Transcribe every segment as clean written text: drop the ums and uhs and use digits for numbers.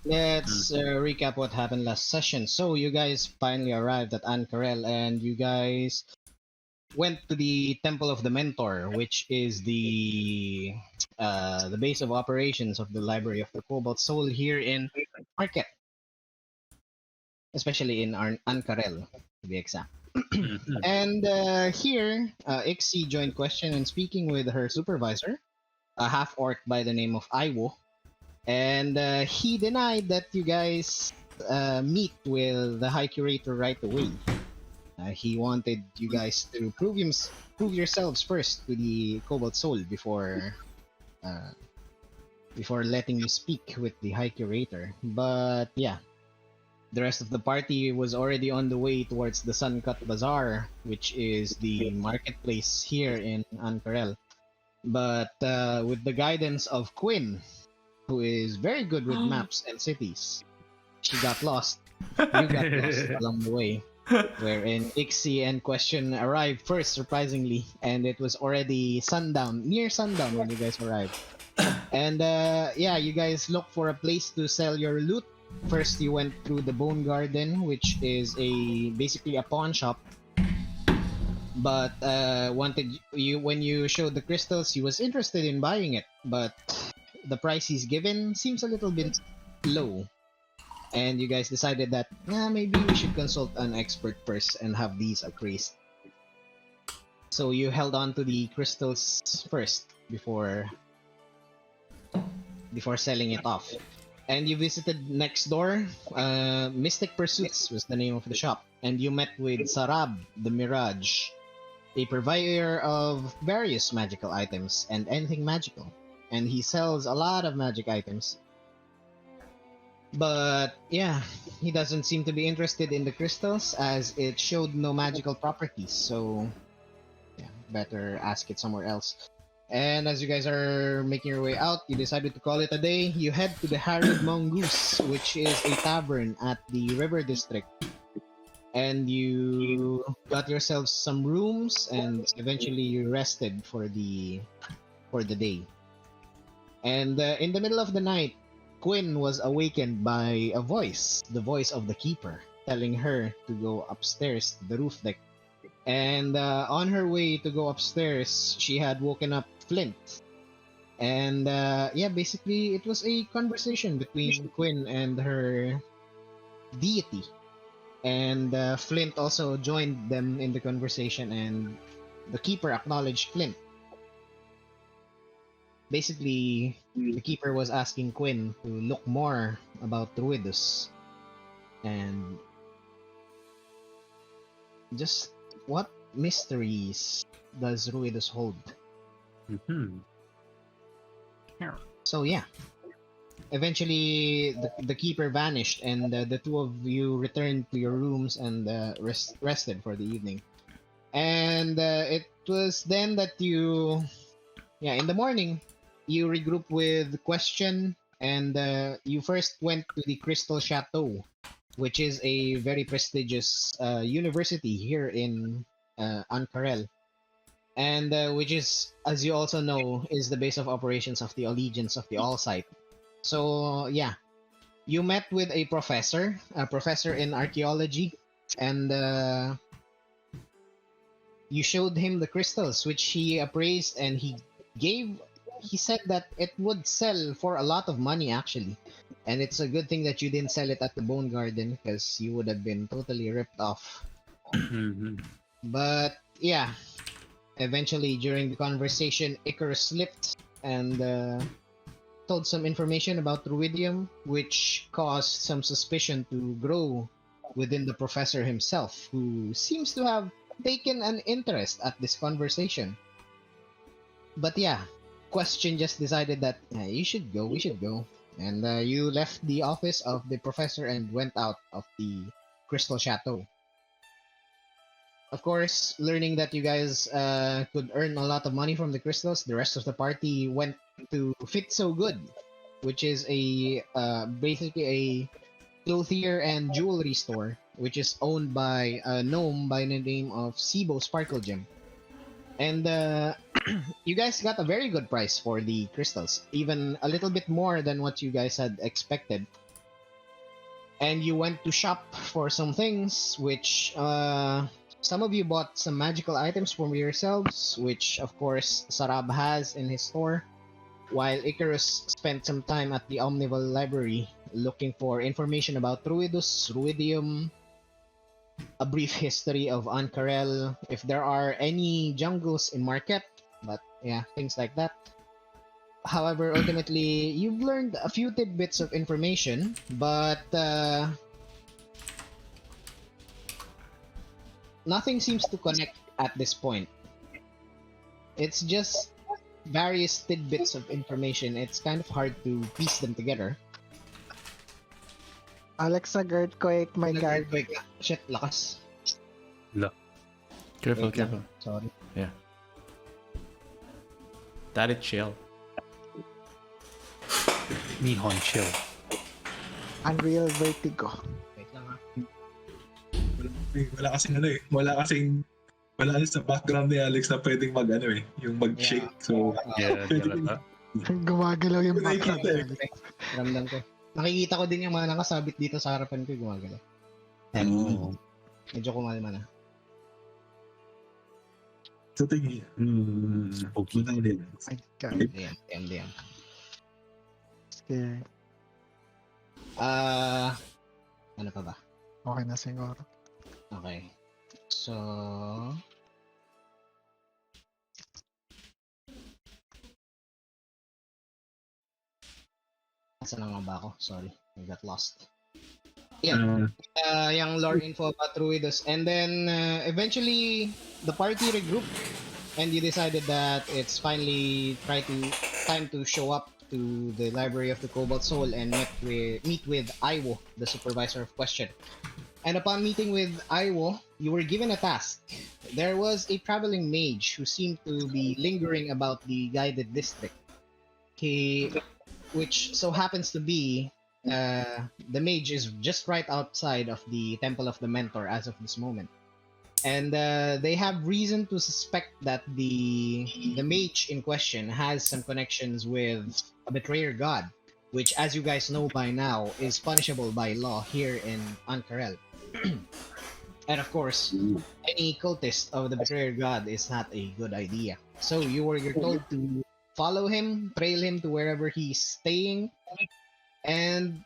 let's recap what happened last session. So you guys finally arrived at Ank'Harel, and you guys went to the Temple of the Mentor, which is the base of operations of the Library of the Cobalt Soul here in Market, especially in Ank'Harel, to be exact. And here, Ixie joined question and speaking with her supervisor, a half orc by the name of Iwo, and he denied that you guys meet with the High Curator right away. He wanted you guys to prove yourselves first to the Cobalt Soul uh, before letting you speak with the High Curator. But yeah, the rest of the party was already on the way towards the Suncut Bazaar, which is the marketplace here in Ank'Harel. But with the guidance of Quinn, who is very good with maps and cities, she got lost. You got lost along the way, wherein Ixie and Question arrived first, surprisingly, and it was already sundown, near sundown when you guys arrived. And yeah, you guys look for a place to sell your loot. First, you went through the Bone Garden, which is basically a pawn shop. But wanted you when you showed the crystals, he was interested in buying it, but the price he's given seems a little bit low. And you guys decided that maybe we should consult an expert first and have these appraised. So you held on to the crystals first before selling it off. And you visited next door. Mystic Pursuits was the name of the shop. And you met with Sarab the Mirage, a purveyor of various magical items and anything magical. And he sells a lot of magic items. But yeah, he doesn't seem to be interested in the crystals as it showed no magical properties. So yeah, better ask it somewhere else. And as you guys are making your way out, you decided to call it a day. You head to the Harried Mongoose, which is a tavern at the River District. And you got yourselves some rooms, and eventually you rested for the day. And in the middle of the night, Quinn was awakened by a voice, the voice of the keeper, telling her to go upstairs to the roof deck. And on her way to go upstairs, she had woken up Flint. And yeah, basically, it was a conversation between Quinn and her deity. And Flint also joined them in the conversation, and the keeper acknowledged Flint. Basically, the keeper was asking Quinn to look more about Druidus and just what mysteries does Druidus hold. So yeah, eventually the keeper vanished, and the two of you returned to your rooms and rested for the evening. And it was then that in the morning, you regroup with Question, and you first went to the Crystal Chateau, which is a very prestigious university here in Ank'Harel, and which is, as you also know, is the base of operations of the Allegiance of the All-Sight. So yeah, you met with a professor in archaeology, and you showed him the crystals, which he appraised, and he said that it would sell for a lot of money, actually. And it's a good thing that you didn't sell it at the Bone Garden, because you would have been totally ripped off. But yeah, eventually during the conversation, Icarus slipped and told some information about Druidium, which caused some suspicion to grow within the professor himself, who seems to have taken an interest at this conversation. But yeah, Question just decided that we should go. And you left the office of the professor and went out of the Crystal Chateau. Of course, learning that you guys could earn a lot of money from the crystals, the rest of the party went to Fit So Good, which is basically a clothier and jewelry store, which is owned by a gnome by the name of Sibo Sparkle Gem. And you guys got a very good price for the crystals, even a little bit more than what you guys had expected. And you went to shop for some things, which some of you bought some magical items for yourselves, which of course Sarab has in his store, while Icarus spent some time at the Omnival Library looking for information about Ruidus, Ruidium, a brief history of Ank'Harel, if there are any jungles in market, but yeah, things like that. However, ultimately, you've learned a few tidbits of information, but nothing seems to connect at this point. It's just various tidbits of information. It's kind of hard to piece them together. Alexa, earthquake, my god. Wait, shit, lakas. Careful, Wait lang. careful. Sorry. Yeah. Daddy chill. Nihon chill. Unreal vertigo. Wait lang ha. Wala kasing ano eh. Wala sa background ni Alex na pwedeng yung mag-shake. Yeah. So, Yeah, galata. Gumagalaw yung background. Nakikita Ramdam ko. Nakikita ko din yung mga nakasabit dito sa harapan ko gumagalaw. Medyo kumalma na. so tingin. Okay. Din. My god. Diyan. Scary. Ano pa ba? Okay na siguro. Okay. So... Nasaan na nga ba ako? Sorry. I got lost. Yeah. Yung lore info about Ruidus. And then, eventually, the party regrouped and you decided that it's finally time to show up to the Library of the Cobalt Soul and meet with Iwo, the supervisor of question. And upon meeting with Iwo, you were given a task. There was a traveling mage who seemed to be lingering about the guided district. Which so happens to be the mage is just right outside of the Temple of the Mentor as of this moment. And they have reason to suspect that the mage in question has some connections with a betrayer god, which, as you guys know by now, is punishable by law here in Ank'Harel. And of course, any cultist of the betrayer god is not a good idea. So you're told to follow him, trail him to wherever he's staying, and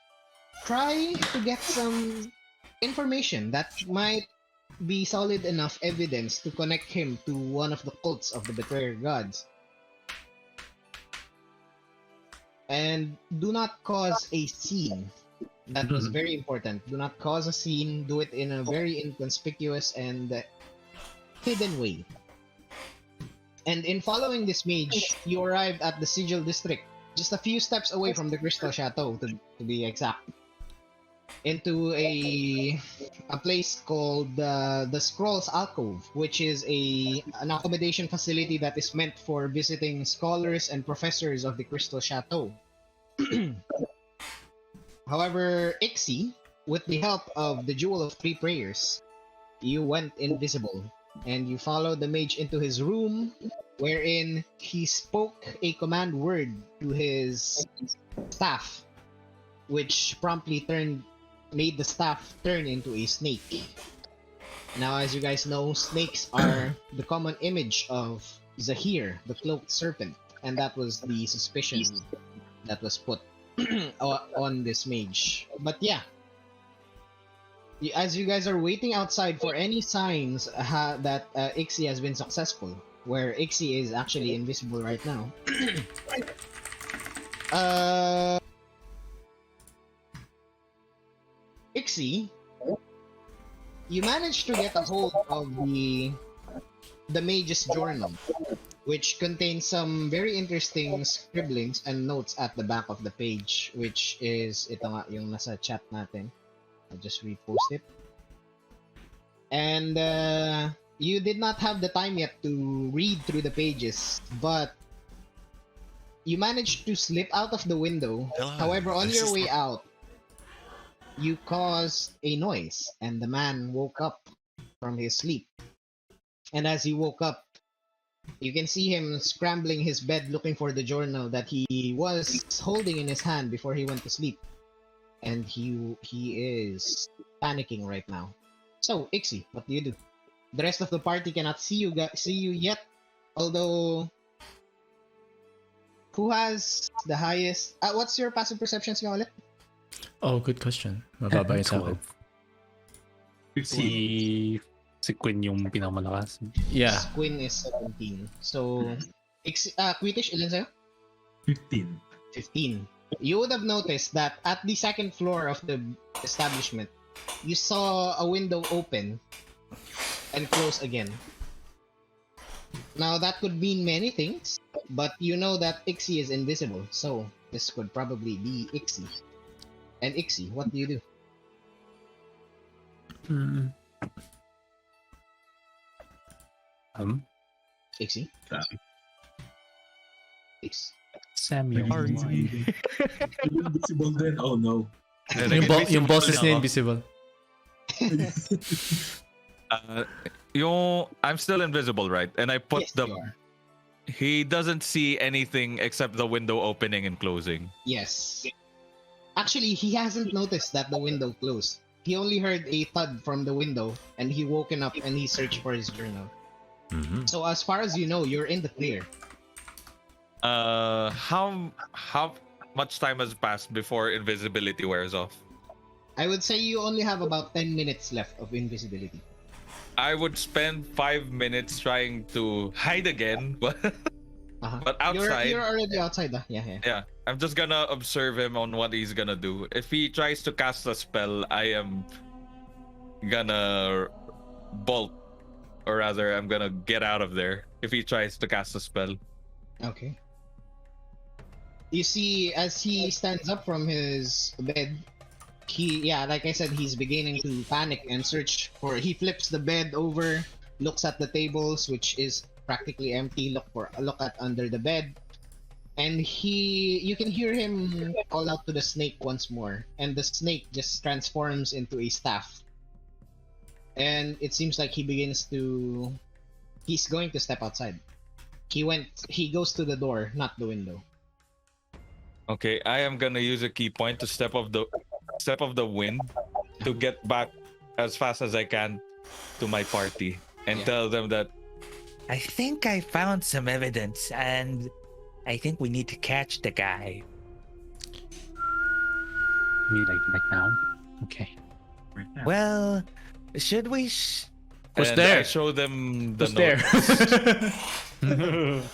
try to get some information that might be solid enough evidence to connect him to one of the cults of the betrayer gods. And do not cause a scene. That was very important. Do not cause a scene. Do it in a very inconspicuous and hidden way. And in following this mage, you arrived at the Sigil District, just a few steps away from the Crystal Chateau, to be exact. Into a place called the Scrolls Alcove, which is an accommodation facility that is meant for visiting scholars and professors of the Crystal Chateau. However, Ixie, with the help of the Jewel of Three Prayers, you went invisible, and you followed the mage into his room, wherein he spoke a command word to his staff, which promptly made the staff turn into a snake. Now, as you guys know, snakes are the common image of Zahir, the cloaked serpent, and that was the suspicion that was put on this mage. But yeah, as you guys are waiting outside for any signs that Ixie has been successful, where Ixie is actually invisible right now, Ixie, you managed to get a hold of the mage's journal, which contains some very interesting scribblings and notes at the back of the page, which is ito nga yung nasa chat natin. I'll just repost it. And you did not have the time yet to read through the pages, but you managed to slip out of the window. However, on your way out, you caused a noise, and the man woke up from his sleep. And as he woke up, you can see him scrambling his bed looking for the journal that he was holding in his hand before he went to sleep. and he is panicking right now. So, Ixie, what do you do? The rest of the party cannot see you yet, although who has the highest? What's your passive perception, Scarlet? Oh, good question. Mababa yun sa akin. 15. Si Quinn yung pinakamalakas. Yeah. Quinn is 17. So, Quitish, ilan sa'yo? 15. 15. You would have noticed that at the second floor of the establishment, you saw a window open and close again. Now, that could mean many things, but you know that Ixie is invisible, so this could probably be Ixie. And Ixie, what do you do? Ixie? Ixie? Samuel. Invisible din. Oh no. Yung bosses niya invisible. I'm still invisible, right? And I put Yes, you are. He doesn't see anything except the window opening and closing. Yes. Actually, he hasn't noticed that the window closed. He only heard a thud from the window, and he woken up and he searched for his journal. So as far as you know, you're in the clear. How much time has passed before invisibility wears off? I would say you only have about 10 minutes left of invisibility. I would spend 5 minutes trying to hide again, but but outside. You're already outside, Yeah. Yeah, I'm just gonna observe him on what he's gonna do. If he tries to cast a spell, I am gonna bolt, or rather, I'm gonna get out of there. If he tries to cast a spell. Okay. You see, as he stands up from his bed, like I said, he's beginning to panic and search for. He flips the bed over, looks at the tables, which is practically empty. Look at under the bed, and you can hear him call out to the snake once more, and the snake just transforms into a staff. And it seems like he's going to step outside. He goes to the door, not the window. Okay, I am gonna use a key point to step of the wind to get back as fast as I can to my party and tell them that I think I found some evidence, and I think we need to catch the guy. Me like now? Okay. Right now. Well, should we? Who's and there? I show them the Who's there? notes.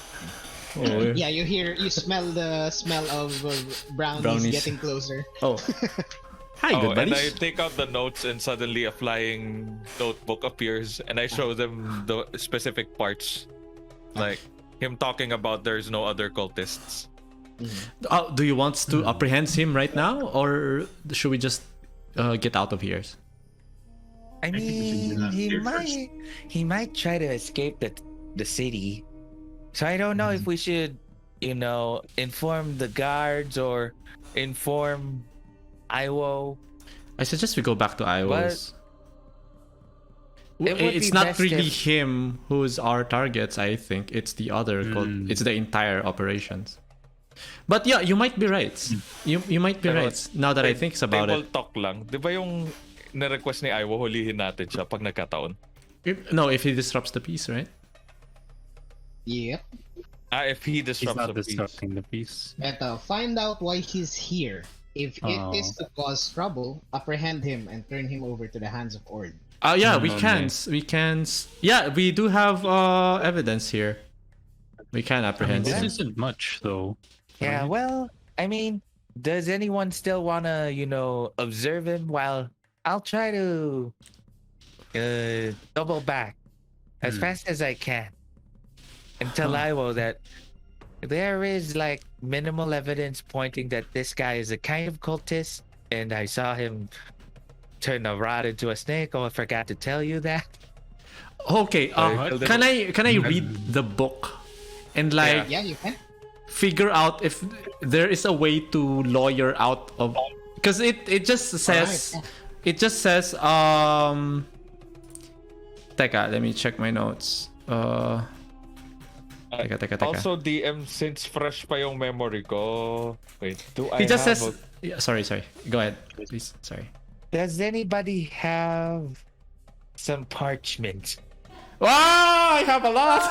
Oh, Yeah, you smell the smell of brownies getting closer. Oh. Hi, good and I buddies. take out the notes and suddenly a flying notebook appears and I show them the specific parts. Like him talking about there's no other cultists. Do you want to apprehend him right now, or should we just get out of here? I think we should mean, do that he might try to escape the city. So I don't know if we should, inform the guards or inform Iwo. I suggest we go back to Iowa's. It would It's be not best really if- him who's our targets, I think. It's the other it's the entire operations. But yeah, you might be right. You might be Pero right. Now that I think about Table it. talk lang. Di ba yung na-request ni Iwo, hulihin natin siya pag nagkataon? If he disrupts the peace, right? Yep. If he He's disrupts not the peace. disrupting the peace. Eto, find out why he's here. If it is to cause trouble, apprehend him and turn him over to the hands of Ord. Yeah, we can. Yeah, we do have evidence here. We can apprehend This him. isn't much, though. Yeah, well, I mean, does anyone still wanna, observe him while I'll try to double back as fast as I can and tell Iwo that there is like minimal evidence pointing that this guy is a kind of cultist, and I saw him turn a rod into a snake. Oh, I forgot to tell you that. Okay, can I read the book and Yeah, you can. figure out if there is a way to lawyer out of, because it just says Teka, let me check my notes. Teka. Also, DM, since fresh pa yung memory ko. Wait, do He I just have says... Yeah, sorry. Go ahead, please. Sorry. Does anybody have some parchment? Wow, I have a lot.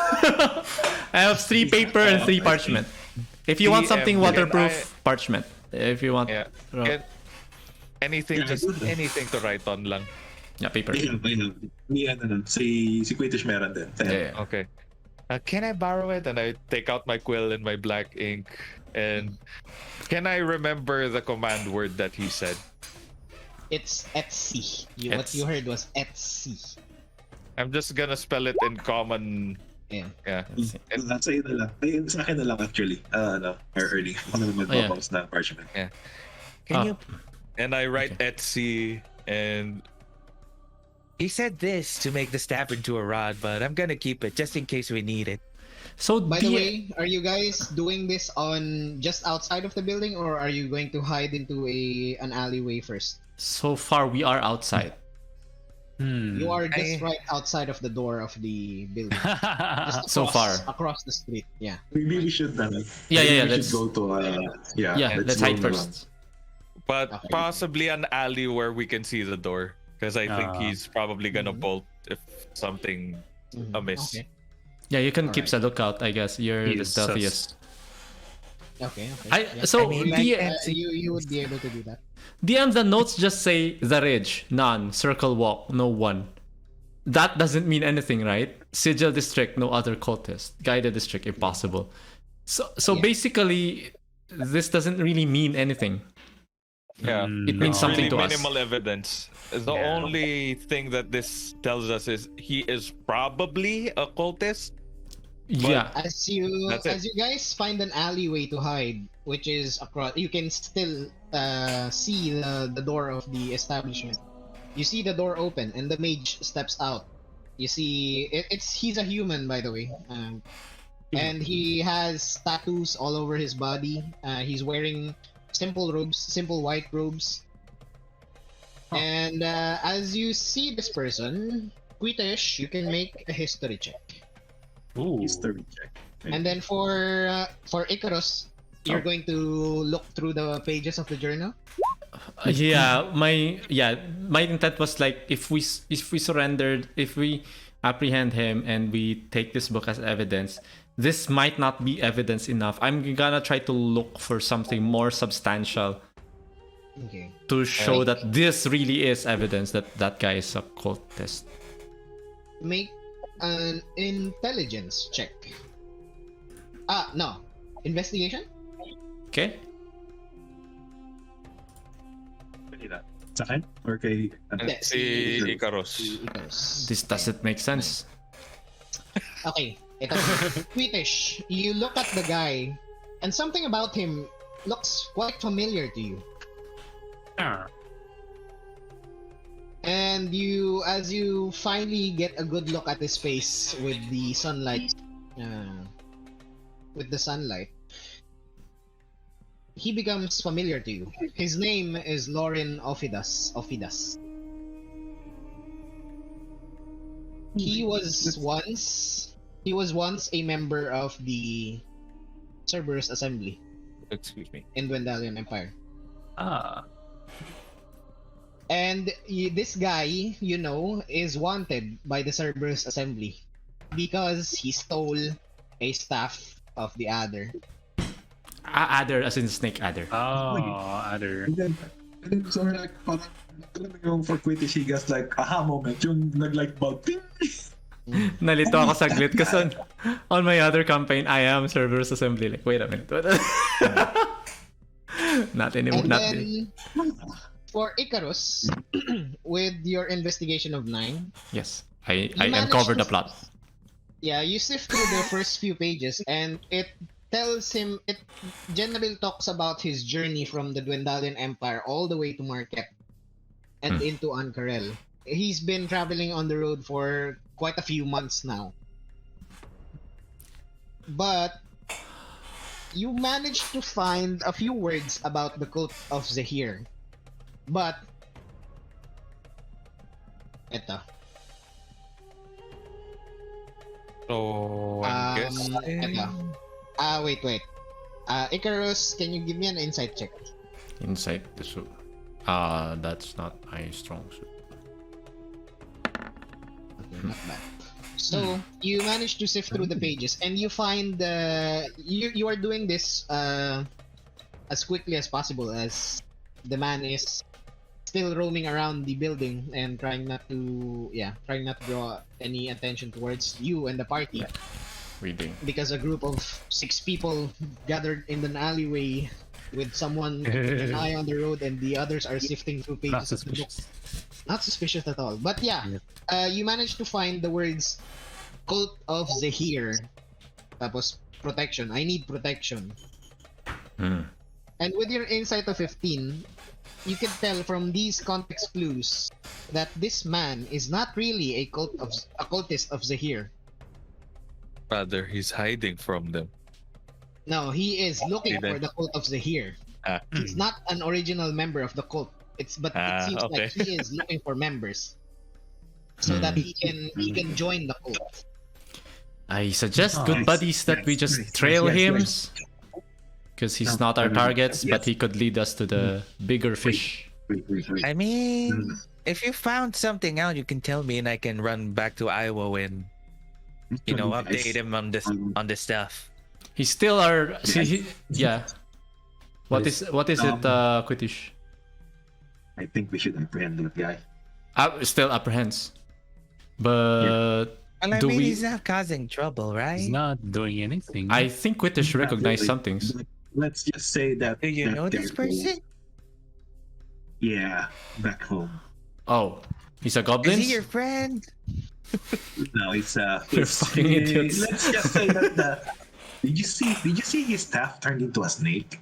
I have 3 paper and 3 parchment. If you want something DM, waterproof, parchment. If you want... Yeah. uh, Anything, Yeah, just good. anything to write on lang. yeah, paper. May ano, si Quitish meron din. Yeah. Okay. Can I borrow it? And I take out my quill and my black ink. And can I remember the command word that he said? It's Etsy. What you heard was Etsy. I'm just gonna spell it in common. Yeah. Yeah. Sa'yo na lang. Ay, sa akin na lang actually. Early. Ako na magbabawas na parchment. Can you? And I write Etsy and He said this to make the staff into a rod, but I'm gonna keep it just in case we need it. So By the way, are you guys doing this on just outside of the building, or are you going to hide into an alleyway first? so far we are outside. You are just right outside of the door of the building. Just So far. across the street. Yeah. Maybe we should Yeah, we let's- should go to Let's go hide na first. but Okay. possibly an alley where we can see the door. Because I think Ah. he's probably gonna Mhm. bolt if something Mhm. amiss. Okay. Yeah, you can keep Alright. a lookout. I guess you're the He is stealthiest. Okay. I so I mean, the You would be able to do that. DM, the notes just say the ridge, none, circle walk, no one. That doesn't mean anything, right? Sigil district, no other cultist. Guided district, impossible. So Yeah. basically, this doesn't really mean anything. Yeah. It means No. something Really to us. minimal evidence. The Yeah. only thing that this tells us is he is probably a cultist. Yeah, As you That's it. as you guys find an alleyway to hide, which is across, you can still see the door of the establishment. You see the door open, and the mage steps out. You see, he's a human, by the way, and he has tattoos all over his body. He's wearing simple robes, simple white robes. And as you see this person, Quitish, you can make a history check. Ooh. history check. And then for Icarus, you're going to look through the pages of the journal. my intent was like if we surrendered, if we apprehend him and we take this book as evidence, this might not be evidence enough. I'm gonna try to look for something more substantial Okay. to show that this really is evidence that that guy is a cultist. Make an intelligence check. No. Investigation? Okay. Kanina. Sa akin? Or kay... ano? Yeah, Si Icarus. Icarus. This doesn't make sense. Okay. Ito. Quitish, you look at the guy, and something about him looks quite familiar to you. Ah. And as you finally get a good look at his face with the sunlight, he becomes familiar to you. His name is Lauren Ophidas. He was once a member of the Cerberus Assembly Excuse me. in Dwendalian Empire. Ah. And this guy, is wanted by the Cerberus Assembly because he stole a staff of the Adder. Adder as in snake adder. Oh, other. And then so like, parang, alam mo yung for Quitish, he gets like, aha moment, yung nag-light bulb. Ting! Nalito ako saglit kasi on my other campaign, I am Cerberus Assembly. Like, wait a minute. Not anymore. And Not then, for Icarus, with your investigation of 9, yes, I managed uncovered to- the plot. yeah, you sift through the first few pages, and it generally talks about his journey from the Dwendalian Empire all the way to Marquette and into Ank'Harel. He's been traveling on the road for quite a few months now. But you managed to find a few words about the cult of Zahir. But eto. So I'm Eto. guessing. Wait. Icarus, can you give me an insight check? Insight. So, that's not my strong suit. Okay, not bad. So you manage to sift through the pages, and you find you are doing this as quickly as possible, as the man is still roaming around the building and trying not to draw any attention towards you and the party, Reading. because a group of 6 people gathered in an alleyway with someone keeping an eye on the road, and the others are sifting through Not pages of the book. suspicious. Not suspicious at all. But yeah, you managed to find the words Cult of Zahir. Tapos protection. I need protection. Hmm. And with your insight of 15, you can tell from these context clues that this man is not really a cultist of Zahir. Rather, he's hiding from them. No, he is looking Okay, for then. the cult of Zahir. He's not an original member of the cult. It seems okay. like he is looking for members so that he can join the cult. I suggest, Oh, good nice, buddies, that we nice, just nice, trail nice, him. nice. Because he's No, not our no, no, targets, but yes. he could lead us to the bigger fish. Wait. I mean, if you found something out, you can tell me, and I can run back to Iowa and update him on this stuff. He's still our. Yeah. What is it, Quitish? I think we should apprehend that guy. Still apprehends. But Well, I do mean, we? he's not causing trouble, right? He's not doing anything. I think Quitish recognized some things. Let's just say that. Do you that know this they're- person? Yeah, back home. Oh, he's a Is goblin. he your friend? No, it's You're fucking idiots. Let's just say that. Did you see his staff turned into a snake?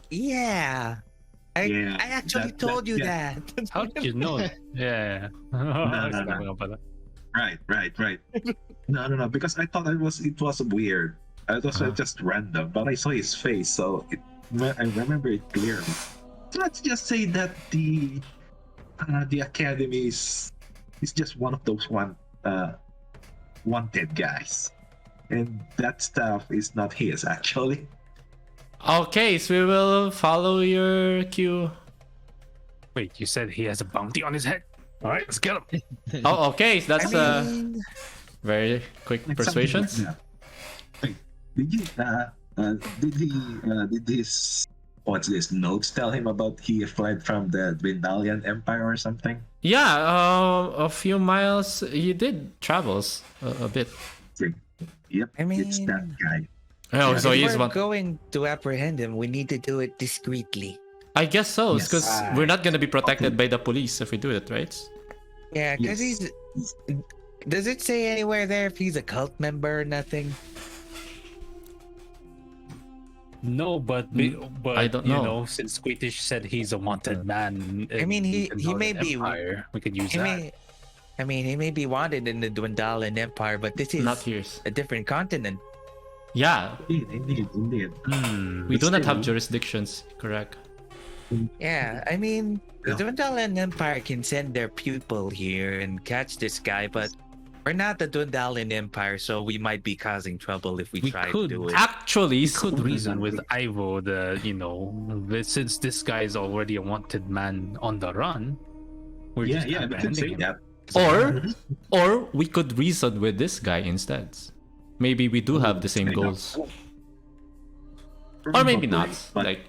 Yeah. Yeah, I actually that- told you yeah. that. How did you know? Yeah. no. Sabi nga pala. Right. No, because I thought it was weird. I thought it was just random, but I saw his face, so I remember it clearly. So let's just say that the academy is just one of those wanted guys, and that stuff is not his actually. Okay, so we will follow your cue. Wait, you said he has a bounty on his head? Alright, let's get him. Oh, okay. So that's I mean, very quick Like persuasion. something like that. Wait, did his what's this notes tell him about he fled from the Dwendalian Empire or something? Yeah, a few miles. He did travels a bit. Yep, I it's mean- that guy. Oh, so if he's we're one. going to apprehend him, we need to do it discreetly. I guess so, Yes. because we're not gonna be protected by the police if we do it, right? Yeah, because Yes. Does it say anywhere there if he's a cult member or nothing? No, but I don't you know. know, since Squeetish said he's a wanted man, I mean, he in may the be- Empire, we could use that. He may be wanted in the Dwendalian Empire, but this is Not yours. a different continent. Yeah, Indeed. we do not have Still- jurisdictions, correct? Yeah, I mean, the Yeah. Dwendalian Empire can send their people here and catch this guy, but we're not the Dwendalian Empire, so we might be causing trouble if we We try could to do it. Actually, We could reason with Ivo, since this guy is already a wanted man on the run. We're Yeah, just we can apprehending say him. that. or we could reason with this guy instead. Maybe we do have the same goals, or maybe not. But Like,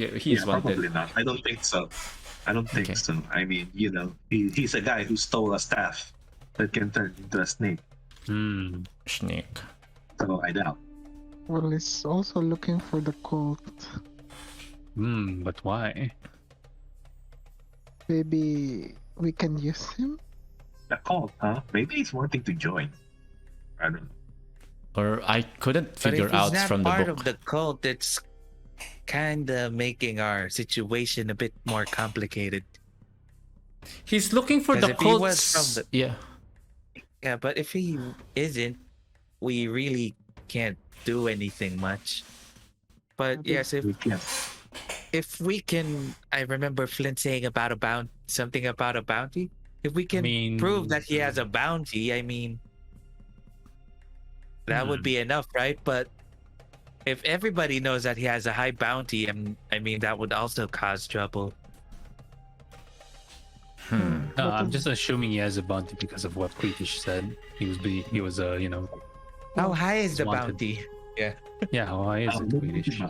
yeah, he's probably wanted. not. I don't think so. Okay. I mean, he's a guy who stole a staff that can turn into a snake. Hmm. Snake. So I doubt. Well, he's also looking for the cult. But why? Maybe we can use him? The cult, huh? Maybe he's wanting to join. I don't know. Or I couldn't But figure if he's out not from the part book. of the cult, it's kind of making our situation a bit more complicated. He's looking for 'Cause the if he was cults. from the- Yeah. Yeah, but if he isn't, we really can't do anything much. But yes, We can't. if we can, I remember Flint saying about something about a bounty. If we can mean, prove that he has a bounty, I mean, that would be enough, right? But if everybody knows that he has a high bounty, I mean, that would also cause trouble. I'm just assuming he has a bounty because of what Queetish said. He was How high is the wanted. bounty? Yeah. Yeah, how high is it, Queetish?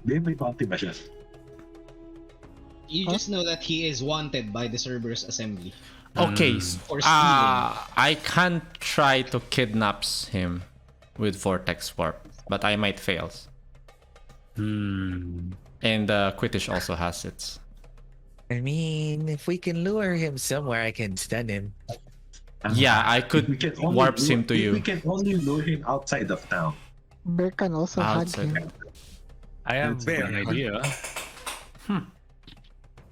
May bounty ba siya? You just know that he is wanted by the Cerberus Assembly. Okay, For stealing. I can try to kidnap him with Vortex Warp, but I might fail. And Quittish also has it. I mean, if we can lure him somewhere, I can stun him. Yeah, I could warp him to you. We can only lure him outside of town. Bear can also hug Outside. him. I have an idea.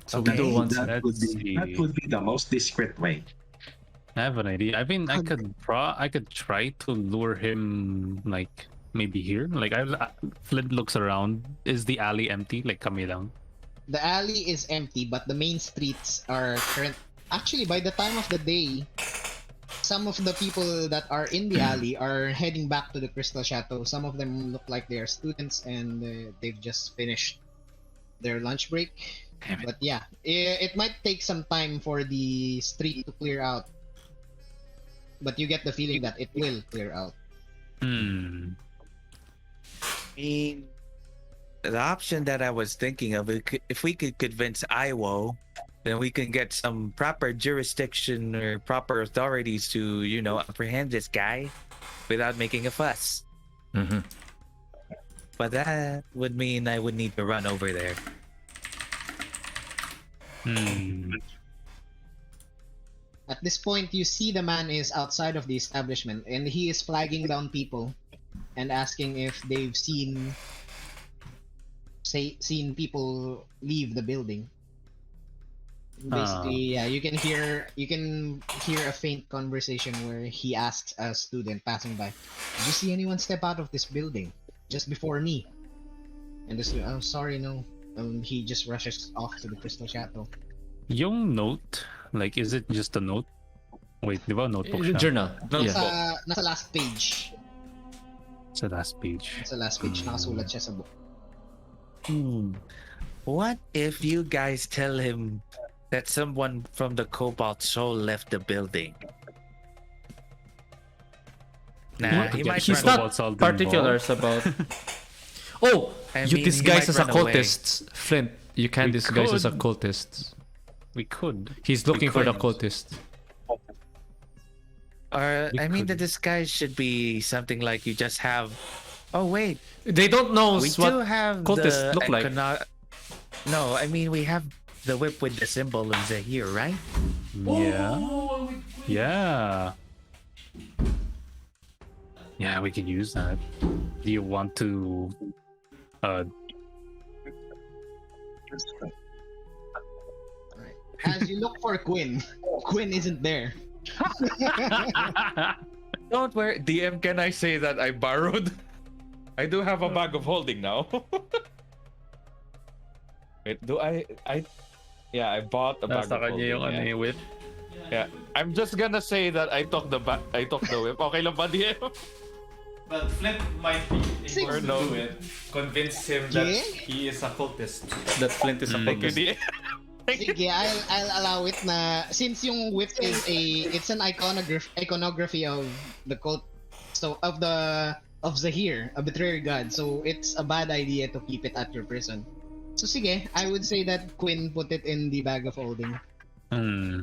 So we do one. That would be the most discreet way. I have an idea. I mean, I could try to lure him like maybe here. Like Flint looks around. Is the alley empty? Like kami lang. The alley is empty, but the main streets are current. Actually, by the time of the day, some of the people that are in the alley are heading back to the Crystal Chateau. Some of them look like they are students and they've just finished their lunch break. But yeah, it might take some time for the street to clear out. But you get the feeling that it will clear out. I mean, the option that I was thinking of, if we could convince Iwo, then we can get some proper jurisdiction or proper authorities to, apprehend this guy without making a fuss. But that would mean I would need to run over there. At this point, you see the man is outside of the establishment and he is flagging down people and asking if they've seen people leave the building. Basically, yeah, you can hear a faint conversation where he asks a student passing by, "Did you see anyone step out of this building just before me?" And the student, "Oh, sorry, no." He just rushes off to the Crystal Chateau. Yung note, like, is it just a note? Wait, di ba notebook siya? Journal. Yeah. Nasa last page. Sa last page. Sa last page, nakasulat siya sa book. What if you guys tell him that someone from the Cobalt Soul left the building? Nah, he might He's run not particulars about. Oh, you disguise as a cultist, Flint. You can disguise as a cultist. We could. He's looking for the cultist. Or I mean, the disguise should be something like you just have. Oh wait, They don't know we what do have cultists the look like. No, I mean we have the whip with the symbol of Zahir, right? Yeah. Yeah. Yeah, we can use that. Do you want to As you look for Quinn, Quinn isn't there. Don't worry, DM. Can I say that I borrowed? I do have a bag of holding now. Wait, do I? Yeah, I bought a bag of holding. yung whip. Yeah, I'm just gonna say that I took the whip. Okay lang ba, DM? But Flint might be able to No. do it. Convince him that Yeah? he is a cultist. That Flint is a Thank you, cultist. DM. Sige, I'll allow it na since yung whip is it's an iconography of the cult, so of Zahir, a betrayer god. So it's a bad idea to keep it at your prison. So sige, I would say that Quinn put it in the bag of holding.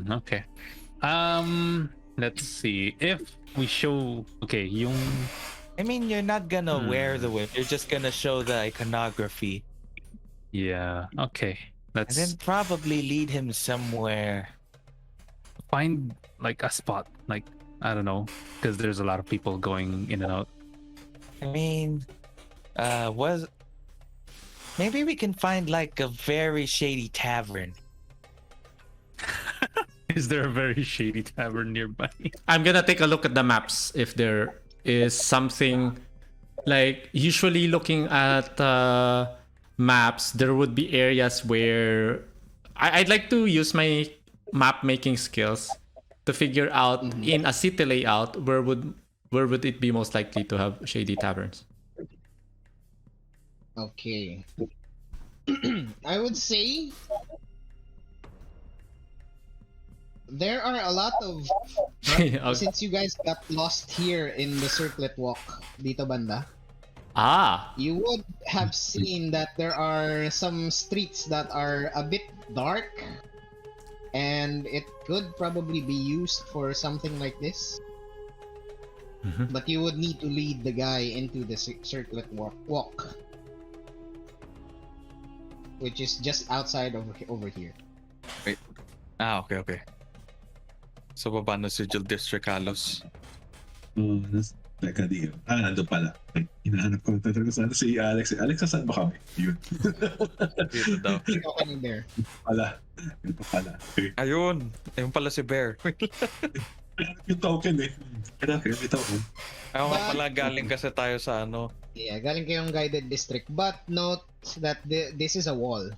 Okay. Let's see. If we show yung I mean, you're not gonna wear the whip. You're just gonna show the iconography, yeah, okay. and Let's then probably lead him somewhere. find like a spot, like I don't know, because there's a lot of people going in and out. I mean, maybe we can find like a very shady tavern. Is there a very shady tavern nearby? I'm gonna take a look at the maps if there is something like usually looking at maps there would be areas where I'd like to use my map making skills to figure out in a city layout where would where would it be most likely to have shady taverns? Okay. I would say there are a lot of Okay. since you guys got lost here in the circlet walk dito banda, you would have seen that there are some streets that are a bit dark, and it could probably be used for something like this. But you would need to lead the guy into the circlet walk, which is just outside over here. Wait. Okay. So, baba na Sigil District halos. Teka, di. Nandun pala. Like, hinahanap ko talaga sana si Alex. Alex, saan ba kami? Yun. Dito daw. Okay in there. Ito pala. Okay. Ayun pala si Bear. Yung token eh. Kailangan yung token. Ako nga pala galing kasi tayo sa ano. Yeah, galing kayong guided district, but note that this is a wall.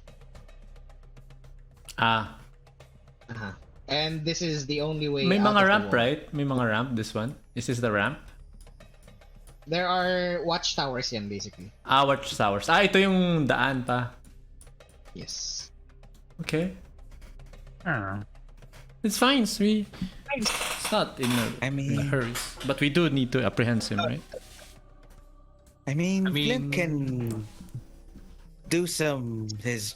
And this is the only way. May out mga of the ramp, wall. right? May mga ramp, this one. Is this the ramp? There are watchtowers yan, basically. Watch towers. Ito yung daan pa. Yes. Okay. It's fine. It's not in a hurry. But we do need to apprehend him, right? I mean, Flint can do his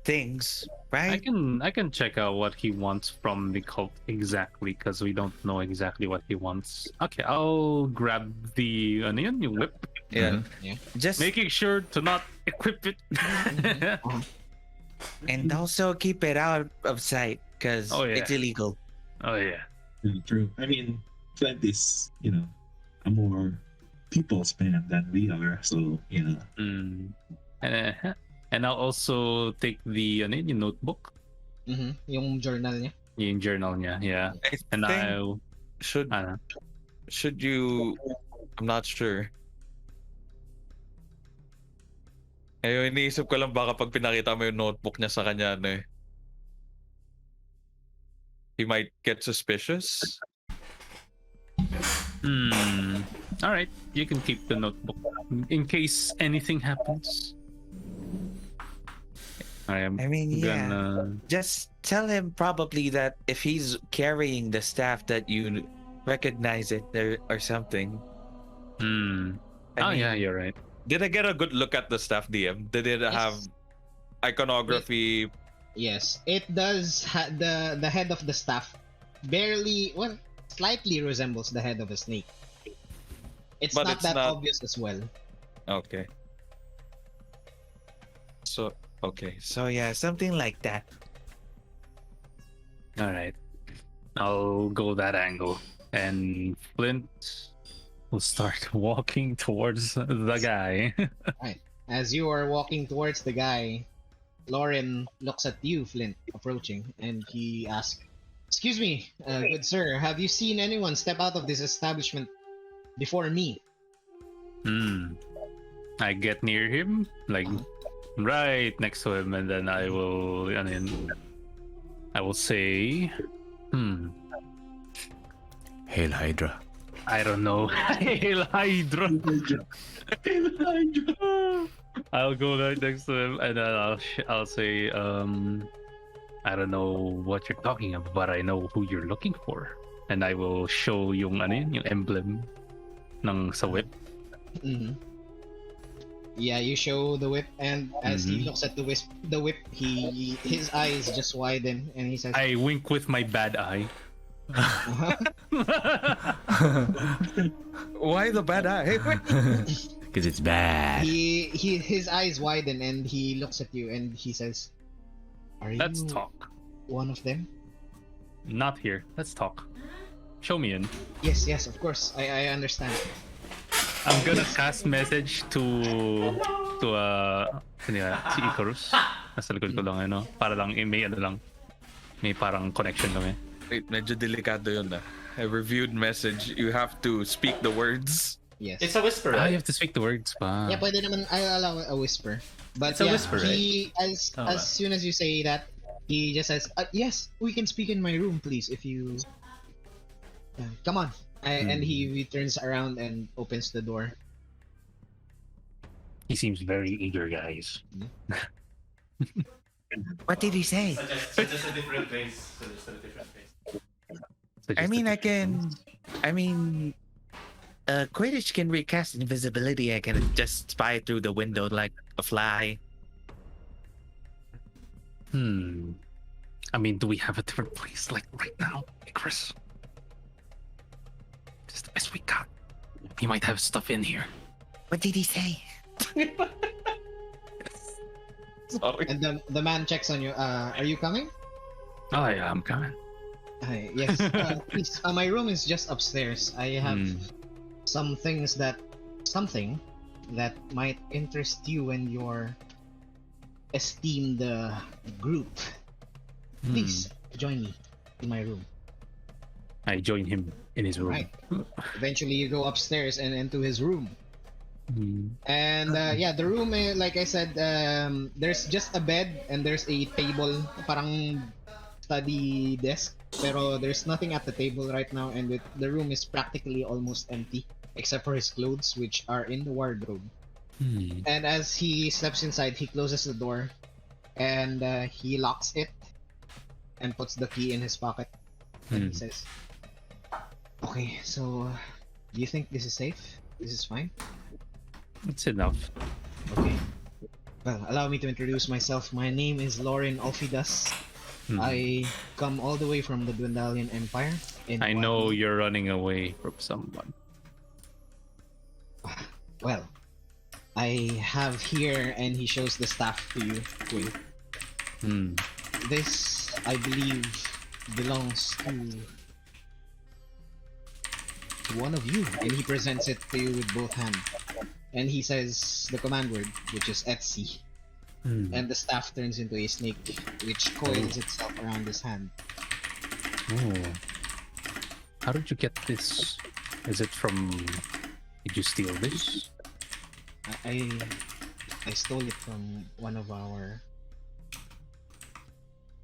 things, right? I can check out what he wants from the cult exactly, because we don't know exactly what he wants. Okay, I'll grab the yung whip. Yeah. Just Making sure to not equip it. and also keep it out of sight, because it's illegal. Oh yeah. True. I mean, Flint is, a more people's man than we are, so, And I'll also take the yung notebook. Yung journal niya. Yung journal niya, yeah. And I'll should you, I'm not sure. Ayun, iniisip ko lang baka pag pinakita mo yung notebook niya sa kanya, he might get suspicious. All right, you can keep the notebook in case anything happens. I mean, just tell him probably that if he's carrying the staff that you recognize it there or something. Yeah, you're right. Did I get a good look at the staff, DM? Did it have iconography? Yes, it does. The head of the staff slightly resembles the head of a snake. It's But not it's that not- obvious as well. Okay. So, okay. So yeah, something like that. All right, I'll go that angle, and Flint will start walking towards the guy. As you are walking towards the guy, Lauren looks at you, Flint, approaching, and he asks, "Excuse me, good sir, have you seen anyone step out of this establishment before me?" I get near him, like right next to him, and then I will say, Hail Hydra. I don't know. Hail Hydra. Hail Hydra. I'll go right next to him, and then I'll say, I don't know what you're talking about, but I know who you're looking for. And I will show yung emblem ng sa whip. Yeah, you show the whip, and as he looks at the whip, his eyes just widen, and he says, I wink with my bad eye. Why the bad eye? Because it's bad. his eyes widen, and he looks at you, and he says, Let's you talk. one of them?" Not here. Let's talk. Show me in. Yes, of course. I understand. I'm gonna cast message to si Icarus. Nasa likod ko lang, para lang may parang connection kami. Wait, medyo delikado yun na. A reviewed message, you have to speak the words. Yes. It's a whisper, You right? have to speak the words pa. Yeah, pwede naman. I'll allow a whisper. But It's a whisper, he, right? as soon as you say that, he just says, "Yes, we can speak in my room, please, if you." Come on. And he turns around and opens the door. He seems very eager, guys. What did he say? Suggest a different face. I mean, Quidditch can recast invisibility. I can just spy through the window like a fly. I mean, do we have a different place like right now, Chris? This is the best we got. He might have stuff in here. What did he say? Sorry. And the man checks on you. Are you coming? Oh yeah, I'm coming. Yes. Please. My room is just upstairs. I have something that might interest you and your esteemed group. Please join me in my room. I join him in his room. Right. Eventually, you go upstairs and into his room. And the room, like I said, there's just a bed and there's a table, parang study desk. Pero there's nothing at the table right now, and the room is practically almost empty, except for his clothes, which are in the wardrobe. And as he steps inside, he closes the door, and he locks it, and puts the key in his pocket. And he says, "Okay, so do you think this is safe? This is fine? It's enough. Okay. Well, allow me to introduce myself. My name is Lauren Ophidas. I come all the way from the Dwendalian Empire. I know you're running away from someone. Well, I have here, and he shows the staff to you. This, I believe, belongs to one of you, and he presents it to you with both hands. And he says the command word, which is Etsy. And the staff turns into a snake, which coils itself around his hand. Oh. How did you get this? Is it from... Did you steal this? I stole it from one of our,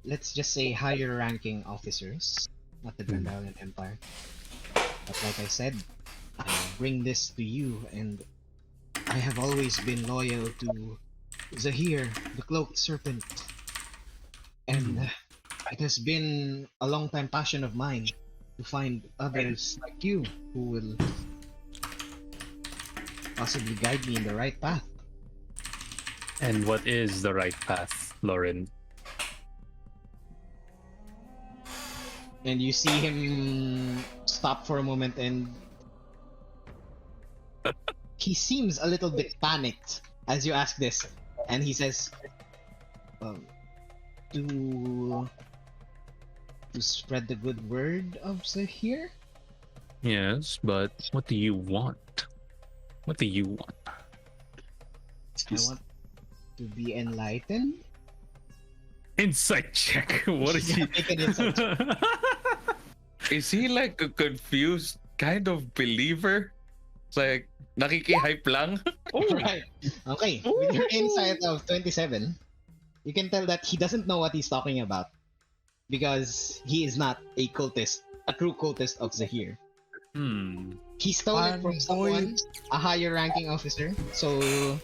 let's just say, higher ranking officers, not the Dwendalian Empire. But like I said, I bring this to you, and I have always been loyal to Zahir, the Cloaked Serpent. And it has been a long time passion of mine to find others like you who will possibly guide me in the right path. And what is the right path, Lauren? And you see him stop for a moment, and he seems a little bit panicked as you ask this. And he says, to spread the good word of Zahir? Yes, but what do you want? What do you want? I want to be enlightened. Insight check. What is he? Make an insight check. Is he like a confused kind of believer? It's like, nakikihype lang? Right. Okay. With your insight of 27, you can tell that he doesn't know what he's talking about. Because he is not a cultist, a true cultist of Zahir. He stole it from someone, a higher ranking officer, so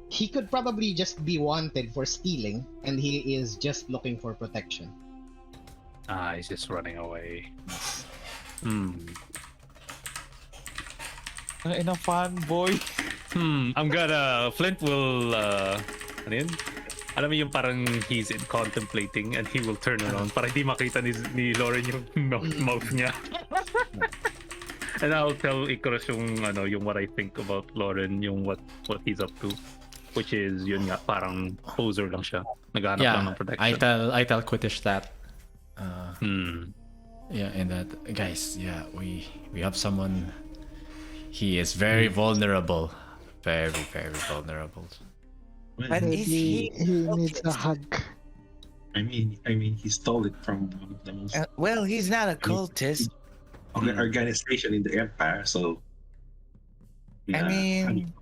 he could probably just be wanted for stealing, and he is just looking for protection. He's just running away. In a fun boy. I'm gonna... Flint will... ano yun? Alam mo yung parang he's contemplating and he will turn around para hindi makita ni Lauren yung mouth niya. And I'll tell Icarus yung what I think about Lauren, yung what he's up to, which is yun nga parang poser lang siya. Naghahanap lang ng protection. I tell Quidditch that. Yeah, and that guys, we have someone. He is very vulnerable, very vulnerable. But Maybe he needs a hug. I mean, he stole it from one of the most well, he's not a cultist. organization in the empire, so I mean,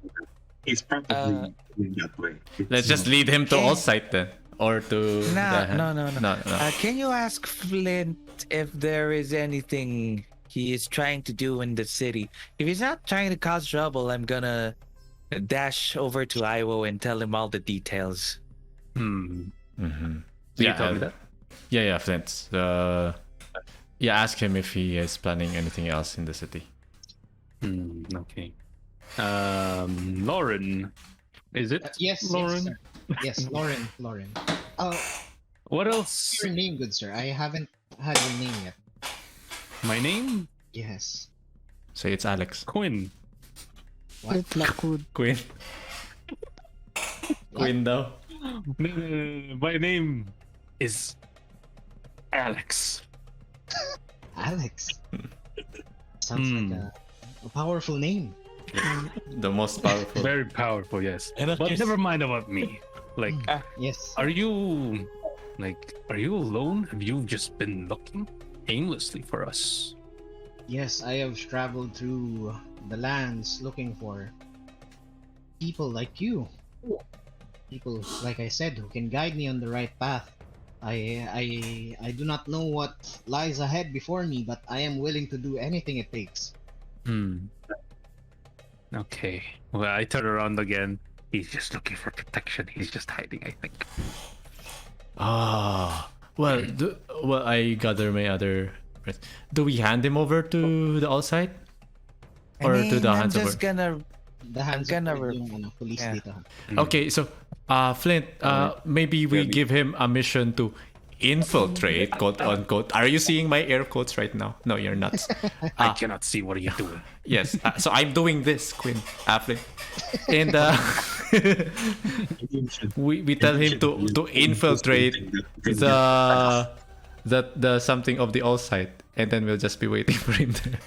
he's probably in that way. Let's just lead him to Okay. all sight then, or to no. no. Can you ask Flint if there is anything he is trying to do in the city. If he's not trying to cause trouble, I'm gonna dash over to Iwo and tell him all the details. Hmm. Mm-hmm. Did you tell me that? Yeah, Flint. Ask him if he is planning anything else in the city. Okay. Lauren. Is it? Yes, Lauren. Yes, sir. Yes, Lauren. Lauren. What else? Your name, good sir. I haven't had your name yet. My name? Yes. Say it's Alex. Quinn. What? Wait, Lakud. Quinn. Quinn daw. No. My name is Alex. Alex. Sounds like a powerful name. The most powerful. Very powerful, yes. And But never mind about me. Like, Yes. are you alone? Have you just been looking aimlessly for us? Yes, I have traveled through the lands looking for people like you. People, like I said, who can guide me on the right path. I do not know what lies ahead before me, but I am willing to do anything it takes. Okay. Well, I turn around again. He's just looking for protection. He's just hiding, I think. Well, I gather my other. Do we hand him over to the all side, or to the I'm hands over? just gonna. The hands I'm gonna of yung, police yeah. dito. Okay, so Flint, maybe we give him a mission to infiltrate, quote unquote. Are you seeing my air quotes right now? No, you're not. I cannot see what are you doing. Yes, so I'm doing this, Quinn, Flint, and we tell him to infiltrate the something of the all side, and then we'll just be waiting for him there.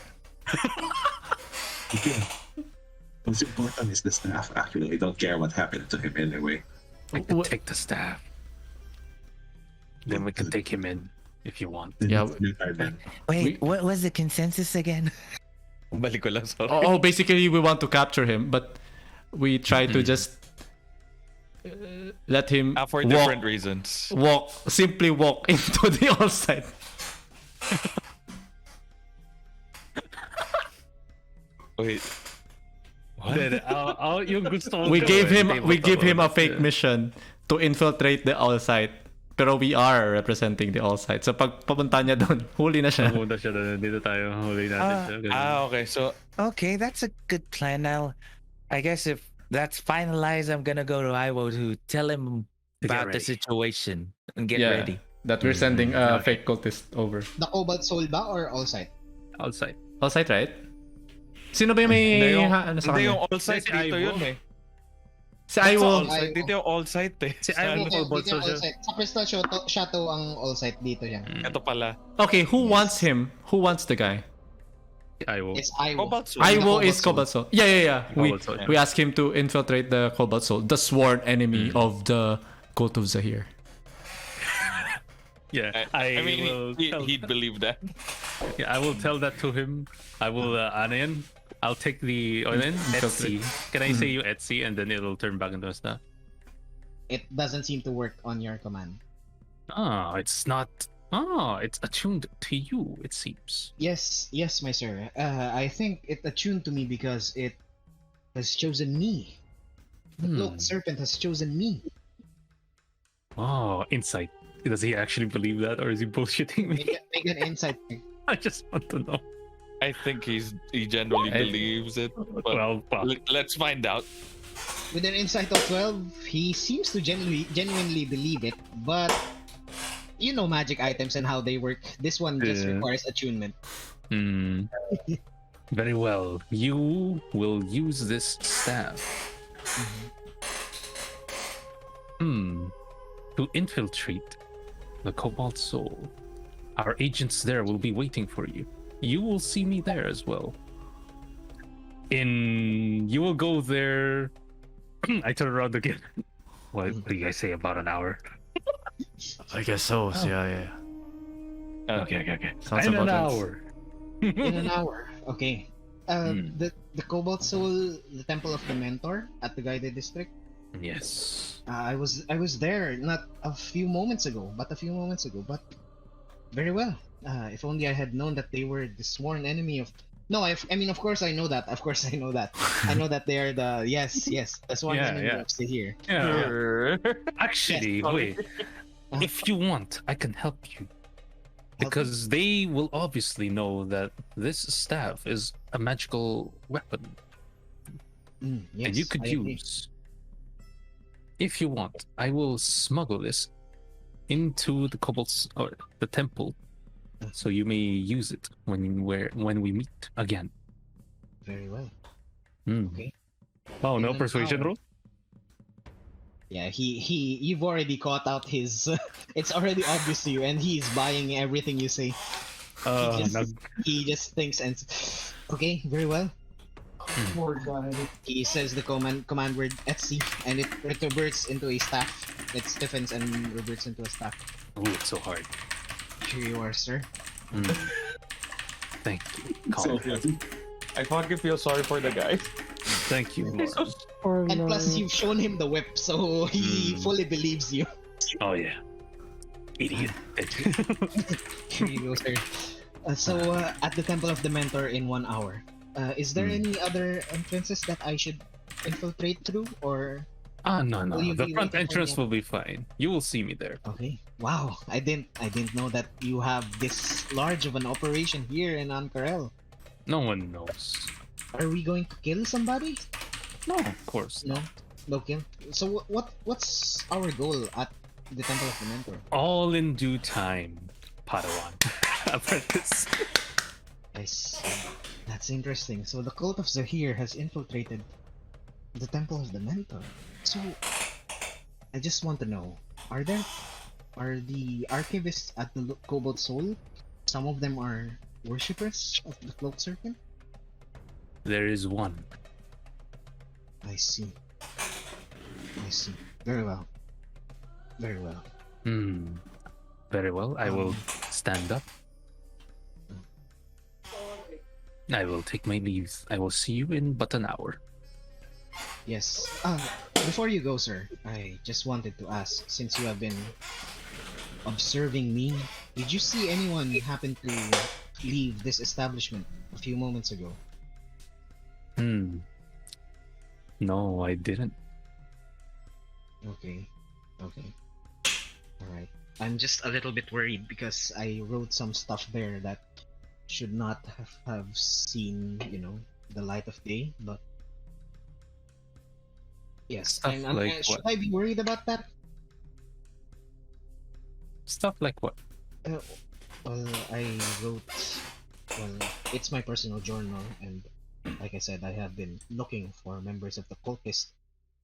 What's important is the staff. Actually, I don't care what happened to him anyway. I can take the staff. Then we can take him in if you want. Yeah. Wait, what was the consensus again? Balik ko lang, sorry. Basically we want to capture him, but we try to just let him For different reasons. simply walk into the all side. Wait. What? Then, yung gusto mong We gave gawin, him a fake mission to infiltrate the all side. Pero we are representing the all side. So pag papunta niya doon, huli na siya. Pumunta siya doon. Dito tayo. Huli natin siya. Okay. So, Okay, that's a good plan. I guess if that's finalized, I'm gonna go to Iwo to tell him To get about the ready. situation and get ready. That we're sending a fake cultist over. The Cobalt Soul ba or all side? Outside. All side, right? Sino ba yung may hindi yung, ano sa hindi kanya? yung all-site Si dito Ivo. yun eh. Si Iwo. All-site. Dito yung all-site eh. Si Ivo. Dito, Cobalt dito yung Soul all side. Sa Crystal Shadow ang all side dito yan. Ito pala. Okay, who wants him? Who wants the guy? Iwo. It's Iwo. Cobalt Soul. Iwo Cobalt is Soul. Cobalt Soul. Yeah. Cobalt Soul, yeah. We ask him to infiltrate the Cobalt Soul, the sworn enemy of the cult of Zahir. Yeah. I mean, will tell, he'd believe that. yeah, I will tell that to him. I will, ano yan? I'll take the, Etsy. Can I say you Etsy and then it'll turn back into a staff? It doesn't seem to work on your command. It's not. It's attuned to you, it seems. Yes, my sir. I think it attuned to me because it has chosen me. The cloak serpent has chosen me. Oh, insight. Does he actually believe that, or is he bullshitting me? Make an insight. I just want to know. I think he genuinely believes it. But Well, fuck. let's find out. With an insight of 12, he seems to genuinely believe it, but you know magic items and how they work. This one just Yeah. requires attunement. Very well. You will use this staff. To infiltrate the Cobalt Soul. Our agents there will be waiting for you. You will see me there as well. You will go there. I turn around again. What do you guys say, about an hour? I guess so. Yeah. Okay. Sounds In an about right. hour. In an hour. Okay. The Cobalt Soul, the Temple of the Mentor at the Guided District. Yes. I was there not a few moments ago, but Very well. If only I had known that they were the sworn enemy of. No, I mean, of course I know that. Of course I know that. I know that they are the yes, the sworn Yeah, enemy yeah. of Sahir. Yeah. Actually, wait. Uh, If you want, I can help you. Because they will obviously know that this staff is a magical weapon. Yes, And you could I agree. use. If you want, I will smuggle this into the kobolds or the temple, so you may use it when we meet again. Very well. Hmm. Okay. Oh, no In an persuasion hour. roll? Yeah, you've already caught out his. It's already obvious to you, and he's buying everything you say. He just thinks and. Okay, very well. Poor guy. He says the command word Etsy, and it reverts into a staff. It stiffens and reverts into a staff. Oh, it's so hard. Here you are, sir. Thank you. So Calm. funny. I fucking feel sorry for the guy. Thank you. Lauren. Poor And plus, Lauren. you've shown him the whip, so he fully believes you. Oh yeah. Idiot. Here you go, sir. So, at the Temple of the Mentor in 1 hour. Is there any other entrances that I should infiltrate through, or? No. Will you The be front waiting for entrance me? will be fine. You will see me there. Okay. Wow, I didn't know that you have this large of an operation here in Ank'Harel. No one knows. Are we going to kill somebody? No, of course. No, no kill. So what's our goal at the Temple of the Mentor? All in due time, Padawan. Apprentice. I see. That's interesting. So the cult of Zahir has infiltrated the Temple of the Mentor. So I just want to know: are the archivists at the Cobalt Soul? Some of them are worshippers of the Cloak Serpent. There is one. I see. Very well. Very well. Very well. I will stand up. I will take my leave. I will see you in but an hour. Yes. Before you go, sir, I just wanted to ask, since you have been observing me, did you see anyone happen to leave this establishment a few moments ago? No, I didn't. Okay. Alright. I'm just a little bit worried because I wrote some stuff there that should not have seen, the light of day, but yes. Stuff like should what? I be worried about that? Stuff like what? Well, I wrote. Well, it's my personal journal, and like I said, I have been looking for members of the cultist.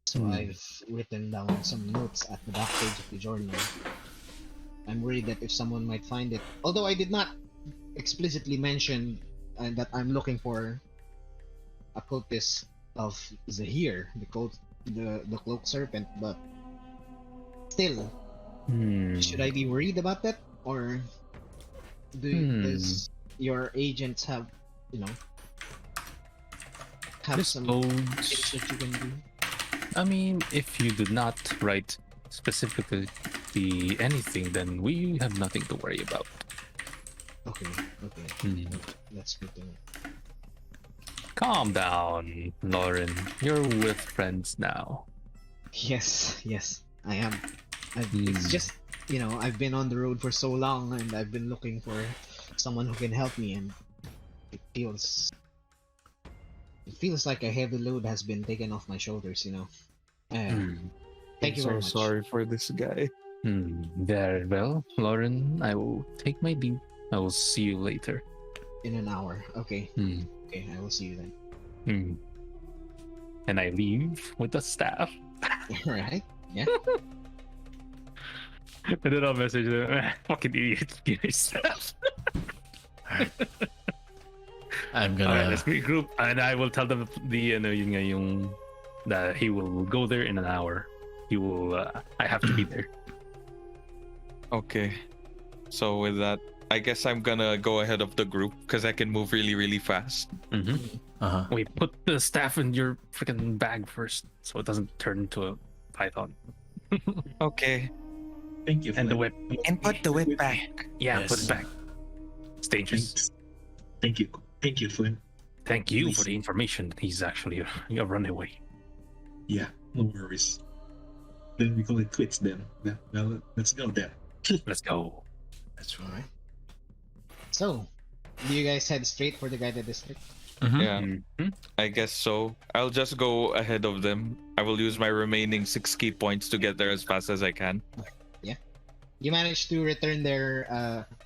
So I've written down some notes at the back page of the journal. I'm worried that if someone might find it, although I did not explicitly mention that I'm looking for a cultist of Zahir, the cloak serpent, but still, should I be worried about that, or does your agents have, some things that you can do? I mean, if you did not write specifically anything, then we have nothing to worry about. Okay. That's good to know. Calm down, Lauren. You're with friends now. Yes, I am. It's just, I've been on the road for so long, and I've been looking for someone who can help me, and it feels like a heavy load has been taken off my shoulders, Thank you very much. Sorry for this guy. Very well, Lauren. I will take my leave. I will see you later. In an hour. Okay. Okay, I will see you then. And I leave with the staff. Alright. Yeah. And then I'll message them. Fucking idiot. Give me staff. I'm Alright, gonna. let's regroup, and I will tell them that he will go there in an hour. He will. I have to be there. Okay. So with that, I guess I'm gonna go ahead of the group because I can move really, really fast. Wait, put the staff in your freaking bag first, so it doesn't turn into a python. Okay. Thank you. And the Flynn. whip. And put the whip back. Yeah, put Yes. it back. It's dangerous. Thanks. Thank you. Thank you, Flynn. Thank you for Please. the information. He's actually a runaway. Yeah, no worries. Then we call it quits then. Well, let's go then. Let's go. That's All right. So, do you guys head straight for the guided district? Yeah, Mhm. I guess so. I'll just go ahead of them. I will use my remaining 6 key points to get there as fast as I can. You managed to return there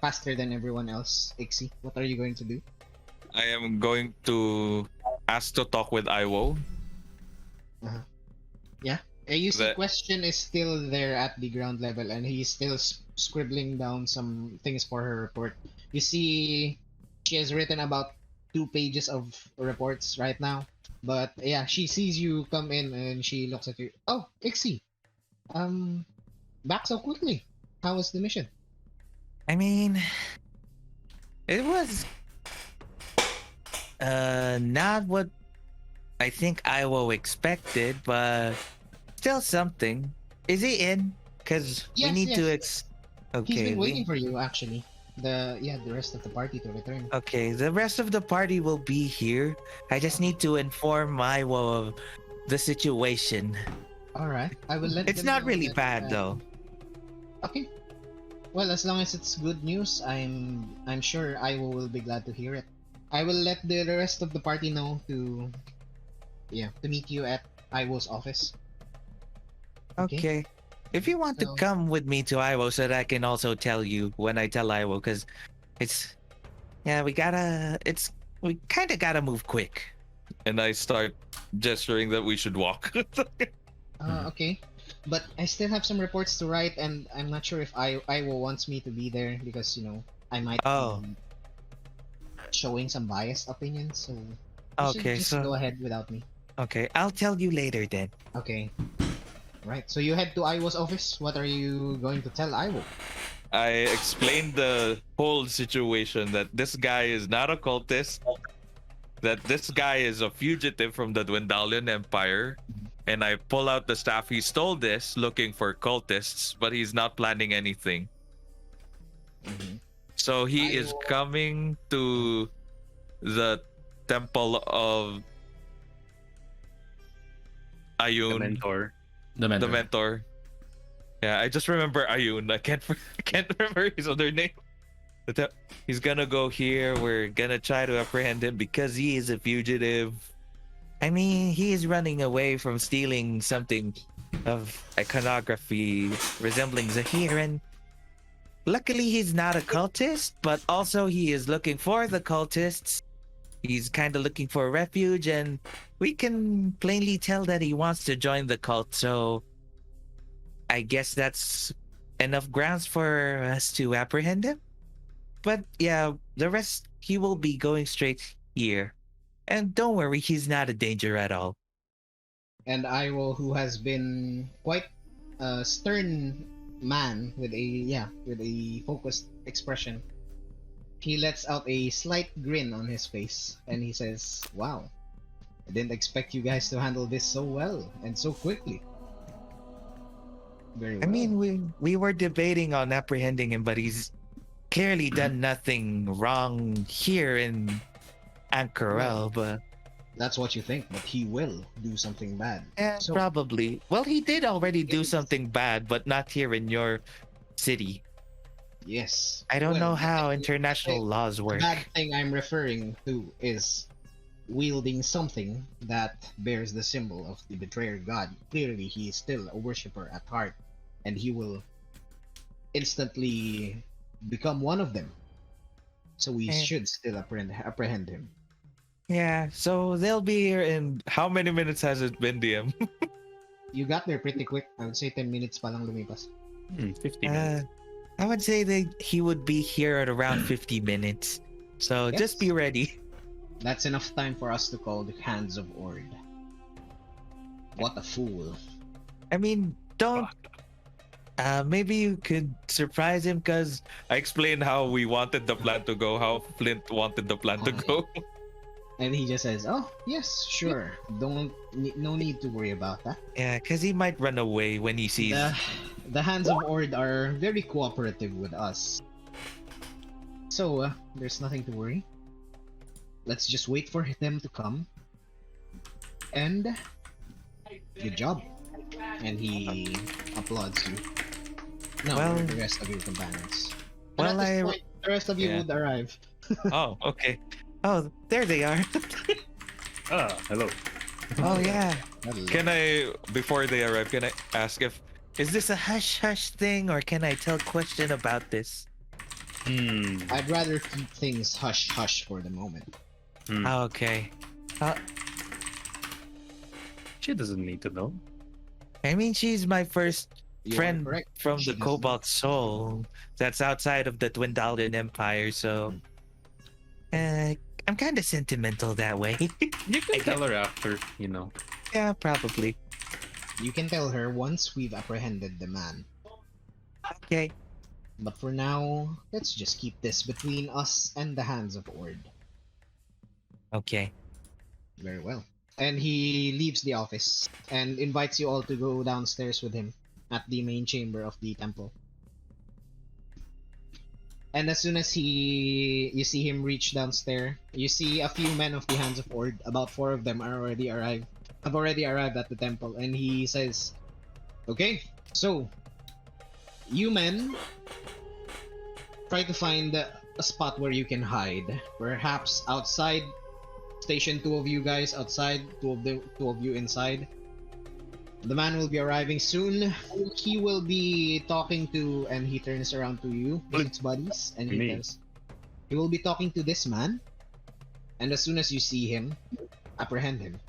faster than everyone else. Ixie, what are you going to do? I am going to ask to talk with Iwo. AUC That- question is still there at the ground level, and he's still scribbling down some things for her report. You see, she has written about 2 pages of reports right now. But yeah, she sees you come in and she looks at you. Oh, Ixie, back so quickly. How was the mission? I mean, it was not what I think Iwo expected, but still something. Is he in? Because we Yes, need to yes. He's okay, been waiting for you actually. The rest of the party to return. okay, the rest of the party will be here. I just need to inform Iwo of the situation. All right, I will let. It's them not know really that, bad though. Okay. Well, as long as it's good news, I'm sure Iwo will be glad to hear it. I will let the rest of the party know to meet you at Iwo's office. Okay. If you want to So- come with me to Iwo so that I can also tell you when I tell Iwo, because it's we kind of gotta move quick. And I start gesturing that we should walk. Okay. But I still have some reports to write, and I'm not sure if Iwo wants me to be there because I might Oh. be showing some biased opinions. So you should Okay, just so go ahead without me. okay, I'll tell you later then. Okay. Right. So you head to Iwo's office. What are you going to tell Iwo? I explained the whole situation that this guy is not a cultist, that this guy is a fugitive from the Dwendalian Empire, and I pull out the staff. He stole this looking for cultists, but he's not planning anything. So he is coming to the temple of The Ayun, mentor. The mentor. the mentor. Yeah, I just remember Ayun. I can't remember his other name. He's gonna go here. We're gonna try to apprehend him because he is a fugitive. I mean, he is running away from stealing something of iconography resembling Zahir, and luckily he's not a cultist, but also he is looking for the cultists. He's kind of looking for refuge, and we can plainly tell that he wants to join the cult, so I guess that's enough grounds for us to apprehend him. But yeah, the rest, he will be going straight here. And don't worry, he's not a danger at all. And Iwo, who has been quite a stern man with a focused expression, he lets out a slight grin on his face and he says, "Wow, I didn't expect you guys to handle this so well and so quickly." Very well. I mean, we were debating on apprehending him, but he's clearly done nothing wrong here in Ank'Harel, but that's what you think, but he will do something bad. yeah, So- probably. Well, he did already do something bad, but not here in your city. Yes. I don't know Well, how the international laws work. bad thing I'm referring to is wielding something that bears the symbol of the betrayer god. Clearly, he is still a worshipper at heart, and he will instantly become one of them. So we Eh. should still apprehend him. Yeah, so they'll be here in How many minutes has it been, DM? You got there pretty quick. I would say 10 minutes pa lang lumipas. 50 minutes. I would say that he would be here at around 50 minutes. So just be Yes. ready. That's enough time for us to call the Hands of Ord. What a fool. I mean, don't. Maybe you could surprise him because I explained how we wanted the plan to go, how Flint wanted the plan to go. And he just says, "Oh, yes, sure. No need to worry about that." Yeah, because he might run away when he sees. The Hands of Ord are very cooperative with us. So, there's nothing to worry. Let's just wait for them to come. And good job. And he applauds you. No, Well- the rest of your companions. And Well, at this point, the rest of you Yeah. would arrive. Oh, okay. Oh, there they are. Hello. Oh yeah. Can I, before they arrive, can I ask if Is this a hush hush thing, or can I tell question about this? I'd rather keep things hush hush for the moment. Okay. She doesn't need to know. I mean, she's my first You are friend correct. from She the does Cobalt Soul. That's outside of the Twindalian Empire, so I'm kind of sentimental that way. You can tell her after, Yeah, probably. You can tell her once we've apprehended the man. Okay. But for now, let's just keep this between us and the Hands of Ord. Okay. Very well. And he leaves the office and invites you all to go downstairs with him at the main chamber of the temple. And as soon as you see him reach downstairs, you see a few men of the Hands of Ord. About 4 of them have already arrived at the temple, and he says, "Okay, so you men try to find a spot where you can hide. Perhaps outside. Station 2 of you guys outside, two of you inside. The man will be arriving soon. He will be talking to," and he turns around to you, his buddies, and he Me. says, "He will be talking to this man, and as soon as you see him, apprehend him."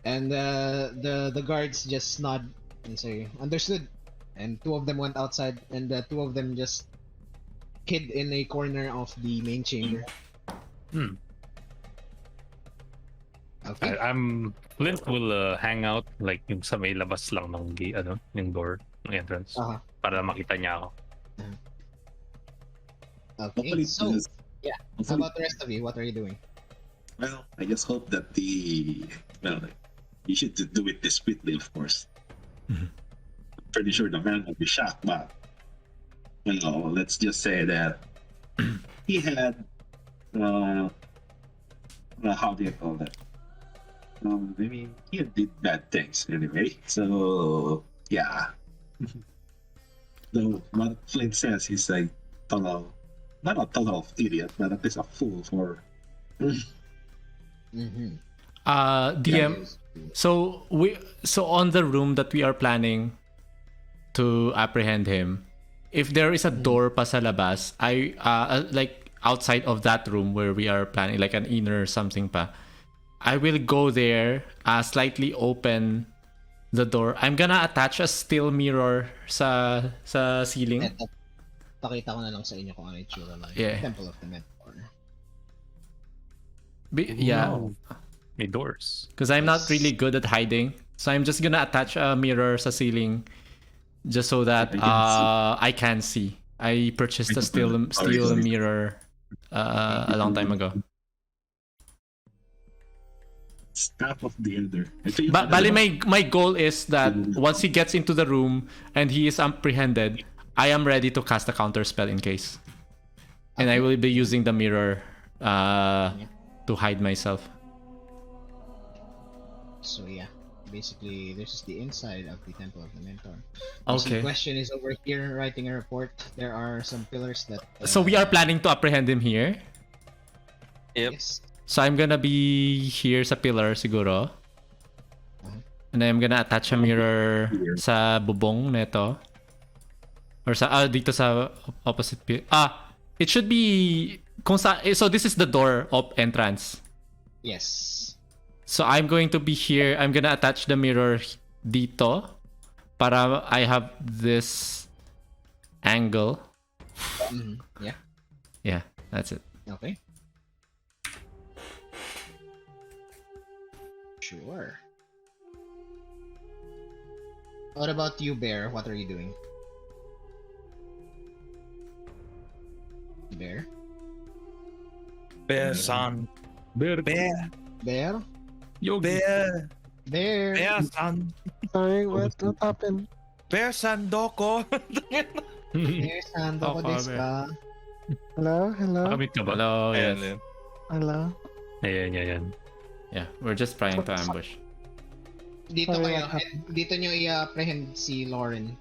And the guards just nod and say, "Understood." And 2 of them went outside, and the 2 of them just hid in a corner of the main chamber. Okay. Flint will hang out like yung sa may labas lang ng yung door, ng entrance, Uh-huh. para makita niya ako. Okay. Hopefully, So, this- yeah. How hopefully- about the rest of you? What are you doing? Well, I just hope that you should do it discreetly, of course. Mhm. I'm pretty sure the man will be shocked, but let's just say that he had, how do you call that? I mean, he did bad things anyway. So yeah. Though what Flint says, he's like total, not a total idiot, but at least a fool for. Mm-hmm. DM. So on the room that we are planning to apprehend him, if there is a door pa sa labas, like outside of that room where we are planning, like an inner something pa, I will go there, slightly open the door. I'm gonna attach a still mirror sa ceiling. Eto, pakita ko na lang sa inyo kung ano yung tsura ng Yeah. Temple of the Mentor. Yeah, May doors. because I'm not really good at hiding, so I'm just gonna attach a mirror sa ceiling, just so that I can see. I purchased a steel mirror a long time ago. Staff of the Elder. But bali, my goal is that once he gets into the room and he is apprehended, I am ready to cast a counter spell in case, and I will be using the mirror to hide myself. So yeah, basically this is the inside of the Temple of the Mentor. Okay. The question is over here writing a report. There are some pillars that. So we are planning to apprehend him here. Yep. Yes. So I'm gonna be here sa pillar siguro. And I'm gonna attach a mirror sa bubong neto. Or sa dito sa opposite it should be so this is the door of entrance. Yes. So I'm going to be here. I'm gonna attach the mirror dito para I have this angle. Yeah. Yeah, that's it. Okay. Sure. What about you, Bear? What are you doing? Bear? son. Bear. Bear. Bear? Yogi. Bear. Bear? Bear, son. Sorry, what happened? Bear, son, doko. Bear, sando ko Okay, desu bear. ka? Hello, hello, Makamit ka ba? Hello, Ayan, yes. ayan. hello. Ayan. Yeah, we're just trying to ambush. Dito Sorry, kayo, what happened? dito nyo i-apprehend si Lauren.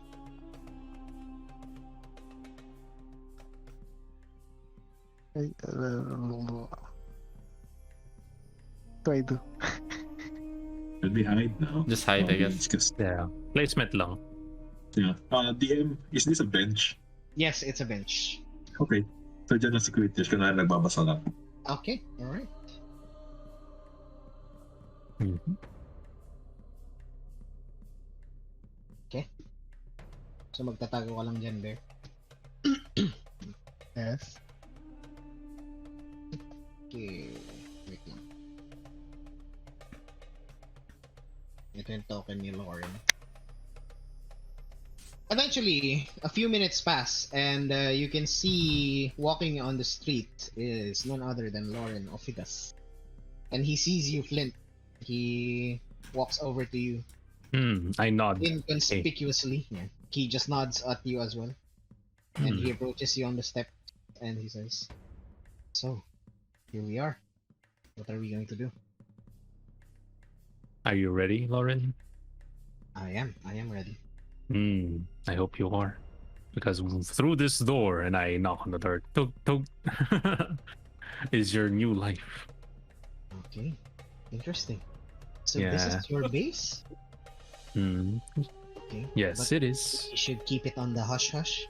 Ay, what do I do? Should we hide now? Just hide, I guess. It's just, Yeah. Placement lang. yeah. DM, is this a bench? Yes, it's a bench. Okay. So dyan na si Quintus, kunwari nagbabasa lang. Okay, alright. Mhm. So magtatago ka lang dyan, Bear. Yes. Okay, wait lang. Ito yung token ni Lauren. Eventually, a few minutes pass, and you can see walking on the street is none other than Lauren Ofidas. And he sees you, Flint. He walks over to you I nod. inconspicuously. Yeah. He just nods at you as well. And he approaches you on the step, and he says, "So, here we are. What are we going to do?" Are you ready, Lauren? I am ready. I hope you are. Because through this door, and I knock on the door, tuk, tuk, is your new life. Okay, interesting. So this Yeah. is your base? Hmm. Okay. Yes, but it is. you should keep it on the hush hush.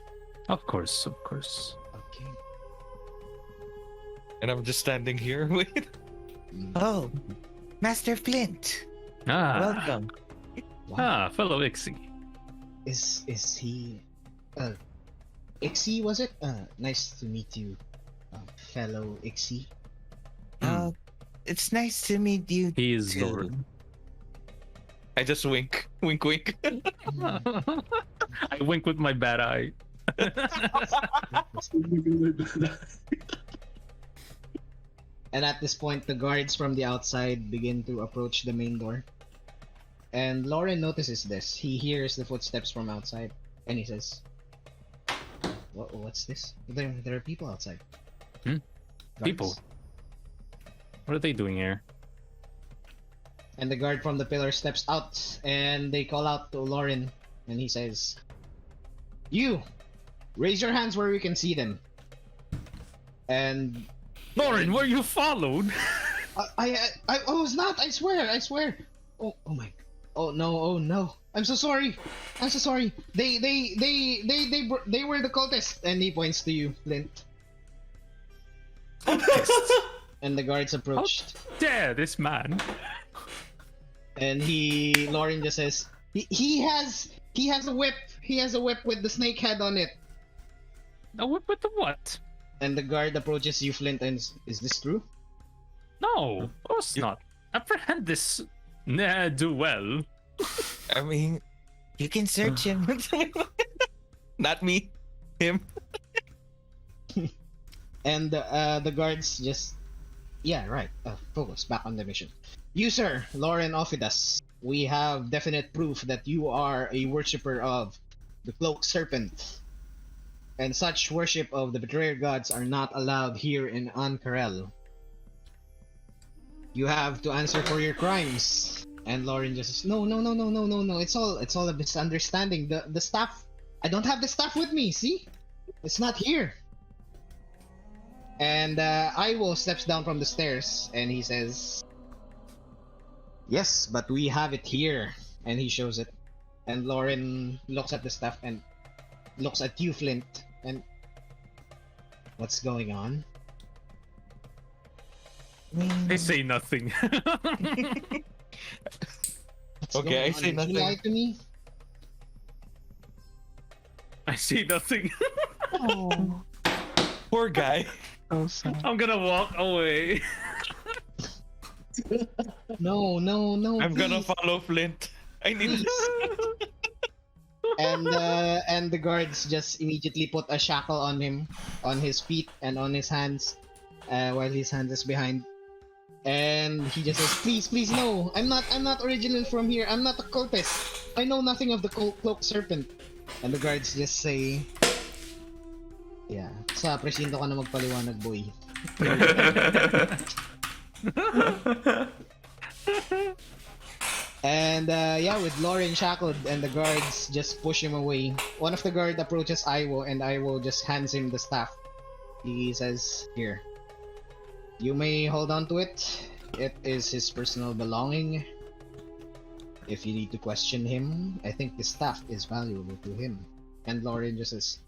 Of course, of course. Okay. And I'm just standing here. Wait. Oh, Master Flint. Ah, Welcome. Wow. fellow Ixie. Is he? Ixie, was it? Nice to meet you, fellow Ixie. It's nice to meet you. He is too. Lord. I just wink. Wink, wink. I wink with my bad eye. And at this point, the guards from the outside begin to approach the main door. And Lauren notices this. He hears the footsteps from outside, and he says, What's this? There are people outside." Hmm? Guards. People? What are they doing here? And the guard from the pillar steps out, and they call out to Lauren, and he says, "You, raise your hands where we can see them." And Lauren, were you followed? I was not. I swear. Oh my. Oh no. I'm so sorry. They were the cultists, and he points to you, Flint. And the guards approached, Dare this man. and Lauren just says, he has a whip. He has a whip with the snake head on it. With the what? And the guard approaches you, Flint, and is this true? No, of course not. Apprehend this do well. I mean, you can search him. Not me. Him. And the guards just, yeah, right. Focus back on the mission. You, sir, Lauren Ofidas, we have definite proof that you are a worshipper of the cloaked serpent, and such worship of the betrayer gods are not allowed here in Ank'Harel. You have to answer for your crimes. And Lauren just says, no. It's all a misunderstanding. The staff, I don't have the staff with me. See, it's not here. And Iwo steps down from the stairs, and he says, "Yes, but we have it here." And he shows it. And Lauren looks at the staff and looks at you, Flint. And what's going on? They say nothing. What's Okay, I going say on? Did nothing. you lie to me? I see nothing. Oh, Poor guy. so sad. I'm gonna walk away. No, I'm gonna please. follow Flint. I need And the guards just immediately put a shackle on him, on his feet and on his hands, while his hand is behind. And he just says, please, no. I'm not originally from here. I'm not a cultist. I know nothing of the cloak serpent. And the guards just say, yeah, sa presinto ka na magpaliwanag, boy. And yeah, with Lauren shackled and the guards just push him away. One of the guard approaches Iwo and Iwo just hands him the staff. He says, here, you may hold on to it. It is his personal belonging. If you need to question him, I think the staff is valuable to him. And Lauren just says,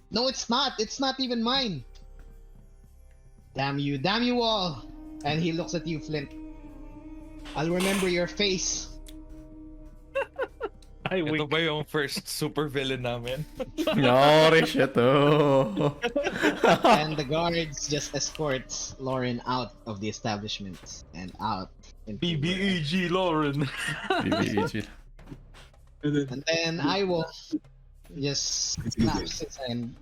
no, it's not. It's not even mine. Damn you all. And he looks at you, Flint. I'll remember your face. I Ito wink. ba yung first super villain namin? Yari siya to. And the guards just escort Lauren out of the establishment and out into BBEG Lauren. BBEG. And then Iwo just snaps his hand,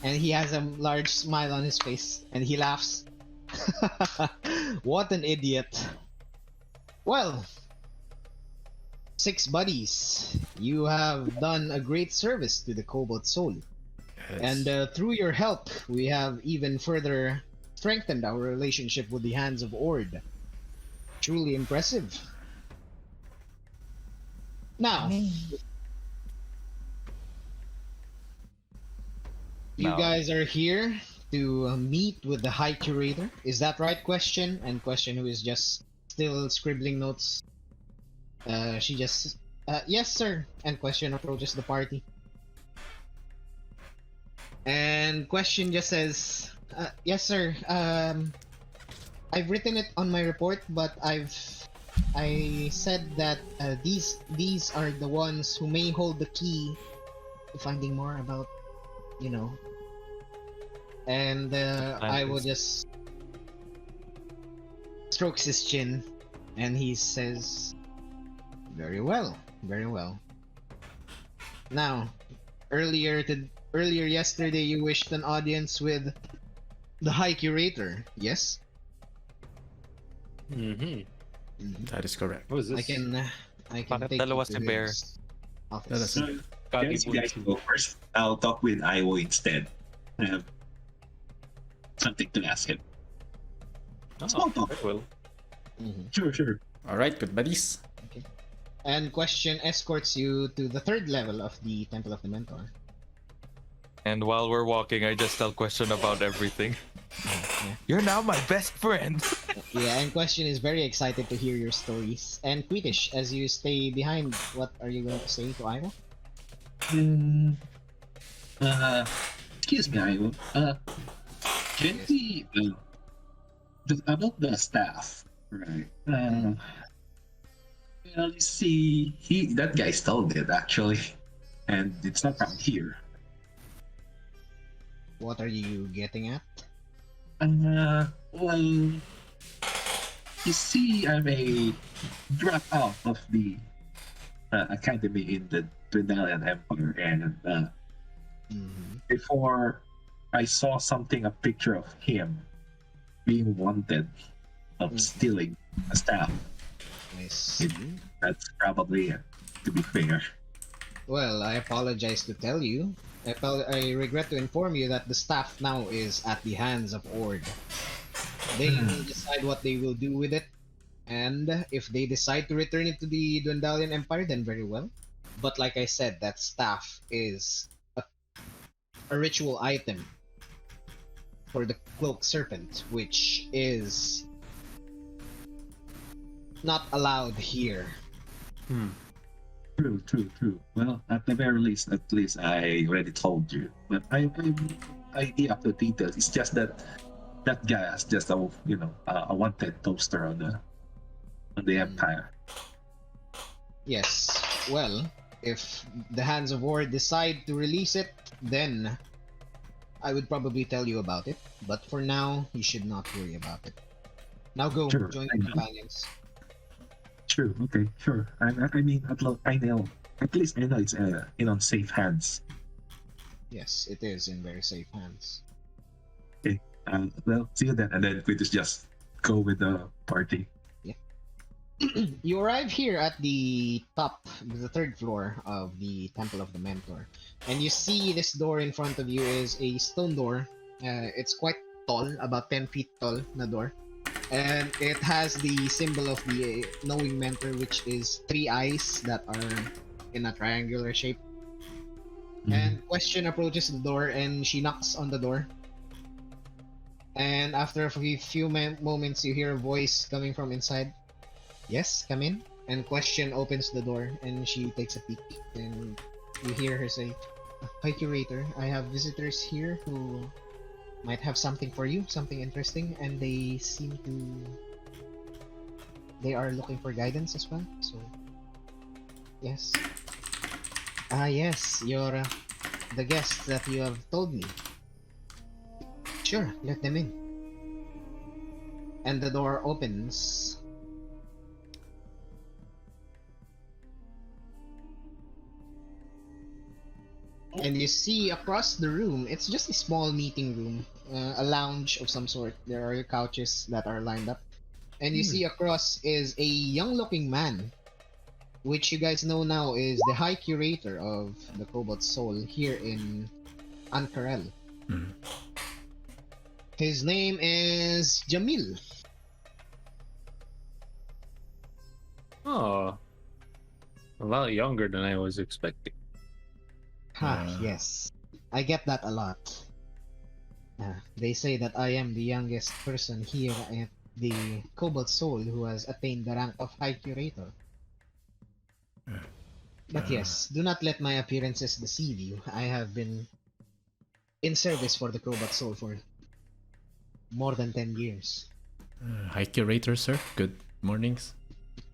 and he has a large smile on his face, and he laughs. What an idiot! Well, 6 buddies, you have done a great service to the Cobalt Soul. Yes. And through your help, we have even further strengthened our relationship with the Hands of Ord. Truly impressive. Now, you Now. guys are here to meet with the High Curator. Is that right, Question? And Question, who is just still scribbling notes. She just, yes, sir. And Question approaches the party. And Question just says, yes, sir. I've written it on my report, but I said that these are the ones who may hold the key to finding more about, you know. And I will just strokes his chin, and he says, very well, very well. Now, earlier yesterday, you wished an audience with the High Curator, yes? Mm-hmm. That is correct. What is this? I can Bakit take dalawa you si to Bear? his office. That's So, guys, you guys go first. I'll talk with Iwo instead. I have something to ask him. Small talk. Well, Mhm. Sure. All right, good buddies. And Question escorts you to the 3rd level of the Temple of the Mentor. And while we're walking, I just tell Question about everything. You're now my best friend. Yeah, and Question is very excited to hear your stories. And Quitish, as you stay behind, what are you going to say to Ivo? Excuse me, Iwo. Can we about the staff, right? Well, you see, that guy stole it actually, and it's not around here. What are you getting at? Well, you see, I'm a dropout of the academy in the Twindalian Empire, and before I saw a picture of him being wanted of stealing a staff. I see. That's probably it, to be fair. Well, I apologize to tell you. I regret to inform you that the staff now is at the hands of Ord. They will decide what they will do with it, and if they decide to return it to the Dwendalian Empire, then very well. But like I said, that staff is a ritual item for the Cloak Serpent, which is not allowed here. True. Well, at the very least, I already told you. But I idea of the details. It's just that guy has just a wanted toaster on the Empire. Yes. Well, if the Hands of War decide to release it, then I would probably tell you about it. But for now, you should not worry about it. Now go, Sure, join thank the you. companions. True. Okay. Sure. I mean, I know. At least I know it's in safe hands. Yes, it is in very safe hands. Well, see you then. And then we just go with the party. You arrive here at the top, the third floor of the Temple of the Mentor, and you see this door in front of you is a stone door. It's quite tall, about 10 feet tall, na door. And it has the symbol of the knowing mentor, which is 3 eyes that are in a triangular shape. And Question approaches the door and she knocks on the door. And after a few moments, you hear a voice coming from inside. Yes, come in. And Question opens the door and she takes a peek. And you hear her say, "Hi, Curator. I have visitors here who might have something for you, something interesting. And they seem to... They are looking for guidance as well. So, yes. Yes, you're the guest that you have told me. Sure, let them in." And the door opens. And you see across the room, it's just a small meeting room, a lounge of some sort. There are couches that are lined up. And you see across is a young-looking man, which you guys know now is the High Curator of the Cobalt Soul here in Ank'Harel. His name is Jamil. Oh, a lot younger than I was expecting. Yes. I get that a lot. They say that I am the youngest person here at the Cobalt Soul who has attained the rank of High Curator. But yes, do not let my appearances deceive you. I have been in service for the Cobalt Soul for more than 10 years. Hi, Curator, sir. Good mornings.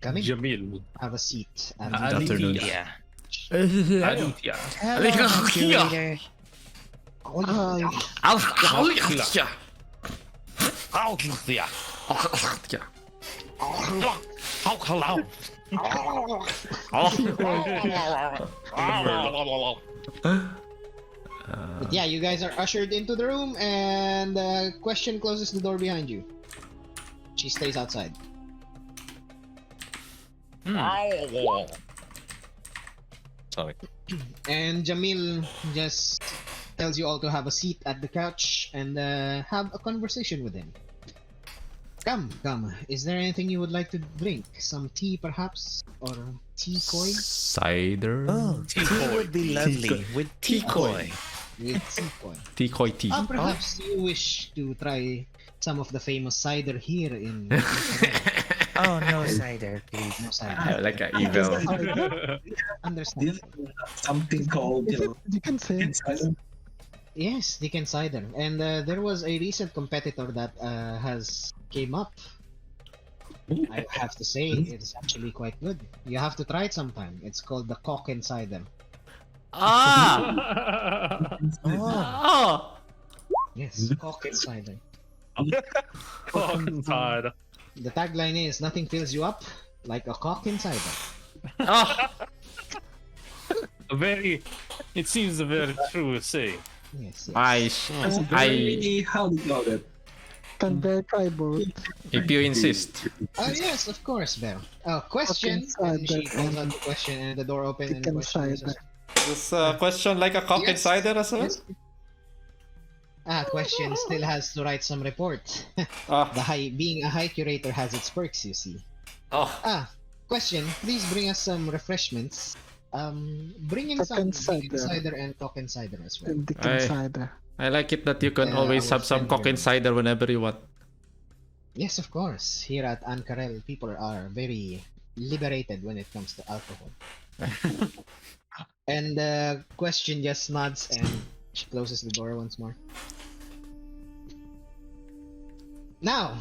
Come in. Jamil. Have a seat. Good afternoon. Yeah. Aditya. Hello, Curator. But yeah, you guys are ushered into the room, and Question closes the door behind you. She stays outside. Sorry. And Jamil just tells you all to have a seat at the couch and have a conversation with him. Come. Is there anything you would like to drink? Some tea, perhaps? Or tea koi? Cider? Oh, tea would be lovely with tea koi. With tea koi. Tea koi tea. Perhaps you wish to try some of the famous cider here in... Oh, no cider, please. No cider. Like an evil. Understand. Something called, You can say. insider. Yes, they can cider. And there was a recent competitor that has came up. I have to say, it's actually quite good. You have to try it sometime. It's called the Cock and Cider. Oh! Yes, Cock and Cider. Oh, God. The tagline is, nothing fills you up like a cock and cider. It seems a very true saying. Yes. I How do you know that? Can verify both. if you insist. Yes, of course, Belle. Question. And she calls out the question, and the door opens. And the Chicken question cider. This question like a cock and Yes. cider as well? Yes. Question still has to write some report. Ah. Being a high curator has its perks, you see. Oh. Question. Please bring us some refreshments. Bring in some cider and cock and cider as well. And chicken cider. I like it that you can Yeah, always I have some will cock and cider whenever you want. Yes, of course. Here at Ank'Harel, people are very liberated when it comes to alcohol. And Question just nods and she closes the door once more. Now,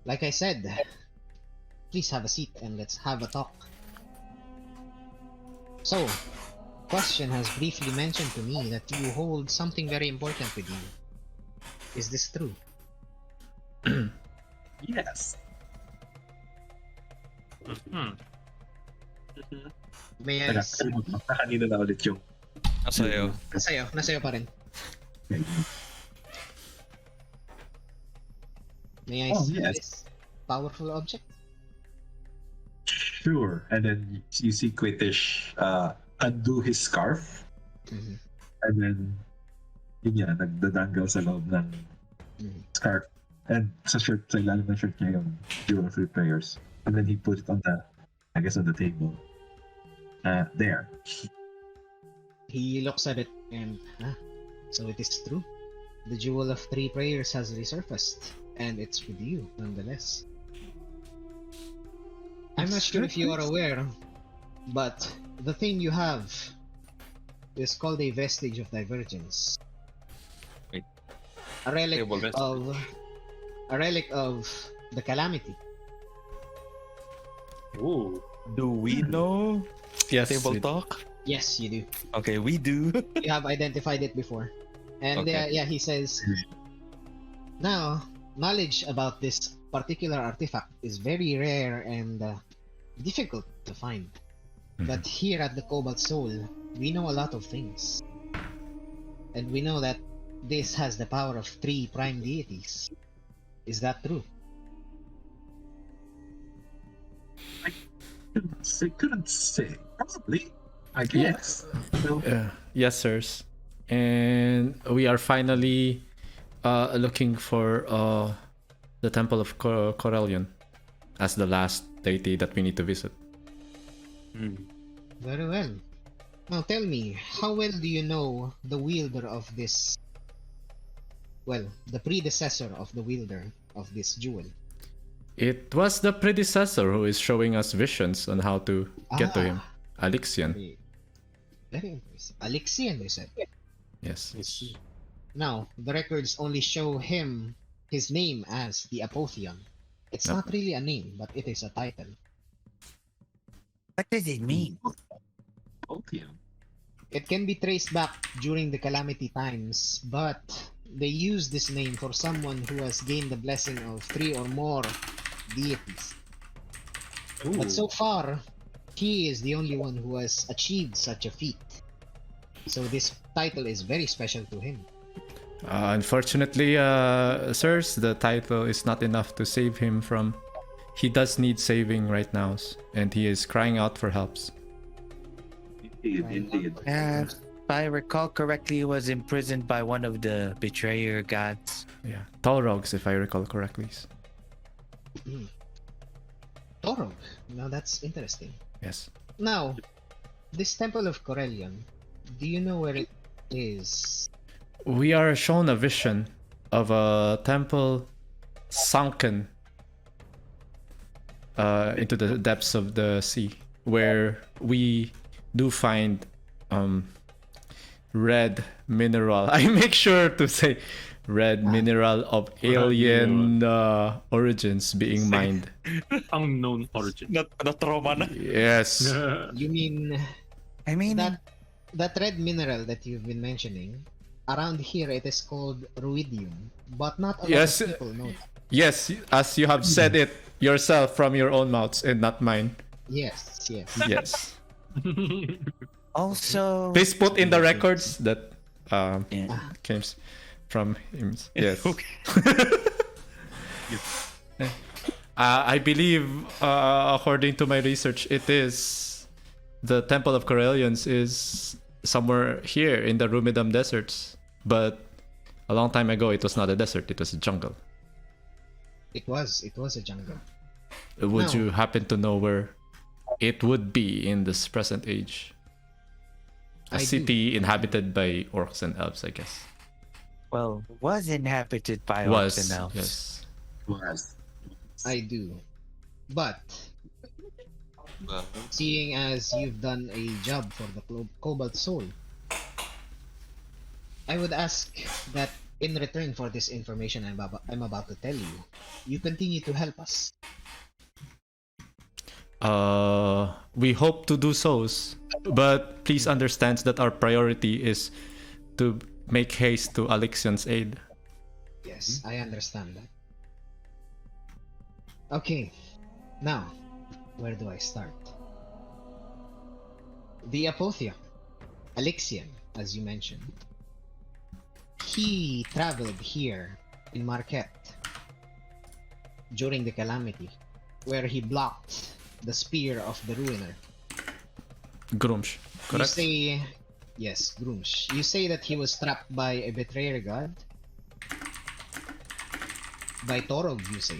like I said, please have a seat and let's have a talk. So, Question has briefly mentioned to me that you hold something very important with you. Is this true? Yes. May I Kanina na ulit yung Sa'yo. Nasa'yo pa rin. May I Oh, see yes. this powerful object? Sure. And then you see Quitish undo his scarf. Mhm. And then, yun yan, nagdadanggal sa loob ng scarf. And sa shirt, sa ilalim ng shirt niya yung Jewel of Three Prayers. And then he put it on the, I guess, on the table. There. He looks at it and, so it is true. The Jewel of Three Prayers has resurfaced, and it's with you, nonetheless. I'm not sure if you are aware, but the thing you have is called a vestige of divergence. Wait. A relic Table vestige. a relic of the calamity. Ooh. Do we know? Yes. Table we- talk? Yes, you do. Okay, we do. You have identified it before. And Okay. he says, now, knowledge about this particular artifact is very rare and difficult to find. But here at the Cobalt Soul, we know a lot of things. And we know that this has the power of 3 prime deities. Is that true? Couldn't say. Probably. I guess. Well, Yes, sirs. And we are finally looking for the Temple of Corellion as the last deity that we need to visit. Very well. Now tell me, how well do you know the wielder of this... Well, the predecessor of the wielder of this jewel? It was the predecessor who is showing us visions on how to get to him. Alexian. Very, very impressive. Alexian, you said. Yes. Now, the records only show him, his name as the Apotheon. It's Yep. not really a name, but it is a title. What does it mean? Opium. It can be traced back during the Calamity times, but they use this name for someone who has gained the blessing of 3 or more deities. But so far, he is the only one who has achieved such a feat. So this title is very special to him. Unfortunately, sirs, the title is not enough to save him from... He does need saving right now, and he is crying out for helps. Indeed. If I recall correctly, he was imprisoned by one of the betrayer gods. Yeah, Taurogs, if I recall correctly. Torog. Now that's interesting. Yes. Now, this Temple of Corellion, do you know where it is? We are shown a vision of a temple sunken into the depths of the sea, where we do find red mineral. I make sure to say red mineral of alien origins being mined. Unknown origin. Na trauma na. Yes. You mean I mean, that red mineral that you've been mentioning? Around here, it is called ruidium, but not a lot Yes. of people know. Yes, as you have said it yourself from your own mouths and not mine. Yes. Yes. also, Please put in the records that Yeah. came from him. Yes. I believe, according to my research, it is the Temple of Corellians is somewhere here in the Rumidam deserts. But a long time ago, it was not a desert; it was a jungle. It was a jungle. Would No. you happen to know where it would be in this present age? A I do. city inhabited by orcs and elves, I guess. well, was inhabited by Was orcs and elves. yes. Was. I do. But seeing as you've done a job for the Cobalt Soul, I would ask that in return for this information I'm about to tell you, you continue to help us. We hope to do so, but please understand that our priority is to make haste to Alexian's aid. Yes, I understand that. Okay, now, where do I start? The Apotheon, Alexian, as you mentioned, he traveled here in Marquette during the calamity, where he blocked the spear of the Ruiner. Grumsh, You correct? say, yes, Grumsh. You say that he was trapped by a betrayer god? By Torog, you say?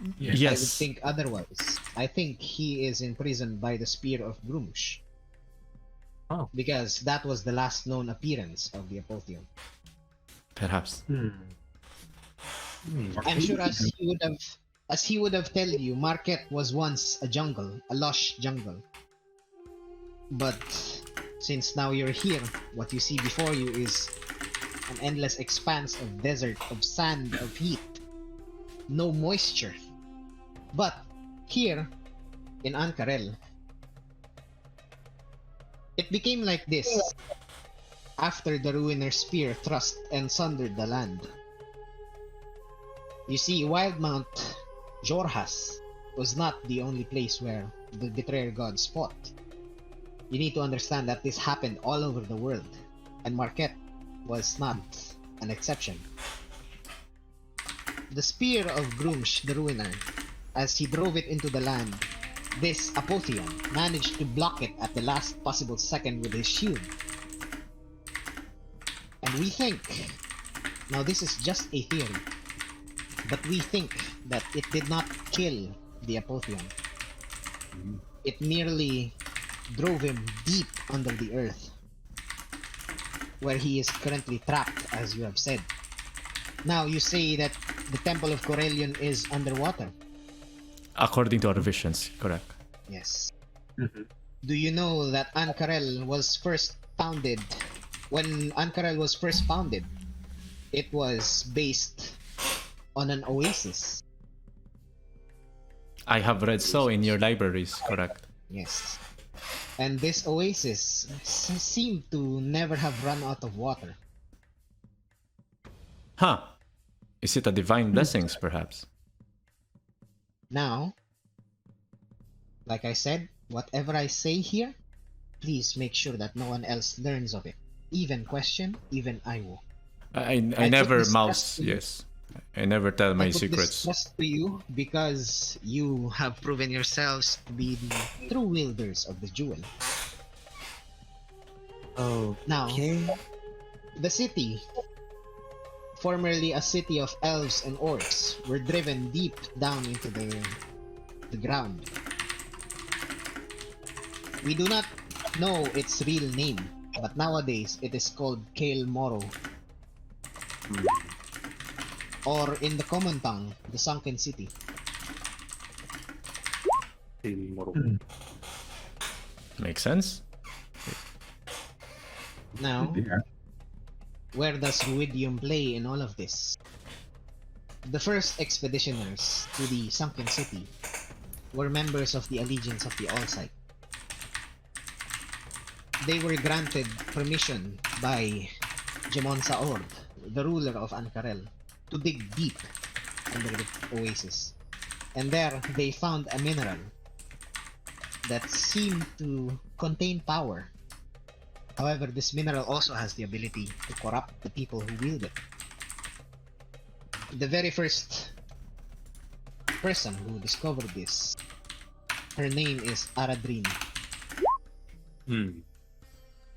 I would Yes. think otherwise. I think he is imprisoned by the spear of Grumsh. Oh. Because that was the last known appearance of the Apotheon. Perhaps. I'm sure as he would have told you, Marquette was once a jungle, a lush jungle. But since now you're here, what you see before you is an endless expanse of desert, of sand, of heat. No moisture. But here, in Ank'Harel, it became like this after the Ruiner Spear thrust and sundered the land. You see, Wildmount Jorhas was not the only place where the Betrayer gods fought. You need to understand that this happened all over the world, and Marquette was not an exception. The spear of Grumsh the Ruiner, as he drove it into the land, this Apotheon managed to block it at the last possible second with his shield. And we think, now this is just a theory, but we think that it did not kill the Apotheon. It merely drove him deep under the earth, where he is currently trapped, as you have said. Now you say that the Temple of Corellion is underwater. According to our visions, correct. Yes. Do you know that Ank'Harel was first founded? When Ank'Harel was first founded, it was based on an oasis. I have read so in your libraries, correct. Yes. And this oasis seemed to never have run out of water. Huh. Is it a divine blessings, perhaps? Now, like I said, whatever I say here, please make sure that no one else learns of it. Even question, even I will. I I never put this mouse, trust to you. yes. I never tell my I put this secrets. trust to you because you have proven yourselves to be the true wielders of the jewel. Oh, Now, okay. the city, formerly a city of elves and orcs, were driven deep down into the ground. We do not know its real name, but nowadays it is called Kael Moro. Or in the common tongue, the Sunken City. Makes sense? Now, Yeah. where does Ruidium play in all of this? The first expeditioners to the Sunken City were members of the Allegiance of the All-Sight. They were granted permission by Jemon Saord, the ruler of Ank'Harel, to dig deep under the oasis. And there they found a mineral that seemed to contain power. However, this mineral also has the ability to corrupt the people who wield it. The very first person who discovered this, her name is Aradrin.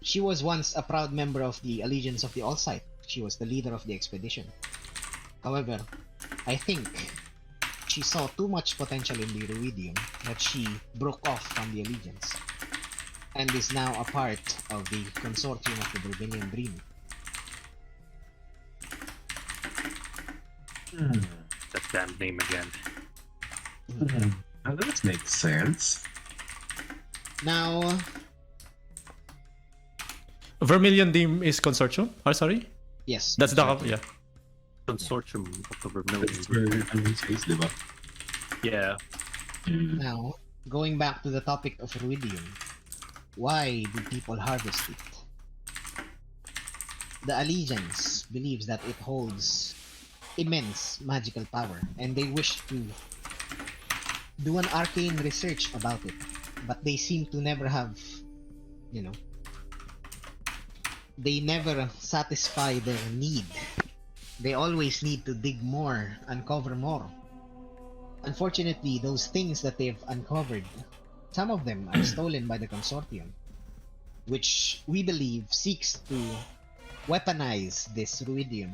She was once a proud member of the Allegiance of the All-Sight. She was the leader of the expedition. However, I think she saw too much potential in the Ruidium that she broke off from the Allegiance and is now a part of the consortium of the Bourbonian Dream. That damn name again. Now that makes sense. Now, Vermilion Dream is consortium? Oh, sorry? yes. That's the... Yeah. Consortium of the That's Vermilion. where it says, diba? Yeah. Now, going back to the topic of Ruidium, why do people harvest it? The Allegiance believes that it holds immense magical power, and they wish to do an arcane research about it, but they seem to never have, they never satisfy their need. They always need to dig more, uncover more. Unfortunately, those things that they've uncovered, some of them are stolen by the consortium, which we believe seeks to weaponize this ruidium.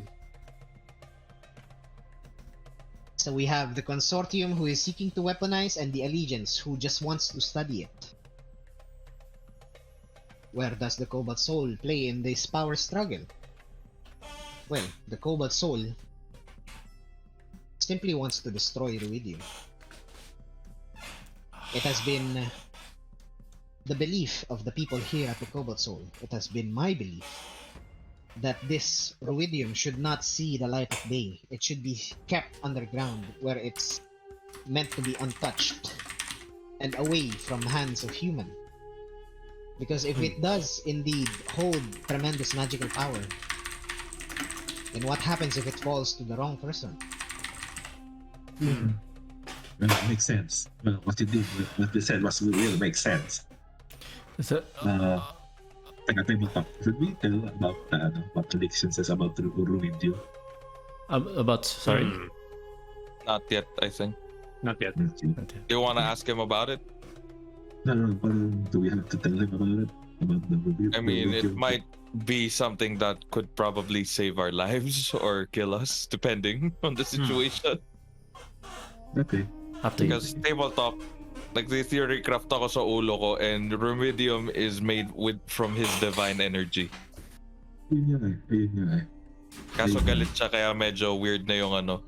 So we have the consortium who is seeking to weaponize, and the Allegiance who just wants to study it. Where does the Cobalt Soul play in this power struggle? Well, the Cobalt Soul simply wants to destroy ruidium. It has been the belief of the people here at the Cobalt Soul. It has been my belief that this ruidium should not see the light of day. It should be kept underground where it's meant to be untouched and away from hands of human. Because if it does indeed hold tremendous magical power, then what happens if it falls to the wrong person? Well, it makes sense. Well, what you did, what you said was really makes sense. So, Teka, tayo talk. Should we tell about the leaks says about the ruidium? about sorry. Not yet, I think. Not yet. You want to ask him about it? No, do we have to tell him about it? About the review? I mean, it might be something that could probably save our lives or kill us, depending on the situation. Okay. Up to you. Because tabletop, like the theory craft ako sa ulo ko, and Rumidium is made from his divine energy. Yun nga eh. Kaso galit siya, kaya medyo weird na yung ano.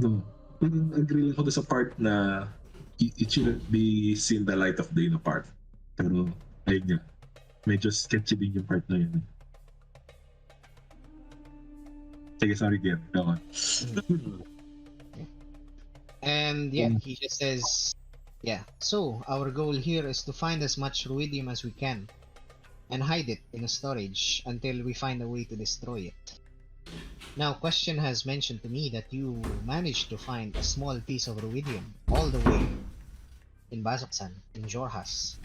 No. Agree lang ako doon sa part na it shouldn't be seen the light of day na part. Pero, ayun nga. Medyo sketchy din yung part na yun. Sige, sorry, Gert. Go on. And yeah, he just says, yeah, so our goal here is to find as much ruidium as we can and hide it in a storage until we find a way to destroy it. Now, Question has mentioned to me that you managed to find a small piece of ruidium all the way in Bazoksan, in Jorhas.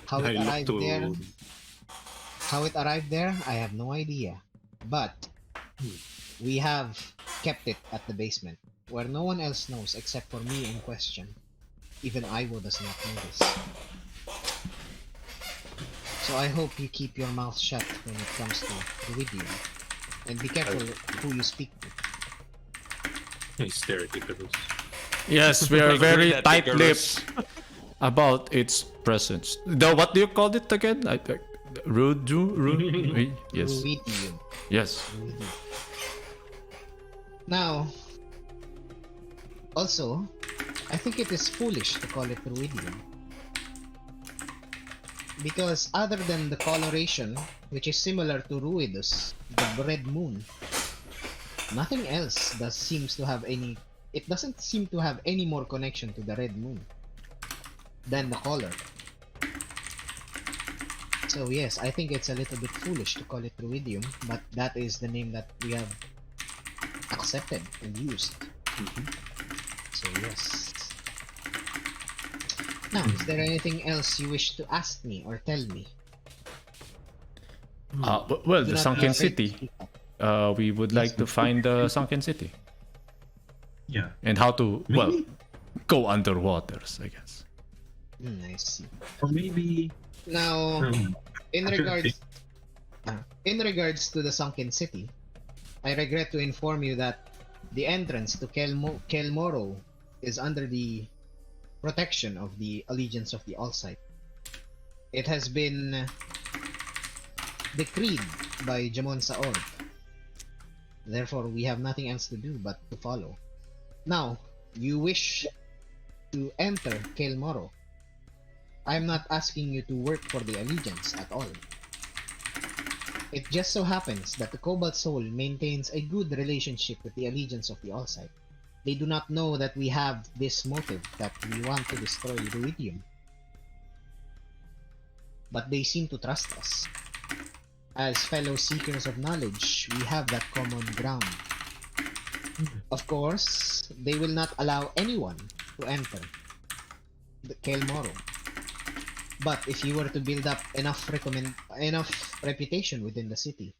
How it arrived there, I have no idea. But we have kept it at the basement, where no one else knows except for me and Question. Even Iwo does not know this. So I hope you keep your mouth shut when it comes to ruidium. And be careful who you speak to. Stereotypicals. Yes, we are Like very that tight-lipped about its presence. What do you call it again? Rude? Yes. Ruidium. Yes. Now, also, I think it is foolish to call it ruidium. Because other than the coloration, which is similar to Ruidus, the red moon, nothing else seems to have any. It doesn't seem to have any more connection to the red moon than the color. So yes, I think it's a little bit foolish to call it ruidium, but that is the name that we have accepted and used. So yes. Now, is there anything else you wish to ask me or tell me? Well, Do the not sunken be afraid to city. speak up. We would like to find the sunken city Yeah. and how to Maybe. go underwaters, I guess. I see. Or maybe. Now, in Actually, regards to the sunken city, I regret to inform you that the entrance to Kelmoro is under the protection of the Allegiance of the All-Sight. It has been decreed by Jamon Saor. Therefore, we have nothing else to do but to follow. Now, you wish to enter Kelmoro. I am not asking you to work for the Allegiance at all. It just so happens that the Cobalt Soul maintains a good relationship with the Allegiance of the All-Sight. They do not know that we have this motive, that we want to destroy ruidium. But they seem to trust us. As fellow seekers of knowledge, we have that common ground. Of course, they will not allow anyone to enter the Kelmoro. But if you were to build up enough reputation within the city,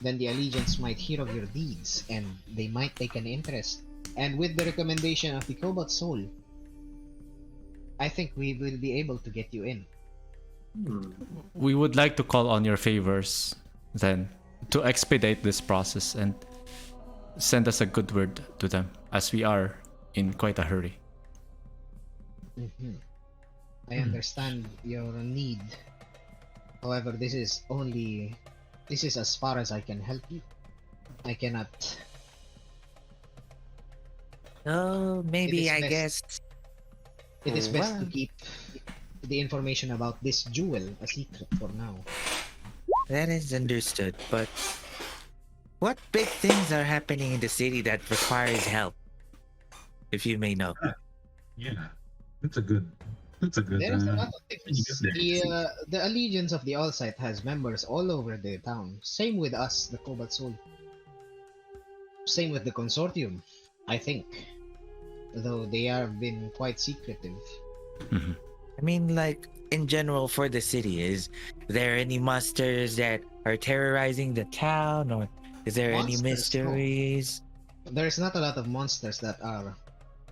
then the allegiance might hear of your deeds and they might take an interest. And with the recommendation of the Cobalt Soul, I think we will be able to get you in. We would like to call on your favors then to expedite this process and send us a good word to them, as we are in quite a hurry. I understand your need. However, this is as far as I can help you. I cannot. Oh, maybe It is I best- guess. It is best to Wow. keep the information about this jewel a secret for now. That is understood, but what big things are happening in the city that requires help? If you may know. Yeah, that's a good. There's There's a lot of things. good there. The allegiance of the All-Sight has members all over the town. Same with us, the Cobalt Soul. Same with the Consortium, I think. Though they have been quite secretive. I mean, like, in general for the city, is there any monsters that are terrorizing the town, or is there any Monsters, no. mysteries? There's not a lot of monsters that are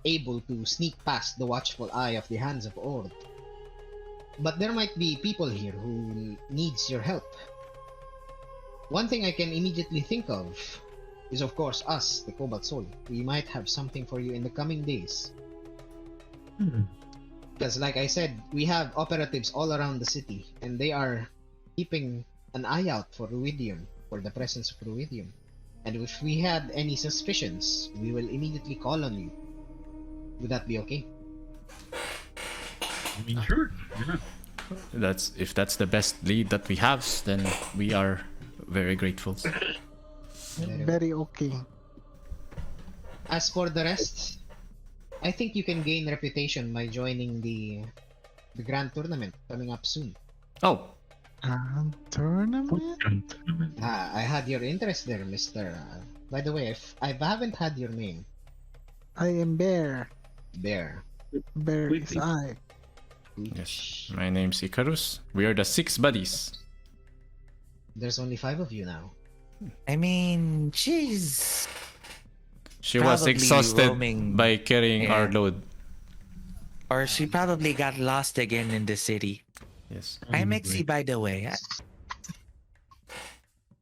able to sneak past the watchful eye of the Hands of Ord. But there might be people here who needs your help. One thing I can immediately think of is, of course, us, the Cobalt Soul. We might have something for you in the coming days. Because, like I said, we have operatives all around the city, and they are keeping an eye out for Ruidium, for the presence of Ruidium. And if we had any suspicions, we will immediately call on you. Would that be okay? I mean, sure. Yeah. If that's the best lead that we have, then we are very grateful. Very okay. As for the rest, I think you can gain reputation by joining the grand tournament coming up soon. Oh, Tournament? I had your interest there, Mr. By the way, if I haven't had your name, I am Bear. Bear. Bear is Quickly. I. yes. My name's Icarus. We are the 6 buddies. There's only 5 of you now. I mean, she's She was Probably exhausted roaming. by carrying Yeah. our load. or she probably got lost again in the city. Yes. I'm Exy, by the way.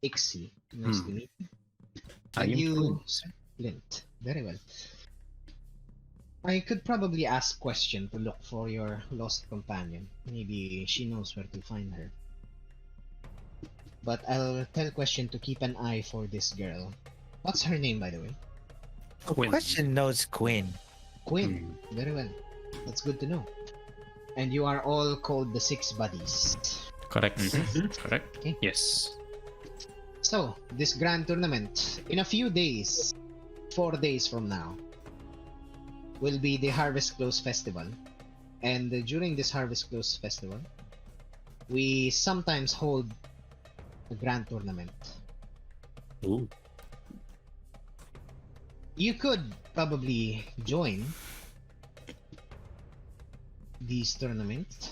Ixie. Nice to meet you. I And am you, Flint. Very well. I could probably ask Question to look for your lost companion. Maybe she knows where to find her. But I'll tell Question to keep an eye for this girl. What's her name, by the way? Quinn. Question knows Quinn. Quinn. Very well. That's good to know. And you are all called the 6 buddies. Correct. Correct. Yes. So, this grand tournament, in a few days, 4 days from now, will be the Harvest Close Festival. And during this Harvest Close Festival, we sometimes hold a grand tournament. Ooh. You could probably join these tournaments.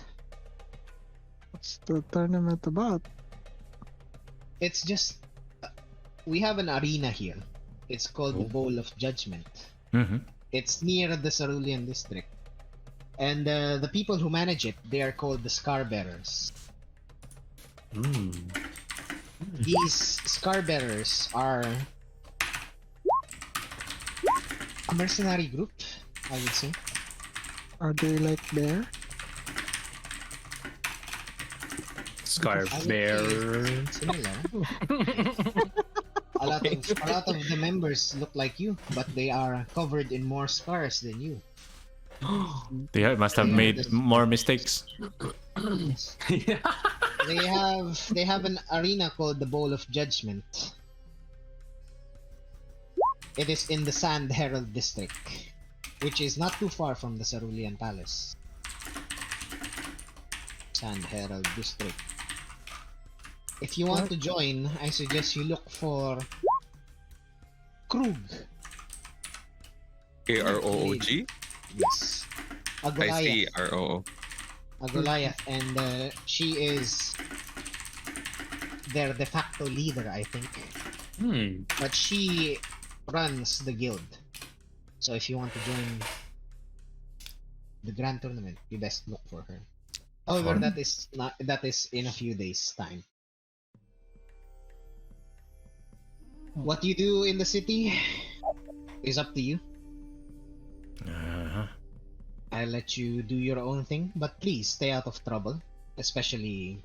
What's the tournament about? It's just we have an arena here. It's called the Bowl of Judgment. Mm-hmm. It's near the Cerulean district, and the people who manage it, they are called the Scar Bearers. These Scar Bearers are a mercenary group, I would say. Are they like Bear? Scarf I would bear. say similar. A lot of the members look like you, but they are covered in more scars than you. They must have made more mistakes. Yes. They have an arena called the Bowl of Judgment. It is in the Sand Herald district, which is not too far from the Cerulean Palace. Sand Herald district. If you want to join, I suggest you look for Krug. Kroog. Yes. A I see Goliath. ROO. a Goliath, and she is their de facto leader, I think. But she runs the guild. So if you want to join the grand tournament, you best look for her. However, that is in a few days' time. What you do in the city is up to you. I'll let you do your own thing, but please stay out of trouble. Especially,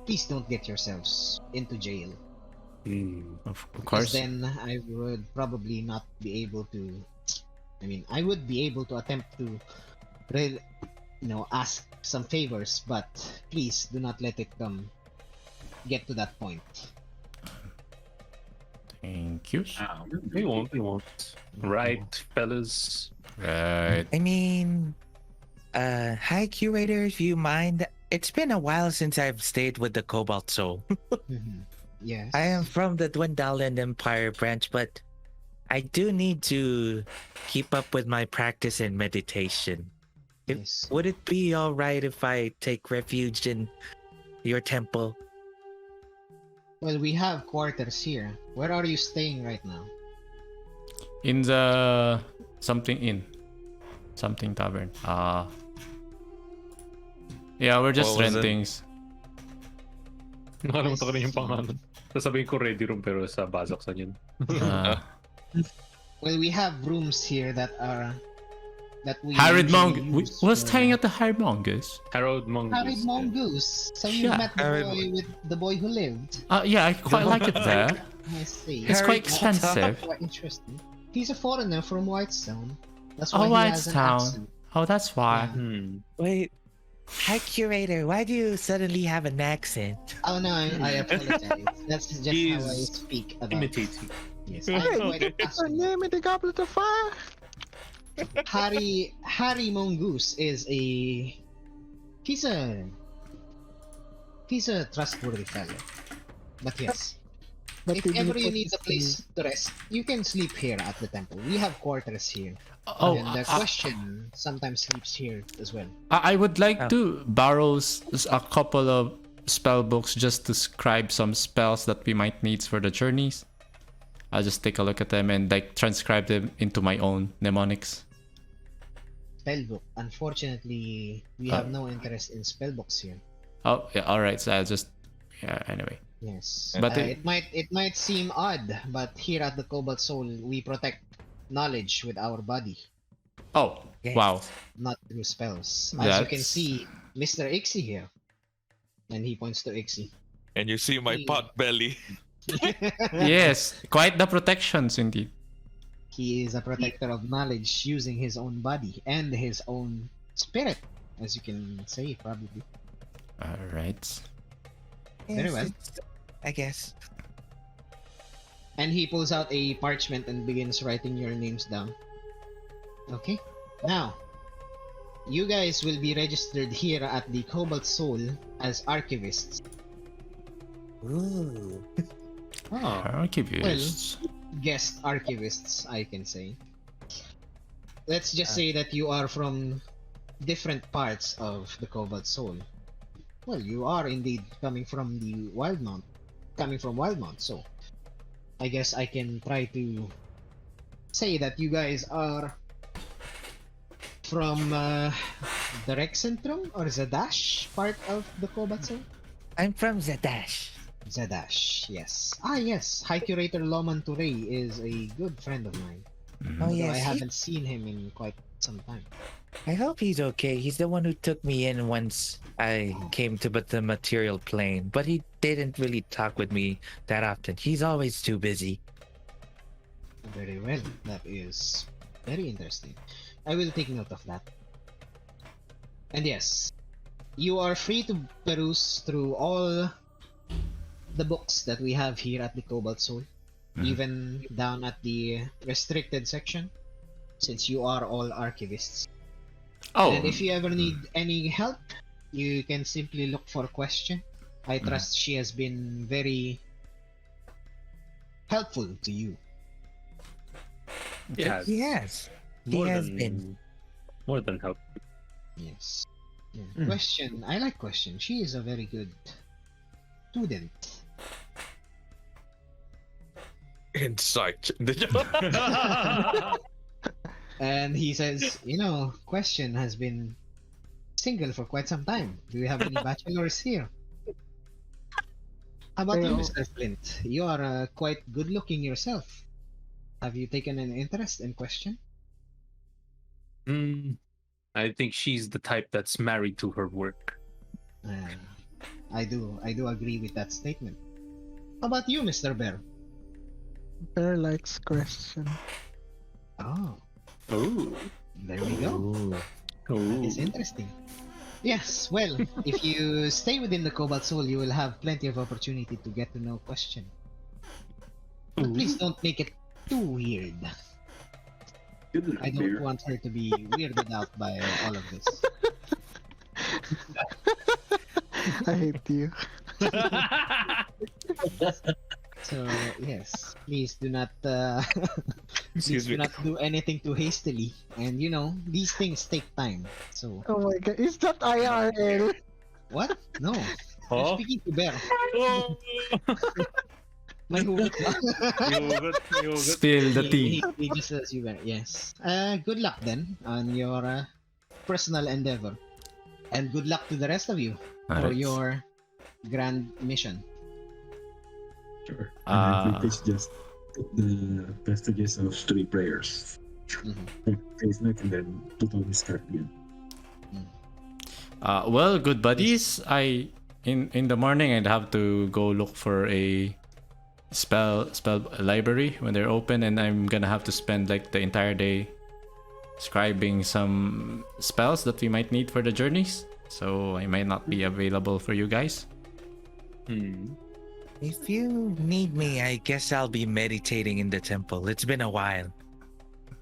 please don't get yourselves into jail. Of Because course. then I would probably not be able to. I would be able to attempt to, ask some favors, but please do not let it get to that point. Thank you. We won't. Right, fellas? Right. I mean, hi curator, if you mind. It's been a while since I've stayed with the Cobalt Soul. Yes. I am from the Dwendalian Empire branch, but I do need to keep up with my practice and meditation. Yes. Would it be all right if I take refuge in your temple? Well, we have quarters here. Where are you staying right now? In the something tavern. Yeah, we're just What was it? renting. Nakalimutan ko na yung pangalan. Sasabihin ko ready room pero sa Bazaksan yun. Well, we have rooms here that we Harried usually Mongoose. We use was for- staying at the Harried Mongoose. Harold Mongoose. Harried Mongoose. So you Yeah. met the boy who lived. Yeah, I quite like it there. I see. It's quite Harried expensive. Quite interesting. He's a foreigner from Whitestone. That's Oh, why he has an Whitestone. accent. Oh, that's why. Yeah. Wait, hi curator, why do you suddenly have an accent? Oh no, I apologize. That's just how I He's speak about. Imitating. Yes, I'm quite Her accustomed. name in the Goblet of Fire. Harry Mongoose is he's a trustworthy fellow. But yes, But if even ever you if need it's a place to rest, you can sleep here at the temple. We have quarters here. Oh, And the question sometimes sleeps here as well. I would like Oh. to borrow a couple of spell books just to scribe some spells that we might need for the journeys. I'll just take a look at them and like transcribe them into my own mnemonics. Spellbook. Unfortunately, we have no interest in spellbooks here. Oh, yeah, all right. So I'll just anyway. Yes, But it might seem odd, but here at the Cobalt Soul, we protect knowledge with our body, Oh, Yes. wow. not through spells. As you can That's- see, Mr. Ixie here, and he points to Ixie. And you see my pot belly. Yes, quite the protections indeed. He is a protector of knowledge using his own body and his own spirit, as you can say, probably. All right. Very well. I guess. And he pulls out a parchment and begins writing your names down. Okay. Now, you guys will be registered here at the Cobalt Soul as archivists. Ooh. Archivists. Guest archivists, I can say. Let's just say that you are from different parts of the Cobalt Soul. Well, you are indeed coming from the Wildmount. So I guess I can try to say that you guys are from the Rexentrum or Zadash part of the Cobalt Soul? I'm from Zadash. Zadash, yes. Ah, yes. High Curator Loman Touré is a good friend of mine. Oh Though yes. I haven't seen him in quite some time. I hope he's okay. He's the one who took me in once I came to the material plane, but he didn't really talk with me that often. He's always too busy. Very well. That is very interesting. I will take note of that. And yes, you are free to peruse through all the books that we have here at the Cobalt Soul, even down at the restricted section, since you are all archivists. Oh, And if you ever need any help, you can simply look for Question. I trust she has been very helpful to you. Yeah. Yes, he More has than- been. More than help. Yes. Yeah. Question. I like Question. She is a very good student. Insight. And he says, Question has been single for quite some time. Do you have any bachelors here? How about you, Well- Mr. Flint? You are quite good looking yourself. Have you taken an interest in Question? I think she's the type that's married to her work. I do agree with that statement. How about you, Mr. Bear? Bear likes Question. Oh, Oh. there we go. That is interesting. Yes, well, if you stay within the Cobalt Soul, you will have plenty of opportunity to get to know Question. But please don't make it too weird. Good luck, I don't Bear. want her to be weirded out by all of this. I hate you. So yes, please do not Excuse please me. do not do anything too hastily. And these things take time. So Oh my god, is that IRL? what? No. Oh. I'm speaking to Bear. Oh. May hugot ba? Yugot. Spill the tea. He just says you Bear. Yes. Good luck then on your personal endeavor. And good luck to the rest of you for Alright. your grand mission. Sure. Ah. And it's just the vestiges of 3 prayers. Mhm. Face neck and then put on his card again. Well, good buddies. In the morning I'd have to go look for a spell library when they're open, and I'm gonna have to spend like the entire day scribing some spells that we might need for the journeys. So I might not be available for you guys. If you need me, I guess I'll be meditating in the temple. It's been a while.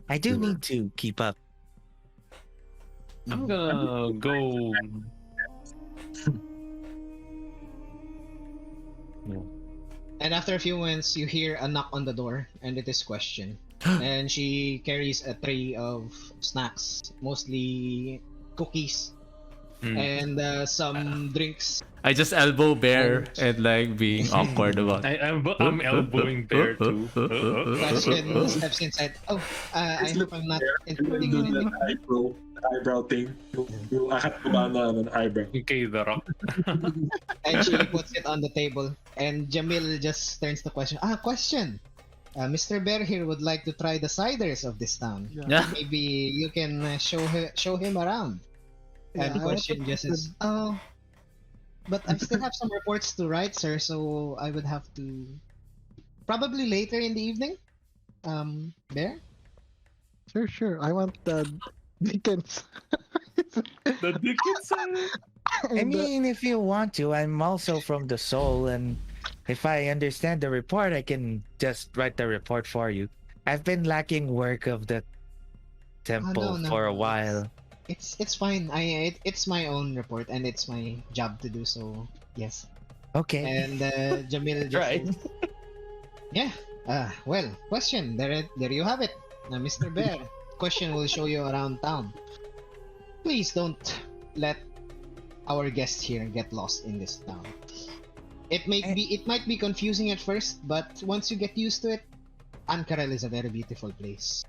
I do need to keep up. I'm gonna go. And after a few moments, you hear a knock on the door, and it is Question. And she carries a tray of snacks, mostly cookies and some drinks. I just elbow Bear and like being awkward about. I'm elbowing Bear too. Question steps inside. Oh, I Just hope look I'm not there, and then intruding do on anything. the eyebrow thing. Yung akat ko ba na ng eyebrow. Okay, the rock. And she puts it on the table. And Jamil just turns to Question. Question. Mr. Bear here would like to try the ciders of this town. Yeah. Maybe you can show him around. And Yeah, I Question just says, "Oh, but I still have some reports to write, sir. So I would have to probably later in the evening." Bear. Sure. I want the Dickens. The Dickens. I mean, if you want to, I'm also from the soul, and if I understand the report, I can just write the report for you. I've been lacking work of the temple no. for a while. It's fine. It's my own report and it's my job to do so. Yes. Okay. And Jamil just Right. says, yeah. Well, Question. There you have it. Mr. Bear. Question will show you around town. Please don't let our guest here get lost in this town. It might be confusing at first, but once you get used to it, Ank'Harel is a very beautiful place.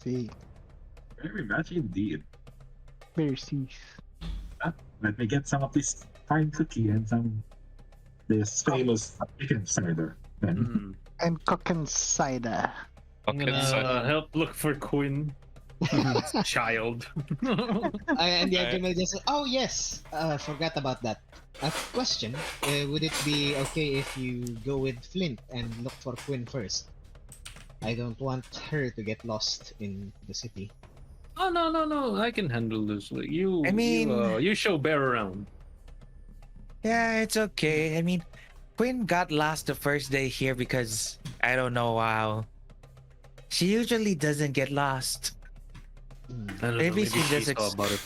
See, Very much indeed. Bear sees. Let me get some of this fine cookie and some this famous chicken cider. Then And cooking cider. I'm gonna help look for Quinn. Child. And Jamil just said, "Oh yes, forgot about that. Question: would it be okay if you go with Flint and look for Quinn first? I don't want her to get lost in the city." Oh no! I can handle this. Like, you. I mean- you show Bear around. Yeah, it's okay. I mean, Quinn got lost the first day here because I don't know how. She usually doesn't get lost. I don't Maybe know, she just saw about it.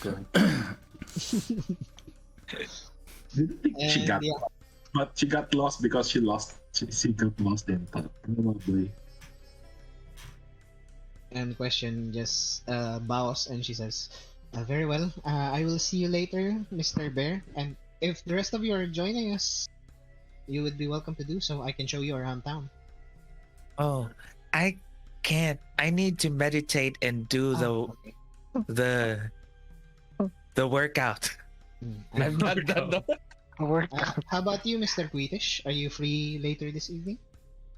didn't think she And got yeah, lost, but she got lost because she got lost in thought. Probably. And question just bows and she says, "Very well. I will see you later, Mr. Bear. And if the rest of you are joining us, you would be welcome to do so. I can show you around town." Oh, I can't. I need to meditate and do Okay. the workout. I'm not done. Work. How about you, Mr. Quitish? Are you free later this evening?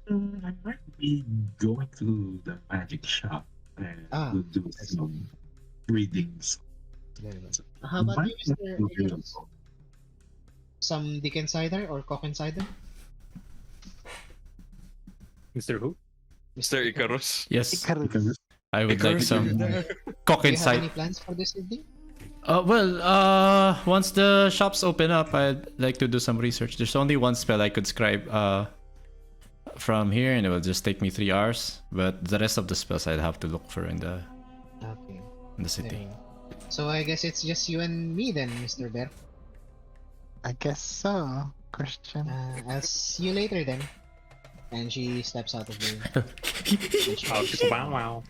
I might be going to the magic shop and to do some readings. Very well. How about you, Might not Mr. be Icarus? available. Some Dickens cider or Cocken cider? Mr. Who? Mr. Icarus. Yes, Because I would like Icarus some cock Do you have inside. any plans for this evening? Once the shops open up, I'd like to do some research. There's only one spell I could scribe from here, and it will just take me 3 hours. But the rest of the spells I'd have to look for in the Okay. city. Very well. So I guess it's just you and me then, Mr. Bear. I guess so. Question. I'll see you later then. And she steps out of the room. Wow, wow.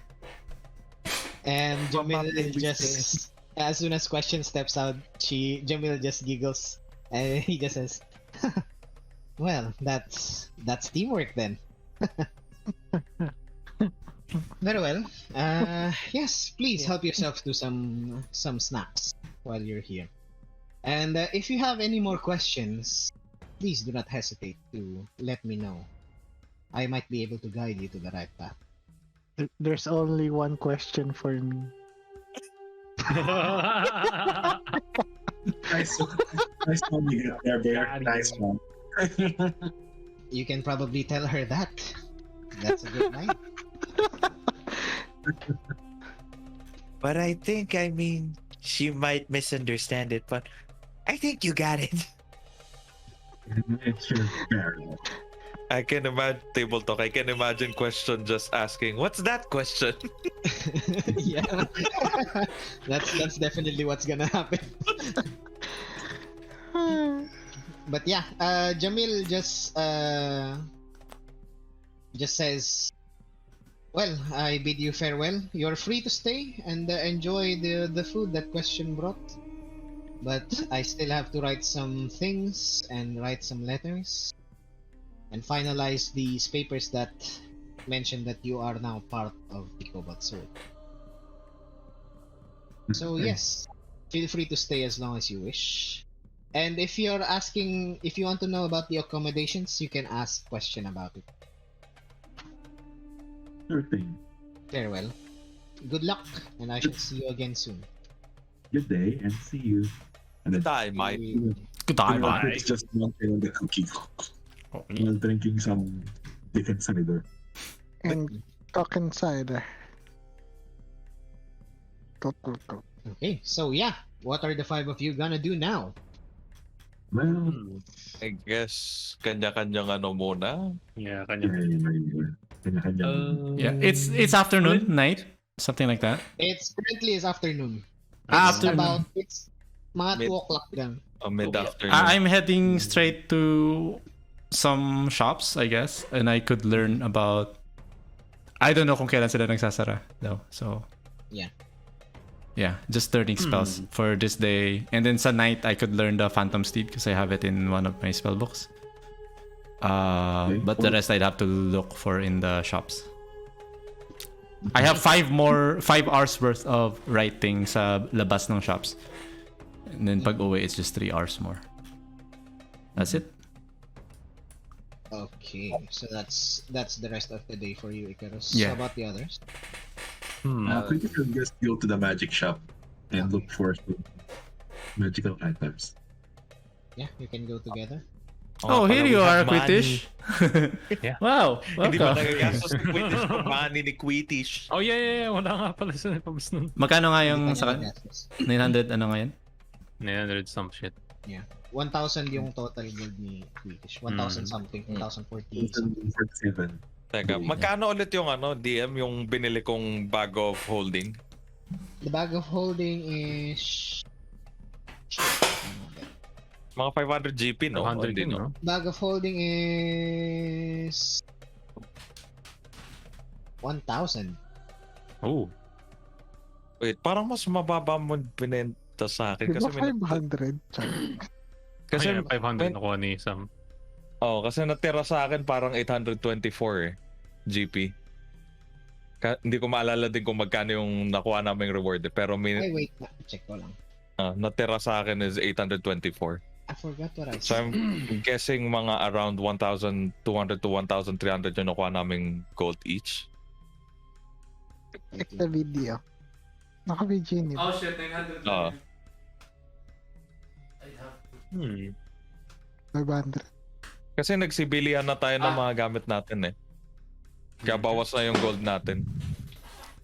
And Jamil Mama, just, as soon as Question steps out, Jamil just giggles. And he just says, "Well, that's teamwork then." Very well. Yes, please help yourself to some snacks while you're here. And if you have any more questions, please do not hesitate to let me know. I might be able to guide you to the right path. There's only one question for me. nice one you got there, Bear. Nice one. You can probably tell her that. That's a good night. But I think, I mean, she might misunderstand it, but I think you got it. It's your Bear. I can imagine table talk. I can imagine question just asking, "What's that question?" Yeah, that's definitely what's gonna happen. But yeah, Jamil just says, "Well, I bid you farewell. You're free to stay and enjoy the food that Question brought. But I still have to write some things and write some letters and finalize these papers that mention that you are now part of the Cobalt Sword. So yes, feel free to stay as long as you wish. And if you want to know about the accommodations, you can ask Question about it. Sure thing. Farewell. Good luck, and I shall see you again soon." Good day and see you. And then Die, mate. Goodbye, Bye. it's just one thing on the cookie Oh, while drinking some Dickens cider. And Cocken cider. Go. Okay, so yeah, what are the 5 of you gonna do now? Well, I guess kanya-kanyang ano muna. Yeah, yeah, kanya. Yeah, it's afternoon, night, something like that. It's currently is afternoon. Afternoon. It's mga Mid- 2 o'clock then. Mid-afternoon. I'm heading straight to some shops, I guess, and I could learn about. I don't know kung kailan sila nagsasara though, so Yeah. yeah, just learning spells for this day, and then sa night I could learn the Phantom Steed because I have it in one of my spell books. But the rest I'd have to look for in the shops. I have 5 hours worth of writing sa labas ng shops, and then pag uwi it's just 3 hours more. That's it. Okay, so that's the rest of the day for you, Icarus. Yeah. How about the others? we can just go to the magic shop and look for some magical items. Yeah, you can go together. Oh, here you are, money. Quitish. Yeah. Wow, Hindi ba welcome. nagagastos ni Quitish ng money ni Quitish? Oh, yeah. Wala nga pala sa pabs nun. Magkano nga yung Hindi ka sa na nagastos. 900 ano ngayon? 900 some shit. 1,000 yung total gold ni Quitish. 1,000 something, 1,040 something. 47. Teka, magkano ulit yung DM yung binili kong bag of holding? The bag of holding is... Mga 500 GP, no? 200 Hindi, din, no? Bag of holding is... 1,000. Oh. Wait, parang mas mababa mo binenta sa akin Di ba kasi 500? kasi Kasi 500 when- nakuha ni Sam. oh, kasi natira sa akin parang 824 GP. Hindi ko maalala din kung magkano yung nakuha naming reward pero Ay, wait. Check ko lang. natira sa akin is 824. I forgot what I So said. I'm guessing mga around 1,200 to 1,300 yung nakuha naming gold each. Check the video. Naka-video yun. Oh shit, 900 Ah. Hmm. 500. Kasi nagsibilihan na tayo ng mga gamit natin eh. Kaya bawas na yung gold natin.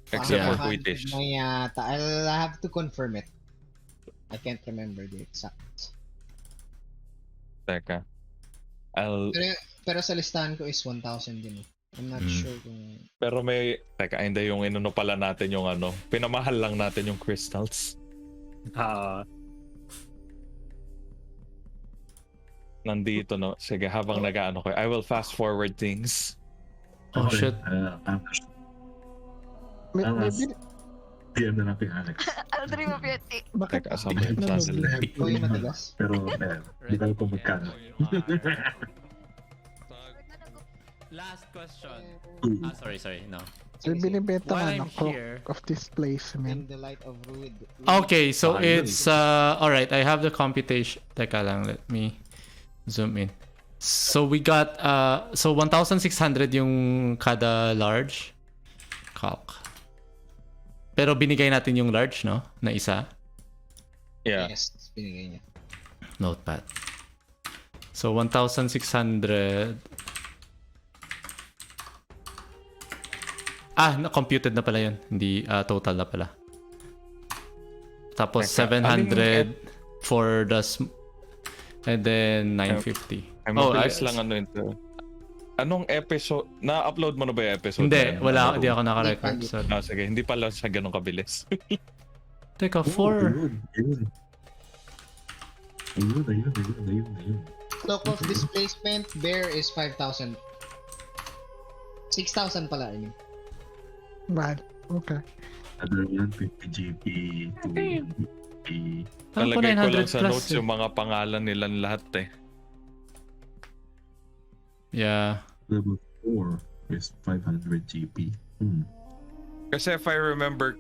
Except Yeah. for Quidditch. Na yata. I'll have to confirm it. I can't remember the exact. Teka. Pero sa listahan ko is 1,000 din eh. I'm not sure kung... Pero may... Teka, hindi yung inano pala natin yung ano. Pinamahal lang natin yung crystals. Nandito no. Sige, habang nag-ano ko. I will fast forward things. Oh shit. Maybe, PM na natin Alex. I'll dream of your tea. bakit? Teka, sabi Ano, Ikaw yung matigas? Pero, di ba po magkano? Last question. Mm. Sorry, no. May binibenta While nga I'm ng clock here- of In displacement. the light of Ruid. Okay, so it's alright, I have the computation. Teka lang, let me zoom in. So we got so 1,600 yung kada large calc. Pero binigay natin yung large, no? Na isa. Yeah. Yes, binigay niya. Notepad. So 1,600. Na-computed na pala yun. Hindi total na pala. Tapos Teka, 700 for the and then 950. Ay, mabilis lang ano ito. Anong episode? Na-upload mo na ba yung episode? Hindi, na yan? wala. Ano? Hindi ako naka-record. Sorry. Sige, hindi pala siya ganun kabilis. Teka, 4. Ayun. Clock of displacement, bear is 5,000. 6,000 pala, I mean. Mahal. Okay. Other yan, 50 GP, 2 GP. Alam ko Talagay ko 900 lang sa plus notes eh. yung mga pangalan nilang lahat eh. Yeah. Level 4 is 500 GP. Kasi if I remember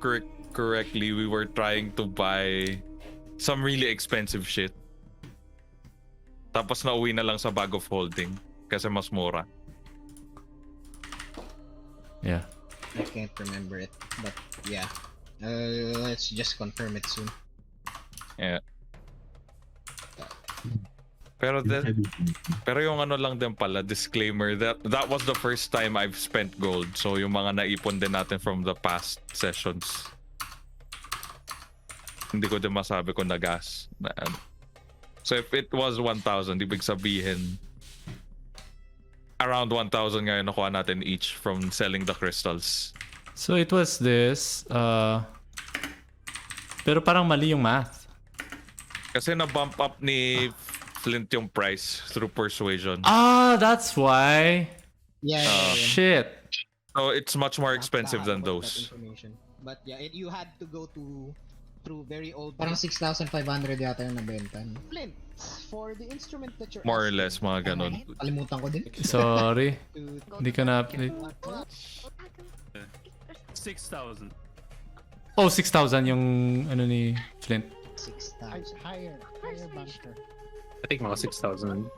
correctly, we were trying to buy some really expensive shit. Tapos nauwi na lang sa bag of holding kasi mas mura. Yeah. I can't remember it, but yeah. Let's just confirm it soon. Yeah. Pero yung ano lang din pala, disclaimer, that was the first time I've spent gold. So yung mga naipon din natin from the past sessions. Hindi ko din masabi kung nagas. So if it was 1,000, ibig sabihin around 1,000 ngayon nakuha natin each from selling the crystals. So it was this. Pero parang mali yung math. Kasi na-bump up ni Flint yung price through persuasion. That's why. Yeah. Shit. So it's much more expensive than those. But yeah, you had to go through very old. Parang 6,500 yata yung nabenta. Flint, for the instrument that you're More or asking, less, mga ganon. Kalimutan ko din. Sorry. Hindi ka na-update. 6,000. Oh, 6,000 yung ano ni Flint. 6,000. Higher banker. I think mga 6,000.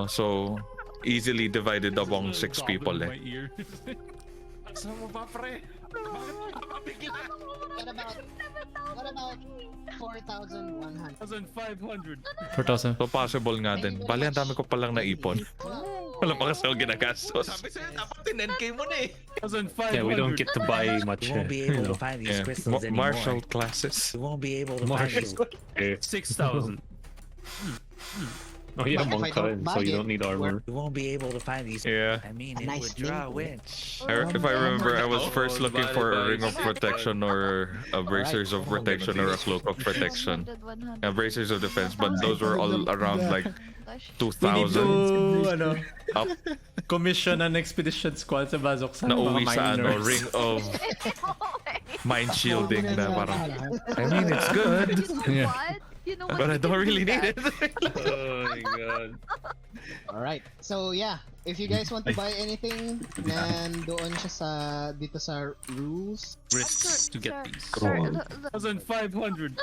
So easily divided among 6 people eh. What about 4,100? 1,500. 4,000. So possible nga din. Bali, ang dami ko palang naipon. Wala pa kasi ako ginagastos. Sabi sa'yo, dapat 10k mo na eh. 1,500. Yeah, we don't get to buy much. You won't be able to find these crystals anymore. Martial classes. You won't be able to find these. 6,000. Oh yeah, But if I monk ka don't rin, buy so you it, don't need armor. You won't be able to find these. Yeah. I mean, A it nice would draw a link. winch. If I remember, I was first Oh, looking bali, for a bali. ring of protection or a bracers of protection or a cloak of protection. 100. And bracers of defense, but those were all around like We need to 2,000. Up. commission an expedition squad sa Bazoksan. Nauwi mga sa miners. ring of mind shielding na parang. I mean, it's good. Yeah. What? You know what? But I You don't can do really need that. it. Oh my god. Alright. So yeah, if you guys want to buy anything, then doon siya sa dito sa rules. Risks to get these. Sir, 1,500. no,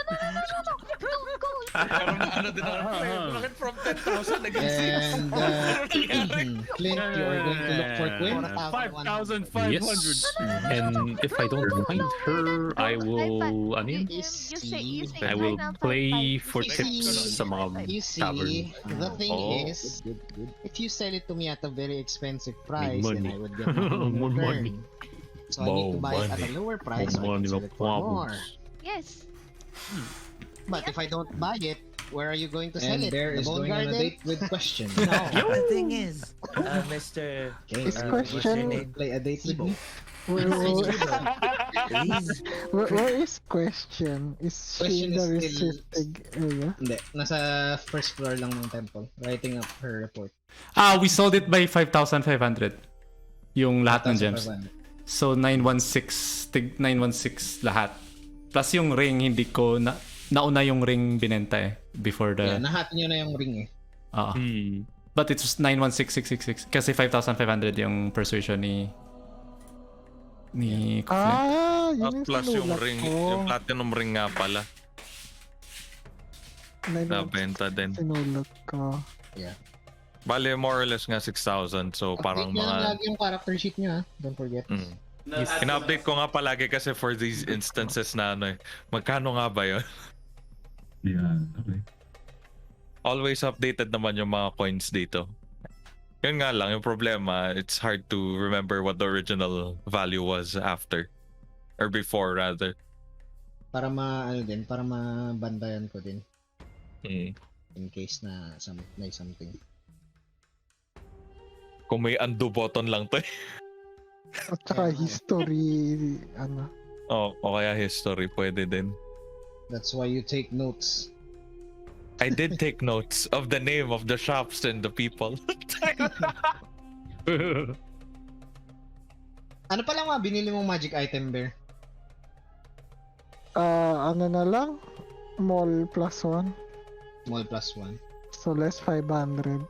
don't go. Ano din ako, bakit from 10,000 naging And Clint, you are going to look for Quinn. 5,500. Yes. And if I don't find her, I will. Ano yun? You say I will 9,500. play for You tips see- sa mga You see, tavern. the thing Oh. is, if you sell it to me at a very expensive price, money. then I would get nothing in More return. money. So I need to More buy it at a money. lower price so I More can money, sell no it for more. problems. Yes. But if I don't buy it, where are you going to sell And it? Bear The is Bone going on a Garden? date with question. No, the thing is, Mr. Okay, Is what's your question- name? play a date with me. Where, These where is question? Is she Question in the is still- restricted area? Hindi, nasa first floor lang ng temple, writing up her report. We sold it by 5,500. Yung lahat ng gems. 1,500. So 916 lahat. Plus yung ring, hindi ko nauna yung ring binenta before Yeah, the nahat nyo na yung ring eh. But it was 916,666 kasi 5,500 yung persuasion ni Clint. Yun Plus yung sinulat ring, ko. yung platinum ring nga pala. 916 Nabenta din. Sinulat ko. Bale, more or less nga 6,000. So parang Update nyo lang mga... lagi yung character sheet nyo ha. Don't forget. In-update ko nga palagi kasi for these instances na magkano nga ba yun? Yeah, okay. Always updated naman yung mga coins dito. Yun nga lang, yung problema, it's hard to remember what the original value was after. Or before, rather. Para para mabandayan ko din. In case na may something. Kung may undo button lang to At saka history, ano. o kaya history, pwede din. That's why you take notes. I did take notes of the name of the shops and the people. Ano pa lang binili mong magic item, Bear? Ano na lang? Mall plus 1. Mall plus 1. So less 500.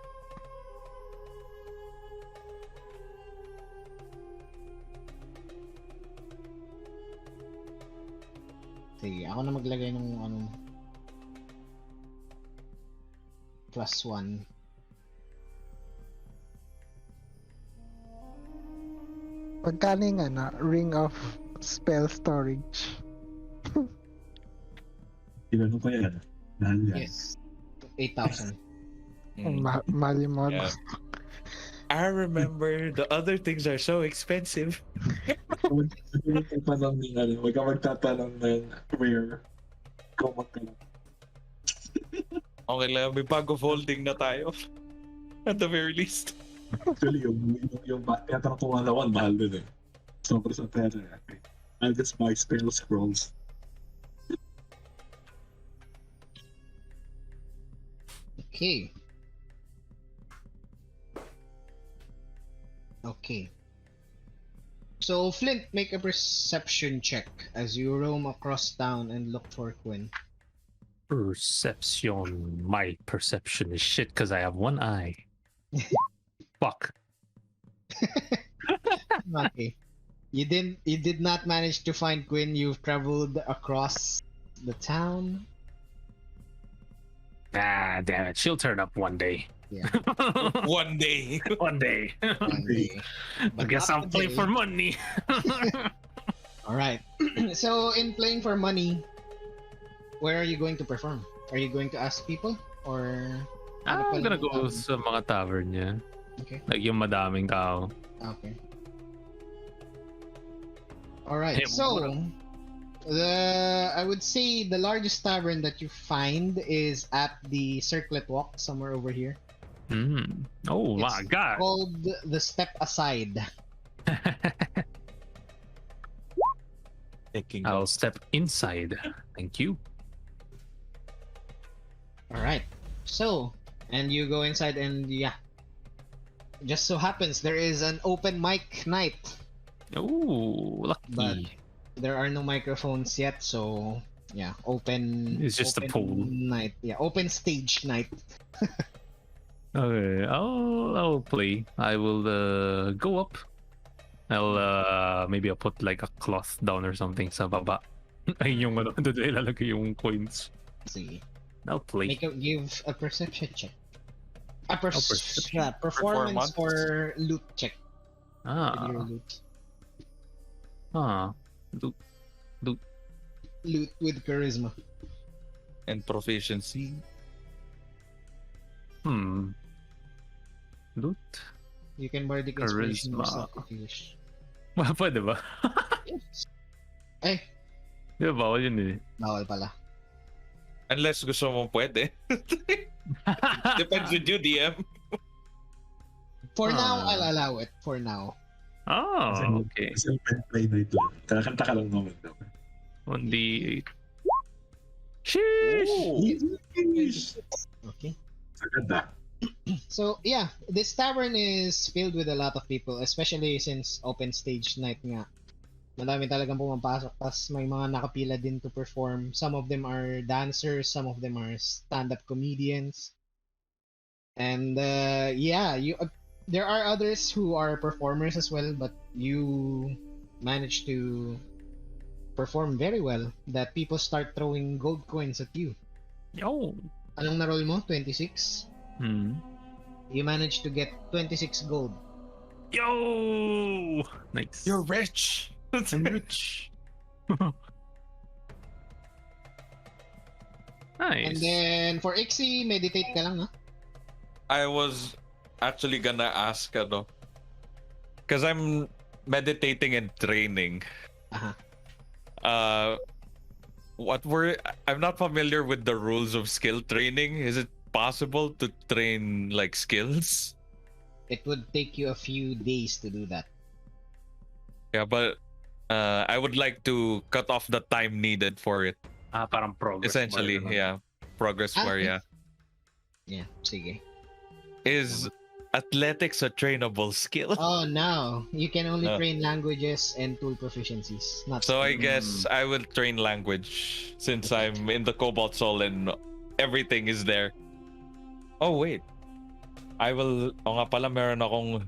Sige, ako na maglagay ng plus 1. Pagkano yung ring of spell storage? Inano ko yan? Mahal yan. Yes. 8,000. Mahal yung mod. Yeah. I remember the other things are so expensive. Magtatanong ng wag ka magtatanong ng where. Kung magkano. Okay lang, may bago folding na tayo. At the very least. Actually, yung tetra ko 101, mahal din eh. Sobra sa tetra. Okay. I'll just buy spell scrolls. Okay. Okay. So, Flint, make a perception check as you roam across town and look for Quinn. Perception. My perception is shit because I have one eye. Fuck. Okay. You did not manage to find Quinn. You've traveled across the town. Ah, damn it. She'll turn up one day. Yeah. One day. One day. One day. I But guess not I'll play today. for money. Alright. So, in playing for money, where are you going to perform? Are you going to ask people? Or... I'm gonna go sa mga tavern niya. Okay. Like yung madaming tao. Okay. Alright, Hey, so... I would say the largest tavern that you find is at the Circlet Walk, somewhere over here. Oh my It's god. called the Step Aside. Taking I'll notes. step inside. Thank you. All right. So, and you go inside, and yeah, just so happens there is an open mic night, Oh, but lucky. there are no microphones yet. So yeah, open. It's just a open poll. night. Yeah, open stage night. Okay, I'll play. I will go up. Maybe I'll put like a cloth down or something sa baba. Ay yung ano, doon ilalagay yung coins. See, I'll play. give a perception check. A perception. yeah, performance Performance. or loot check with your Ah, loot. Loot with charisma. And proficiency. Loot? You can bardic inspiration Charisma. yourself if you wish. Pwede ba? Eh, Di ba bawal yun eh? bawal pala. Unless gusto mo pwede. Depends with you, DM. For now, Ah. I'll allow it. For now. Oh, okay. Kasi play na ito. Kakanta ka lang naman daw. 1d8. Sheesh! Okay. Saganda. So yeah, this tavern is filled with a lot of people, especially since open stage night nga. Madami talagang pumapasok, tas may mga nakapila din to perform. Some of them are dancers, some of them are stand-up comedians. And yeah, there are others who are performers as well, but you manage to perform very well that people start throwing gold coins at you. Yo! Anong na-roll mo? 26? You managed to get 26 gold. Yo! Nice. You're rich. I'm rich. Nice. And then for Ixie, meditate ka lang, no? I was actually gonna ask, because I'm meditating and training. Uh-huh. I'm not familiar with the rules of skill training. Is it possible to train like skills? It would take you a few days to do that. Yeah, but I would like to cut off the time needed for it. Parang progress. Essentially, bar naman. yeah. Progress bar, yeah. Yeah, sige. Is athletics a trainable skill? Oh, no. You can only train languages and tool proficiencies. Not So I skill. guess I will train language since I'm in the Cobalt Soul and everything is there. Oh wait, O nga pala, meron akong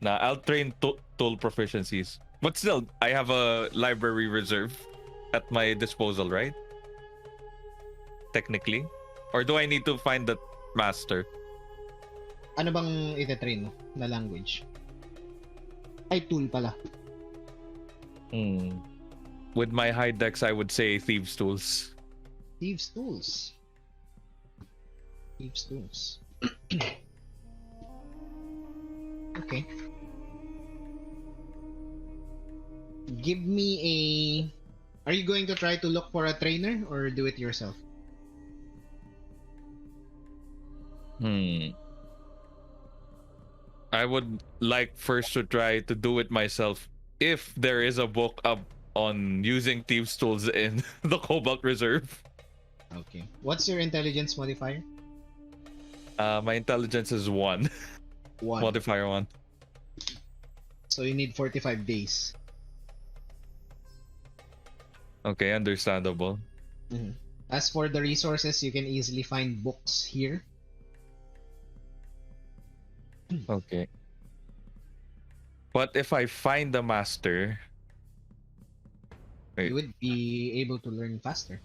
I'll train tool proficiencies. But still, I have a library reserve at my disposal, right? Technically, or do I need to find the master? Ano bang ite-train mo na language? Ay, tool pala. With my high dex, I would say thieves' tools. Thieves' tools. Thieves' tools. Okay. Give me a... Are you going to try to look for a trainer or do it yourself? I would like first to try to do it myself if there is a book up on using thieves' tools in the Cobalt Reserve. Okay. What's your intelligence modifier? My intelligence is 1. 1. Modifier 1. So you need 45 days. Okay, understandable. As for the resources, you can easily find books here. Okay. But if I find the master, You would be able to learn faster.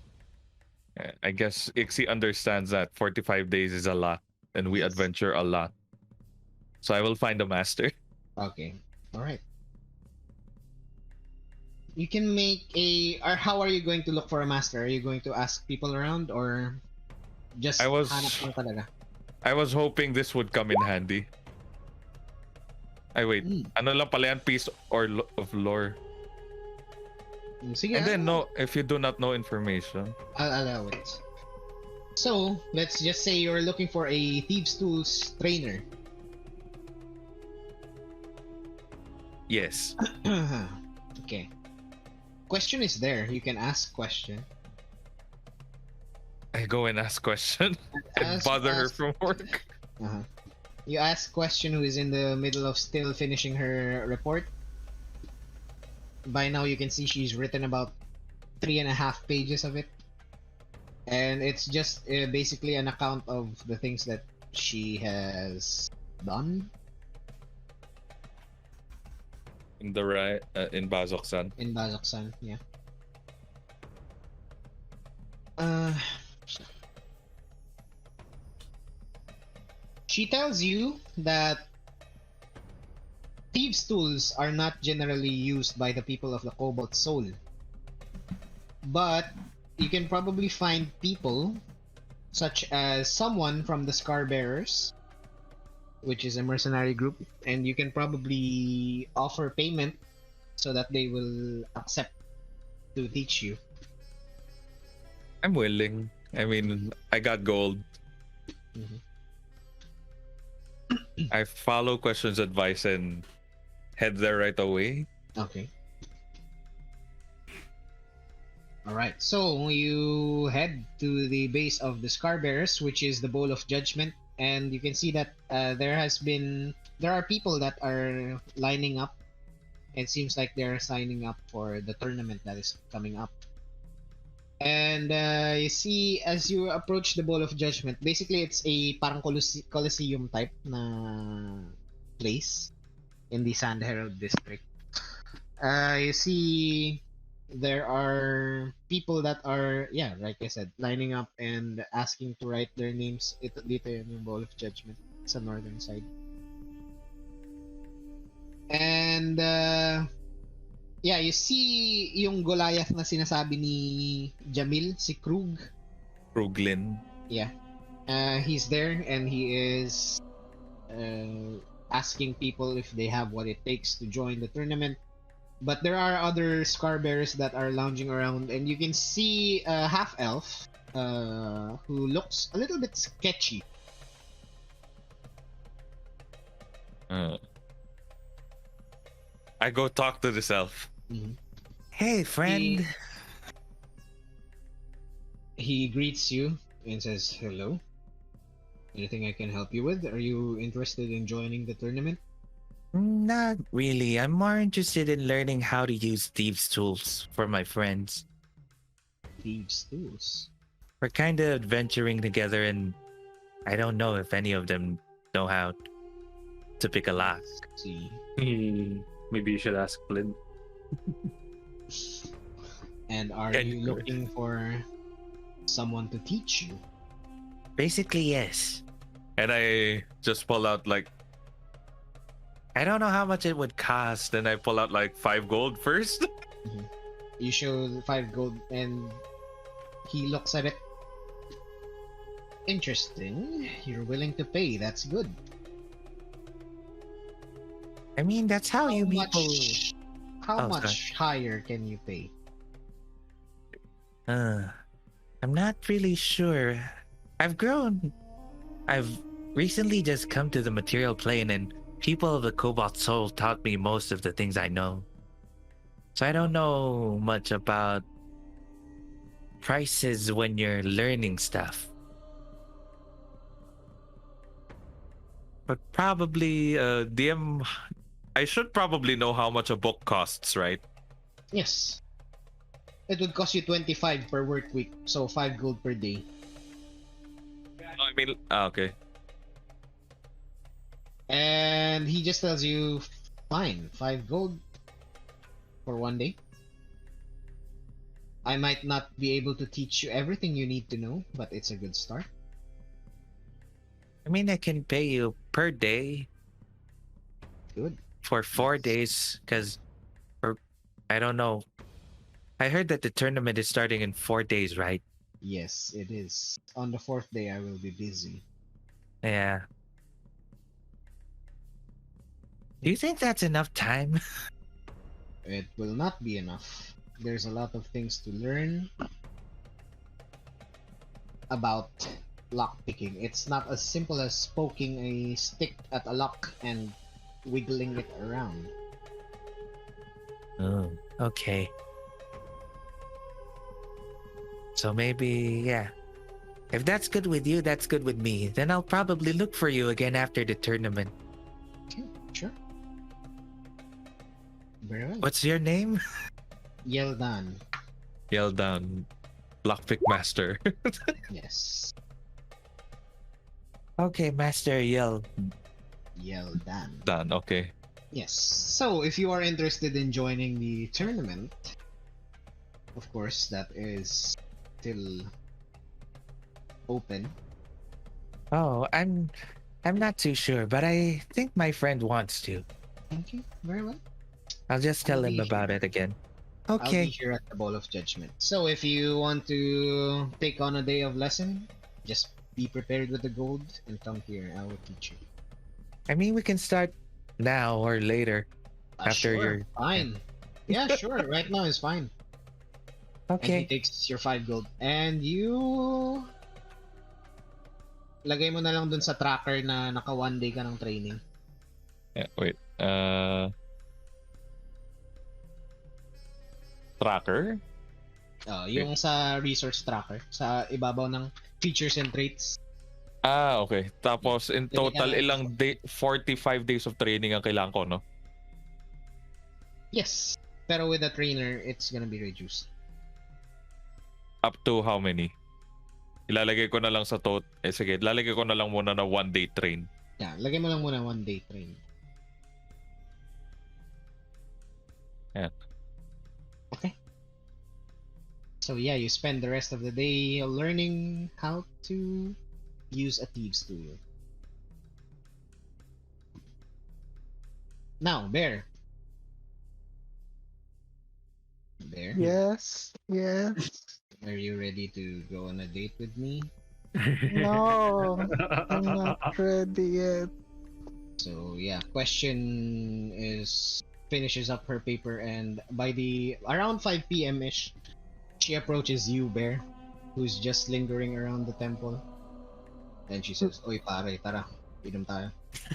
I guess Ixie understands that 45 days is a lot and we Yes. adventure a lot. So I will find the master. Okay. Alright. You can make a... Or how are you going to look for a master? Are you going to ask people around or just I was- hanap lang talaga? I was hoping this would come in handy. Ay wait, ano lang pala yan? Piece of lore. Sige, And then no, if you do not know information, I'll allow it. So, let's just say you're looking for a Thieves' Tools trainer. yes, Okay. Question is there. You can ask question. I go and ask question and bother her from work. Uh-huh. You ask question who is in the middle of still finishing her report. By now, you can see she's written about 3.5 pages of it. And it's just basically an account of the things that she has done In the right, in Bazoksan. in Bazoksan, yeah. Uh, she tells you that thieves' tools are not generally used by the people of the Cobalt Soul, but you can probably find people such as someone from the Scar Bearers, which is a mercenary group, and you can probably offer payment so that they will accept to teach you. I'm willing. I mean, I got gold. Mhm. I follow questions advice and head there right away. Okay. Alright, so you head to the base of the Scar Bearers, which is the Bowl of Judgment, and you can see that there are people that are lining up. It seems like they're signing up for the tournament that is coming up. And you see, as you approach the Bowl of Judgment, basically it's a parang Coliseum type na place in the Sand Herald district. You see there are people that are, yeah, like I said, lining up and asking to write their names dito in yung Bowl of Judgment sa northern side. And yeah, you see yung Goliath na sinasabi ni Jamil, si Krug. Ruglin. Yeah. He's there and he is asking people if they have what it takes to join the tournament. But there are other Scar Bearers that are lounging around, and you can see a half elf who looks a little bit sketchy. I go talk to this elf. Hey, friend. He greets you and says, "Hello. Anything I can help you with? Are you interested in joining the tournament?" Not really. I'm more interested in learning how to use thieves' tools for my friends. Thieves' tools. We're kind of adventuring together, and I don't know if any of them know how to pick a lock. Let's see. Maybe you should ask Flynn. And are Can you you- looking for someone to teach you? Basically, yes. And I just pull out like, I don't know how much it would cost. then I pull out like 5 gold first. You show the 5 gold and he looks at it. Interesting. You're willing to pay. That's good. I mean, that's how you people. How Oh, much higher can you pay? I'm not really sure. I've grown. I've recently just come to the material plane, and people of the Cobalt Soul taught me most of the things I know. So I don't know much about prices when you're learning stuff. But probably, DM, I should probably know how much a book costs, right? Yes. It would cost you 25 per work week, so 5 gold per day. I mean, okay. And he just tells you, fine, 5 gold for 1 day. I might not be able to teach you everything you need to know, but it's a good start. I mean, I can pay you per day Good. for 4 Nice. days, because, or I don't know. I heard that the tournament is starting in 4 days, right? Yes, it is. On the 4th day, I will be busy. Yeah. Do you think that's enough time? It will not be enough. There's a lot of things to learn about lockpicking. It's not as simple as poking a stick at a lock and wiggling it around. Oh, okay. So maybe, yeah. If that's good with you, that's good with me. Then I'll probably look for you again after the tournament. Okay, sure. Very well. What's your name? Yeldan. Yell down, lockpick master. Yes. Okay, Master Yell. Yeldan. Done. Okay. Yes. So, if you are interested in joining the tournament, of course, that is still open. Oh, I'm not too sure, but I think my friend wants to. Okay, very well. I'll just I'll tell him be about here. it again. I'll be Okay. here at the Ball of Judgment. So, if you want to take on a day of lesson, just be prepared with the gold and come here. I will teach you. I mean, we can start now or later. After Sure, your- fine. Yeah, sure. Right now is fine. And he Okay. takes your 5 gold. And you... Lagay mo na lang dun sa tracker na naka 1 day ka ng training. Yeah, wait. Tracker? Yung sa resource tracker. Sa ibabaw ng features and traits. Ah, okay. Tapos in Lagay ka total, lang- ilang 45 days of training ang kailangan ko, no? Yes. Pero with a trainer, it's gonna be reduced. Up to how many? Ilalagay ko na lang sa sige, lalagay ko na lang muna na 1 day train. Yeah, lagay mo lang muna 1 day training. Yeah. Okay. So yeah, you spend the rest of the day learning how to use a thieves tool. Now, Bear. Bear, Yes, yes. are you ready to go on a date with me? No, I'm not ready yet. So yeah, question is finishes up her paper, and by the around 5 p.m. ish, she approaches you, Bear, who's just lingering around the temple, and she says, "Oy pare, tara, inom tayo."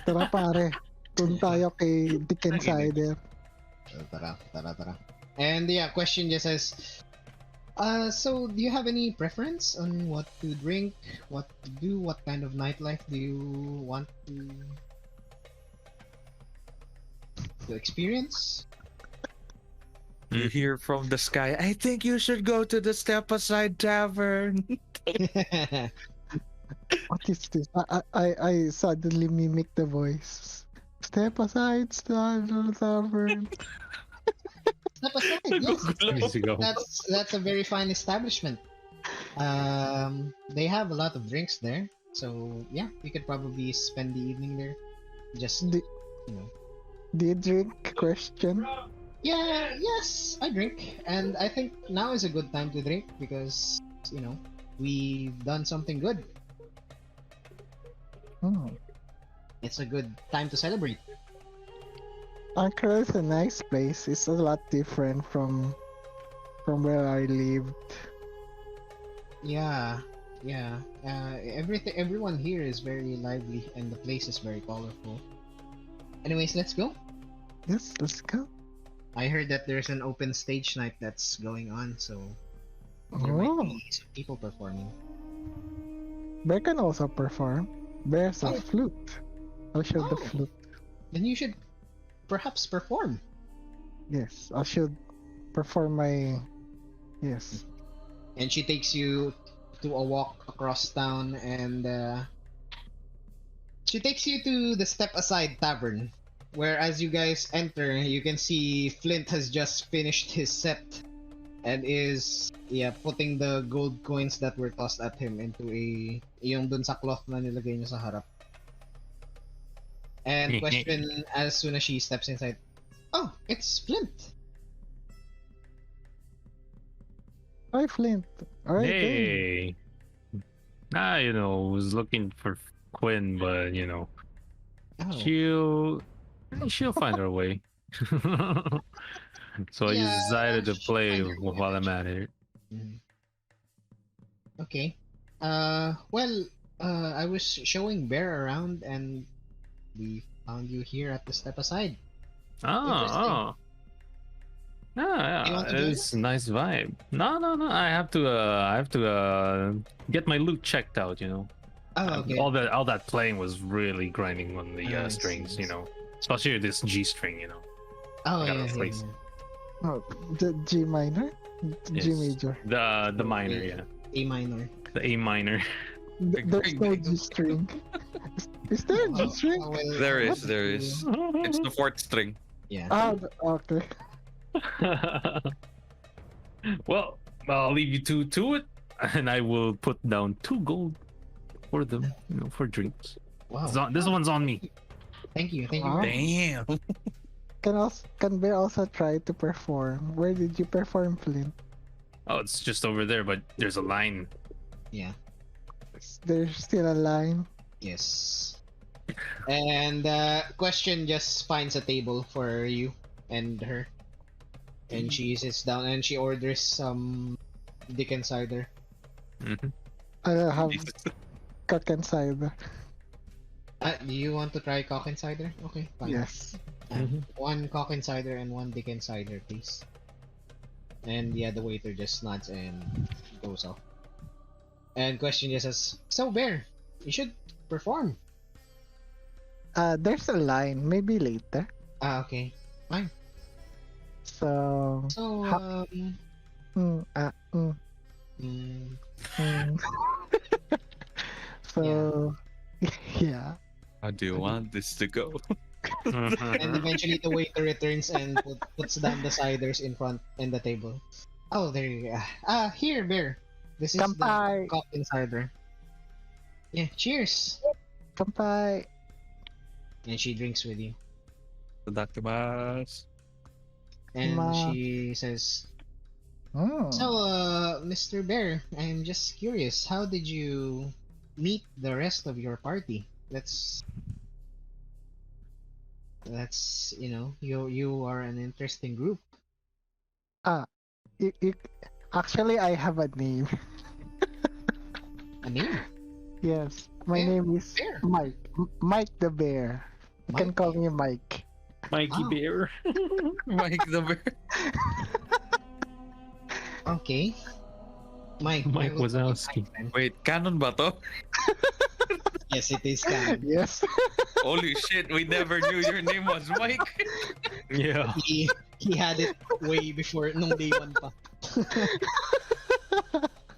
Tara pare, dun tayo kay Dick Insider. So, tara. And yeah, question just says, so do you have any preference on what to drink, what to do, what kind of nightlife do you want to experience? You hear from the sky, I think you should go to the Step Aside Tavern. What is this? I suddenly mimic the voice. Step aside, Tavern. Step aside, yes. Easy go. That's a very fine establishment. They have a lot of drinks there, so yeah, you could probably spend the evening there. Just Do, you know. do you drink? Question. Yeah, yes, I drink, and I think now is a good time to drink because we've done something good. Hmm. It's a good time to celebrate. Ank'Harel is a nice place. It's a lot different from where I lived. Yeah. Everyone here is very lively, and the place is very colorful. Anyways, let's go. Yes, let's go. I heard that there's an open stage night that's going on, so there might Oh, be some people performing. Bear can also perform. Bear's a Oh. flute. I'll show the Oh. flute. Then you should perhaps perform. Yes, I should perform my. Yes. And she takes you to a walk across town, and she takes you to the Step Aside Tavern, where as you guys enter, you can see Flint has just finished his set and is putting the gold coins that were tossed at him into yung dun sa cloth na nilagay niya sa harap. And question as soon as she steps inside, "Oh, it's Flint." Hi, Flint. Alright. Hey. Was looking for Quinn, but Oh. she'll find her way. So I Yeah, decided to play minor while I'm at it. Mhm. Okay. Well, I was showing Bear around and we found you here at the step aside. Interesting. Oh, oh. Do you Yeah, want to join it's us? a nice vibe. No. I have to get my loot checked out. You know, Oh, okay. all that playing was really grinding on the I strings. see. You know, especially this G string. You know, Oh, I gotta yeah, yeah, replace yeah. Oh, the G minor, G yes, major. the minor. Okay. Yeah, A minor. the A minor. There's no G string. Is there a G Oh, string? well, There what is, there to is. do? It's the fourth string. Yeah. Okay. Well, I'll leave you two to it, and I will put down 2 gold for them, you know, for drinks. Wow. This one's on me. Thank you. Thank you. Wow. Damn. Can Bear also try to perform? Where did you perform, Flint? Oh, it's just over there, but there's a line. Yeah. There's still a line. Yes. And question just finds a table for you and her. And she sits down and she orders some Dickens cider. Mhm. I'll have cock and cider. Do you want to try cock and cider? Okay, fine. Yes. One cock and cider and one Dickens cider, please. And yeah, the waiter just nods and goes off. And question just says, "So Bear, you should perform." There's a line. Maybe later. Okay, fine. So. So Mm, mm, mm, mm. So. Yeah. How do you want this to go? and eventually the waiter returns and puts down the ciders in front and the table. Oh, there you go. Here, Bear. This is Kampai. the cock and cider. Yeah, cheers. Kampai. And she drinks with you. Tadakimasu. And Ma. she says, Mm. "So, Mr. Bear, I'm just curious. How did you meet the rest of your party? That's you are an interesting group. You, actually, I have a name. A name? Yes. My Bear? name is Bear? Mike. Mike the Bear. You can Mike? call me Mike. Mikey Oh. Bear. Mike the Bear. Okay. Mike Mike I will call you Wazowski. Mike then. Wait, canon ba to? Yes, it is canon. Yes. Holy shit, we never knew your name was Mike. Yeah. He had it way before nung day one pa.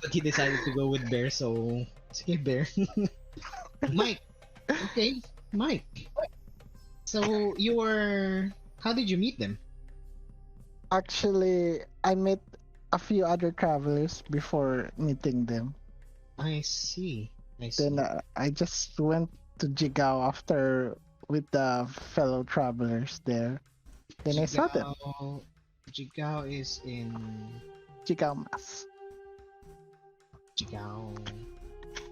But he decided to go with Bear, so sige Bear. Mike. Okay, Mike. So how did you meet them? Actually, I met a few other travelers before meeting them. I see. I see. Then I just went to Jigao after with the fellow travelers there. Then I saw them. Jigao is in Jigao Mas. Jigao.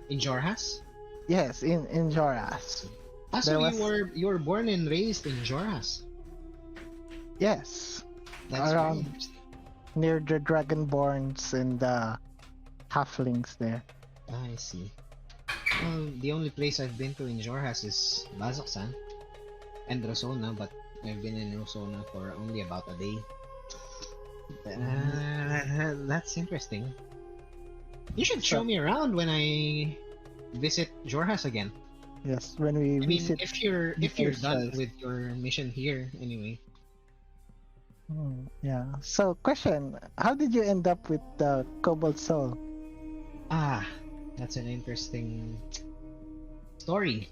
In Jorhas? Yes, in Joras. So There was- you were born and raised in Jorhas. Yes, That's Around- very interesting. near the Dragonborns and the halflings there. I see. Well, the only place I've been to in Jorhas is Bazaksan and Rosona, but I've been in Rosona for only about a day. That's interesting. You should show me around when I visit Jorhas again. Yes, when we I mean, visit. if you're done yourself. with your mission here, anyway. Yeah. So, question: how did you end up with the Cobalt Soul? That's an interesting story.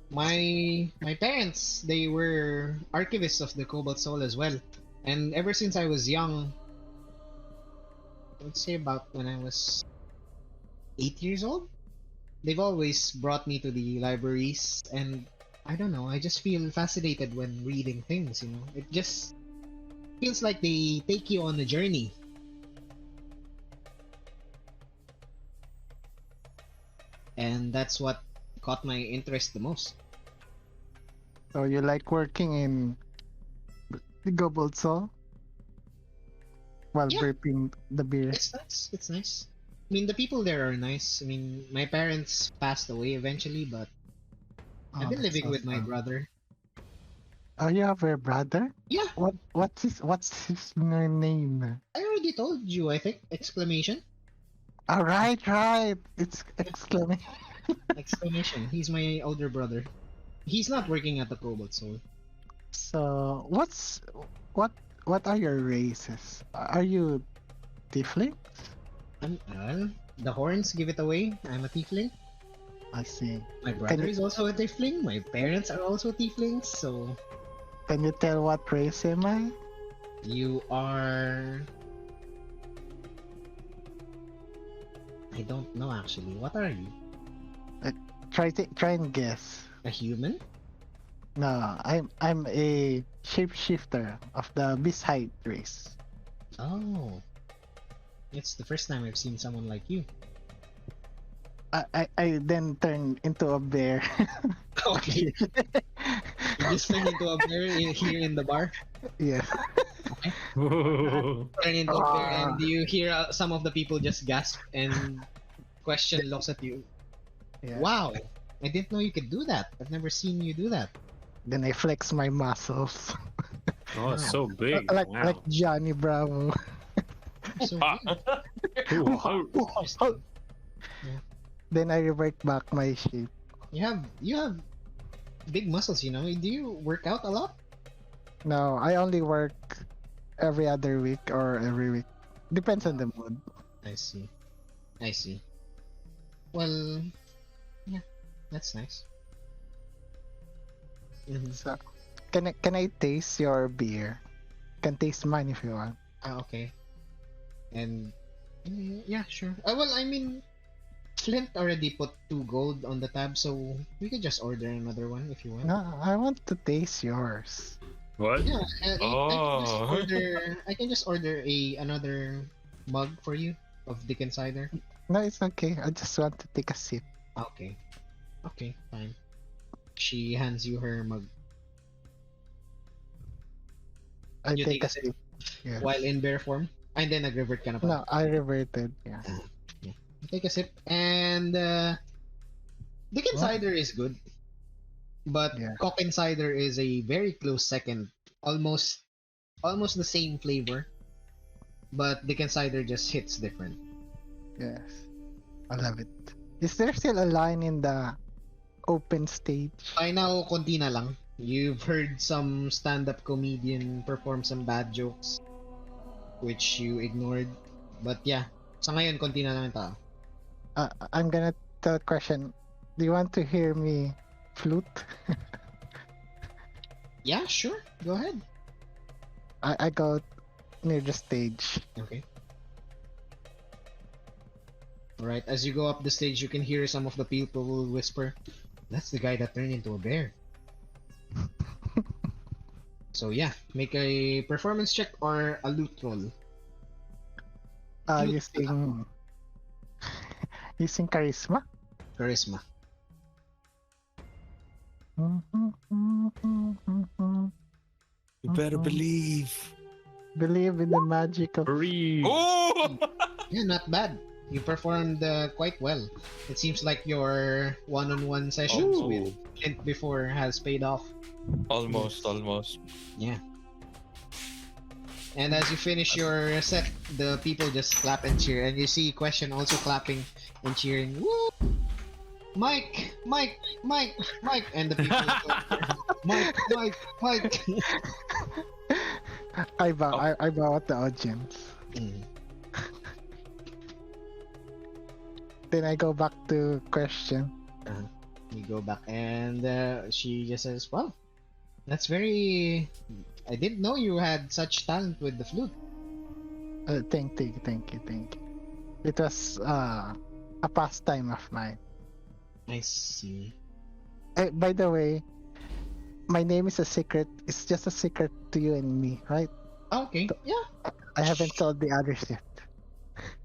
My parents, they were archivists of the Cobalt Soul as well, and ever since I was young, I would say about when I was 8 years old, they've always brought me to the libraries, and I don't know, I just feel fascinated when reading things. It just feels like they take you on a journey. And that's what caught my interest the most. So you like working in The gobbled soul while Yeah. burping the beer. It's nice. It's nice. I mean, the people there are nice. I mean, my parents passed away eventually, but I've been That's living so with my sad. brother. Oh, you have a brother? Yeah, What's his name? I already told you, I think. Exclamation. All right, right. It's exclamation. Exclamation. He's my older brother. He's not working at the Cobalt Soul. So, what what are your races? Are you tiefling? Well, the horns give it away. I'm a tiefling. I see. My brother is also a tiefling. My parents are also tieflings. So Can you tell what race am I? you are. I don't know actually. What are you? Try and guess. A human? No, I'm a shapeshifter of the Biside race. Oh. It's the first time I've seen someone like you. I then turn into a bear. Okay. You just turn into a bear here in the bar. Yes. Turn into a bear, and you hear some of the people just gasp and question looks at you. Yeah. Wow, I didn't know you could do that. I've never seen you do that. Then I flex my muscles. Oh, it's so big. like Johnny Bravo. So Oh. Then I revert back my shape. you have big muscles, you know. Do you work out a lot? No, I only work every other week or every week. Depends on the mood. I see. I see. Well, yeah, that's nice. Mhm. So, can I taste your beer? Can taste mine if you want. Okay. And yeah, sure. Well, I mean, Flint already put 2 gold on the tab, so we could just order another one if you want. No, I want to taste yours. What? Yeah, Oh. I can just order another mug for you of Dickon cider. No, it's okay. I just want to take a sip. Okay. Okay, fine. She hands you her mug. I You take take a sip. Yeah. while in bear form. And then nag-revert ka na No, pa. I reverted. Yeah. Take a sip. And Dickon What? cider is good. But Yeah. Cock cider is a very close second. Almost the same flavor. But Dickon cider just hits different. Yes. I love it. Is there still a line in the open stage? By now, konti na lang. You've heard some stand-up comedian perform some bad jokes, which you ignored. But yeah, sa ngayon, konti na lang yung tao. I'm gonna tell a question. Do you want to hear me flute? Yeah, sure. Go ahead. I go near the stage. Okay. Alright, as you go up the stage, you can hear some of the people will whisper, "That's the guy that turned into a bear." So yeah, make a performance check or a loot roll. Flute. Using charisma. Charisma. You better believe. Believe in the magic of. Breathe. Oh! Yeah, not bad. You performed quite well. It seems like your one-on-one sessions Oh. with Clint before has paid off. Almost. Yeah. And as you finish your set, the people just clap and cheer, and you see Question also clapping and cheering. Woo! Mike, Mike, Mike, Mike, and the people Mike, Mike, Mike. I bow at the audience. Mm. Then I go back to question. You go back, and she just says, "Well, that's very. I didn't know you had such talent with the flute." Thank you. It was a pastime of mine. I see. By the way, my name is a secret. It's just a secret to you and me, right? Okay, yeah, I haven't told the others yet.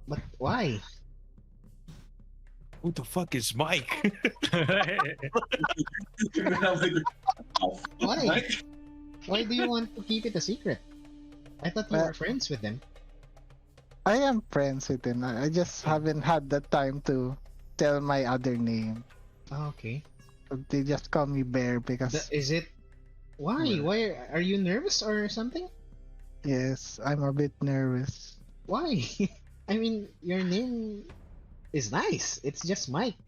but why? Who the fuck is Mike? Why? Why do you want to keep it a secret? I thought you Well- were friends with them. I am friends with him. I just haven't had the time to tell my other name. Oh, okay. They just call me Bear because Is it? Why? Well- Why are you nervous or something? yes, I'm a bit nervous. Why? I mean, your name is nice. It's just Mike.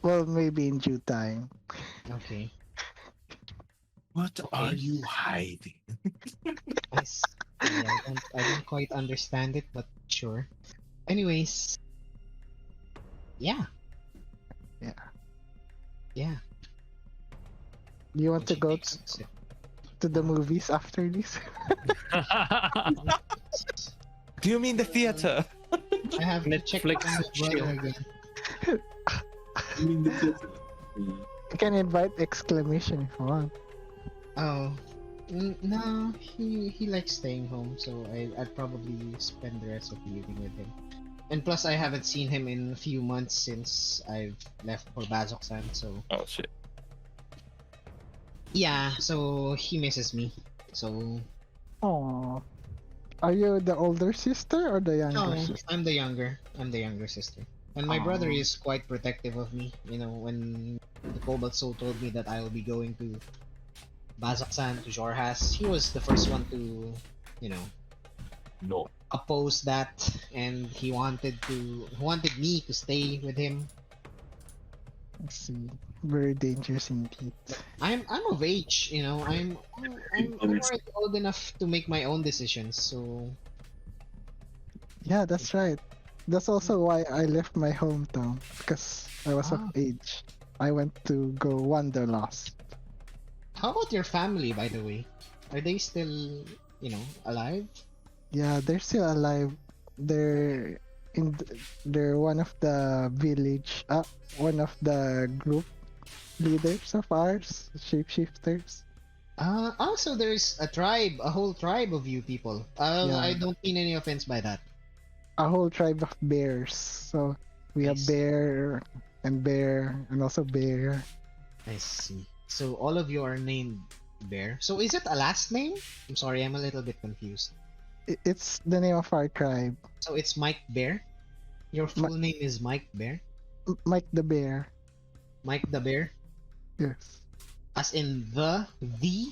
Well, maybe in due time. Okay. What are you hiding? I don't quite understand it, but sure. Anyways, yeah. Yeah. Yeah. You want to She go takes a sip. to the movies after this? Do you mean the theater? I have to check on Netflix the brother chill. again. I mean, the theater. You can invite exclamation if you want. Oh, no, he likes staying home, so I'd probably spend the rest of the evening with him. And plus, I haven't seen him in a few months since I've left for Bazoksan, so Oh shit. yeah, so he misses me. So Oh, are you the older sister or the younger no, sister? I'm the younger. I'm the younger sister. And my brother Aw. is quite protective of me. You know, when the Cobalt Soul told me that I will be going to Bazaksan, to Jorhas, he was the first one to, you know, No. oppose that, and he wanted me to stay with him. I see. Very dangerous indeed. I'm of age, you know. I'm already old enough to make my own decisions. So Yeah, that's right. That's also why I left my hometown because I was of Ah. age. I went to go Wanderlust. how about your family, by the way? Are they still, you know, alive? Yeah, they're still alive. They're they're one of the village, one of the group leaders of ours, shapeshifters. Also there's a tribe, a whole tribe of you people. Yeah. I don't mean any offense by that. A whole tribe of bears. So we have Nice. bear and also bear. I see. So all of you are named Bear. So is it a last name? I'm sorry, I'm a little bit confused. It's the name of our tribe. So it's Mike Bear? Your full name is Mike Bear? Mike the bear. Mike the Bear? Yes. As in the THE?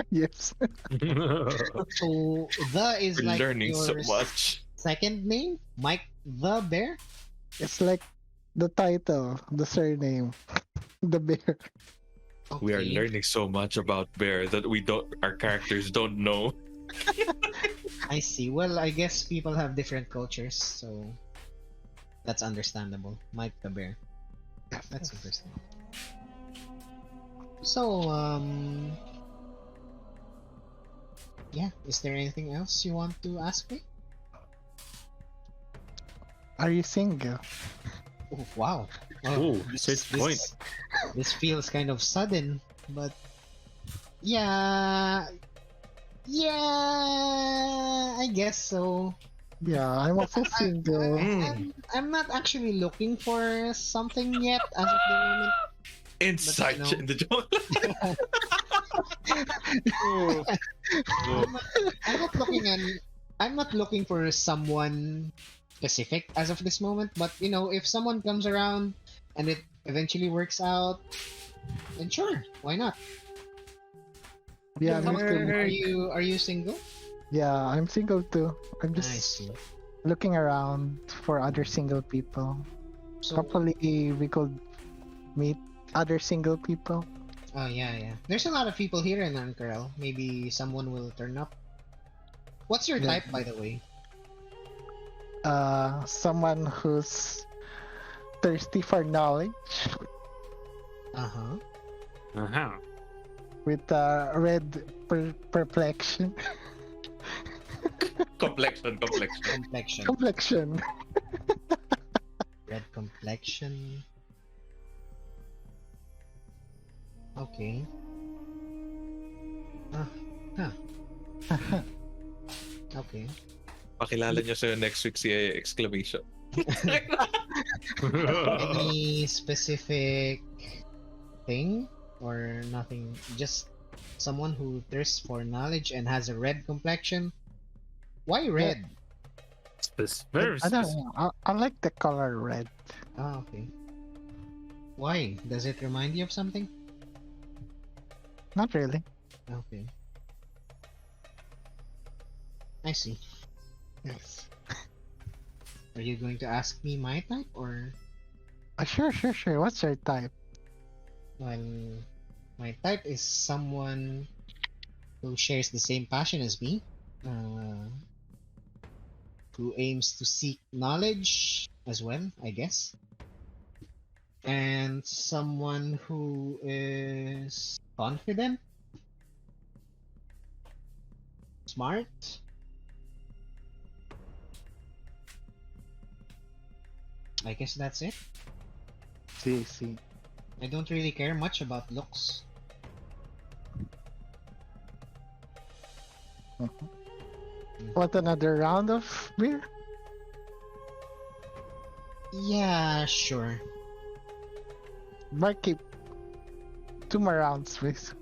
Yes. So the is We're like learning so your much. second name? Mike the Bear? It's like the title, the surname, the bear. We are Okay. learning so much about Bear that our characters don't know. I see. Well, I guess people have different cultures, so that's understandable. Mike the Bear. That's interesting. So, yeah, is there anything else you want to ask me? Are you single? Oh, wow. Oh, straight point. This feels kind of sudden, but yeah, I guess so. Yeah, I'm also single. I'm not actually looking for something yet as of the moment. Insight But, you know- in the joke. I'm not looking for someone specific as of this moment, but you know, if someone comes around and it eventually works out, then sure, why not? Yeah, How me about too. you? Are you single? Yeah, I'm single too. I'm I just see. looking around for other single people. So, Hopefully, we could meet other single people. oh yeah. There's a lot of people here in Ank'Harel. Maybe someone will turn up. What's your Yeah. type, by the way? Someone who's thirsty for knowledge Uh-huh. Uh-huh. with a red perplexion. Complexion. Complexion. Complexion. Red complexion. Okay. Okay. Pakilala niyo sa next week si exclamation. Any specific thing or nothing? Just someone who thirsts for knowledge and has a red complexion. Why red? Very I don't specific. know. I like the color red. Ah, okay. Why? Does it remind you of something? Not really. Okay. I see. Yes. Are you going to ask me my type or Sure. What's your type? well, my type is someone who shares the same passion as me, uh, who aims to seek knowledge as well, I guess, and someone who is confident, smart. I guess that's it. See. I don't really care much about looks. Want another round of beer? Yeah, sure. Barkeep. 2 more rounds, please.